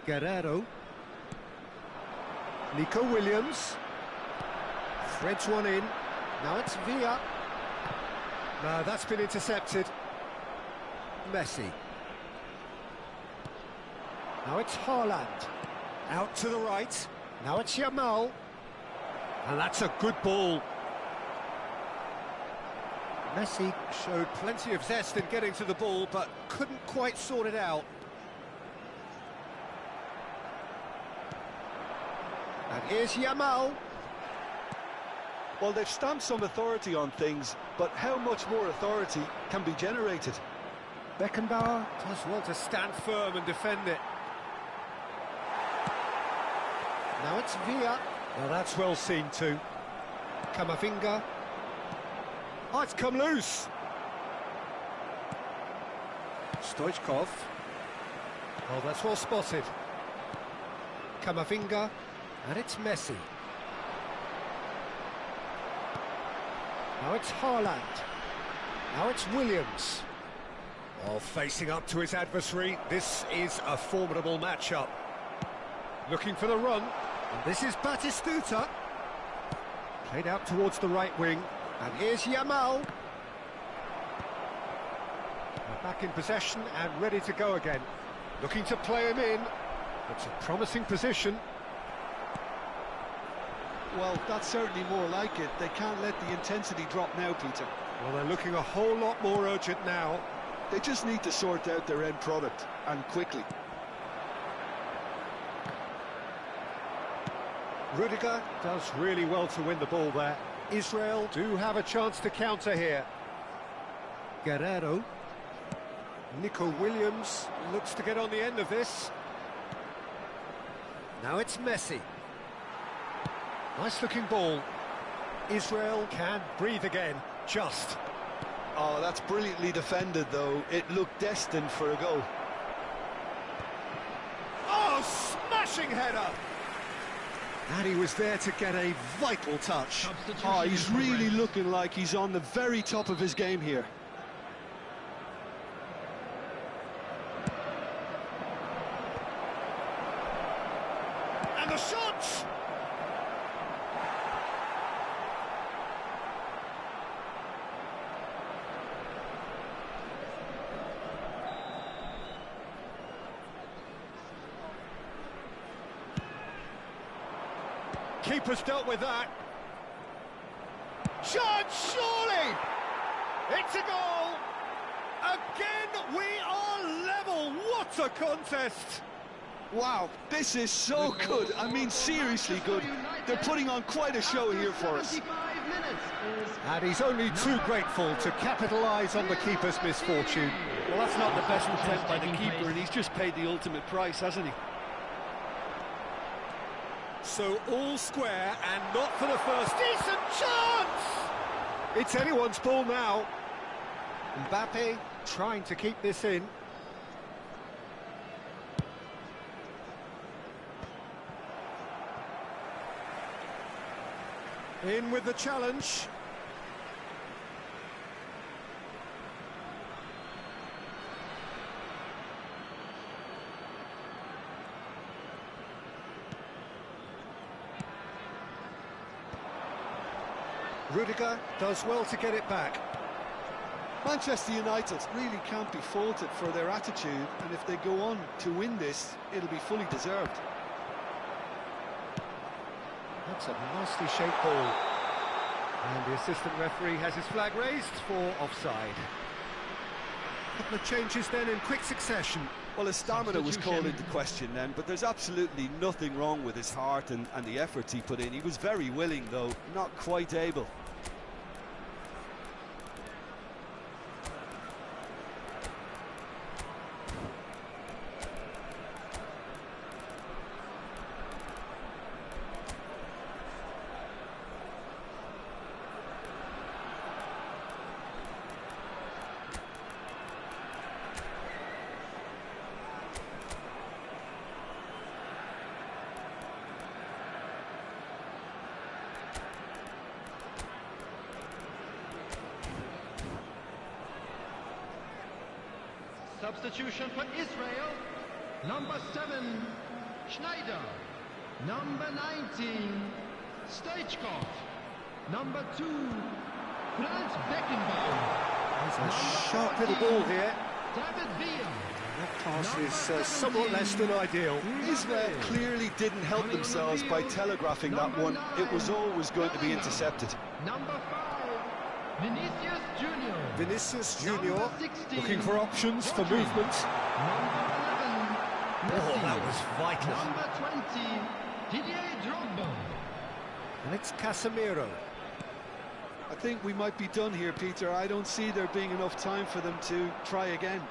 Guerrero. Nico Williams. Threads one in. Now it's Villa. No, that's been intercepted. Messi. Now it's Haaland. Out to the right. Now it's Yamal. And that's a good ball. Messi showed plenty of zest in getting to the ball, but couldn't quite sort it out. And here's Yamal. Well, they've stamped some authority on things, but how much more authority can be generated? Beckenbauer does well to stand firm and defend it. Now it's Villa. Well, that's well seen too. Camavinga. Oh, it's come loose. Stoichkov. Oh, that's well spotted. Camavinga. And it's Messi. Now it's Haaland. Now it's Williams. Oh, facing up to his adversary. This is a formidable matchup. Looking for the run. And this is Batistuta. Played out towards the right wing. And here's Yamal. They're back in possession and ready to go again. Looking to play him in. It's a promising position. Well, that's certainly more like it. They can't let the intensity drop now, Peter. Well, they're looking a whole lot more urgent now. They just need to sort out their end product, and quickly. Rudiger does really well to win the ball there. Israel do have a chance to counter here. Guerrero. Nico Williams looks to get on the end of this. Now it's Messi. Nice looking ball. Israel can breathe again, just. Oh, that's brilliantly defended, though. It looked destined for a goal. Oh, smashing header! And he was there to get a vital touch. Oh, he's really looking like he's on the very top of his game here. And the shot! Keeper's dealt with that. Shot, surely! It's a goal! Again, we are level. What a contest! Wow, this is so good. I mean, seriously good. They're putting on quite a show here for us. And he's only too grateful to capitalise on the keeper's misfortune. Well, that's not the best attempt by the keeper, and he's just paid the ultimate price, hasn't he? So all square and not for the first. Decent chance! It's anyone's ball now. Mbappe trying to keep this in. In with the challenge. Rudiger does well to get it back. Manchester United really can't be faulted for their attitude, and if they go on to win this, it'll be fully deserved. That's a nicely shaped ball. And the assistant referee has his flag raised for offside. A couple of changes then in quick succession. Well, his stamina was called into question then, but there's absolutely nothing wrong with his heart and the efforts he put in. He was very willing, though, not quite able. Substitution for Israel. Number 7, Schneider. Number 19, Stoichkov. Number 2, Franz Beckenbauer. It's a sharp little ball here. David Villa. That pass is somewhat less than ideal. Israel clearly didn't help themselves by telegraphing that one. It was always going to be intercepted. Number 5, Vinicius Junior. Vinicius Number Junior 16, looking for options for movement. Number 11, Oh, Messi. that was vital. Number 20, Didier Drogba. And it's Casemiro. I think we might be done here, Peter. I don't see there being enough time for them to try again.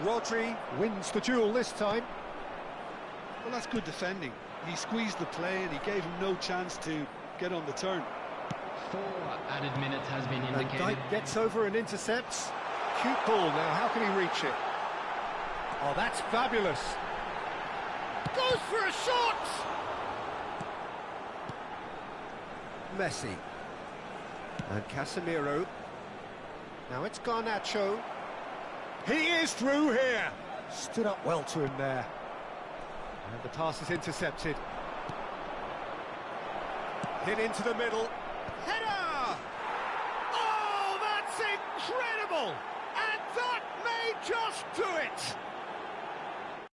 Rodri wins the duel this time. Well, that's good defending. He squeezed the play and he gave him no chance to get on the turn. 4 added minutes has been And indicated. Dyke gets over and intercepts. Cute ball now, how can he reach it? Oh, that's fabulous. Goes for a shot! Messi. And Casemiro. Now it's Garnacho. He is through here. Stood up well to him there. And the pass is intercepted. Hit into the middle. Header! Oh, that's incredible! And that may just do it!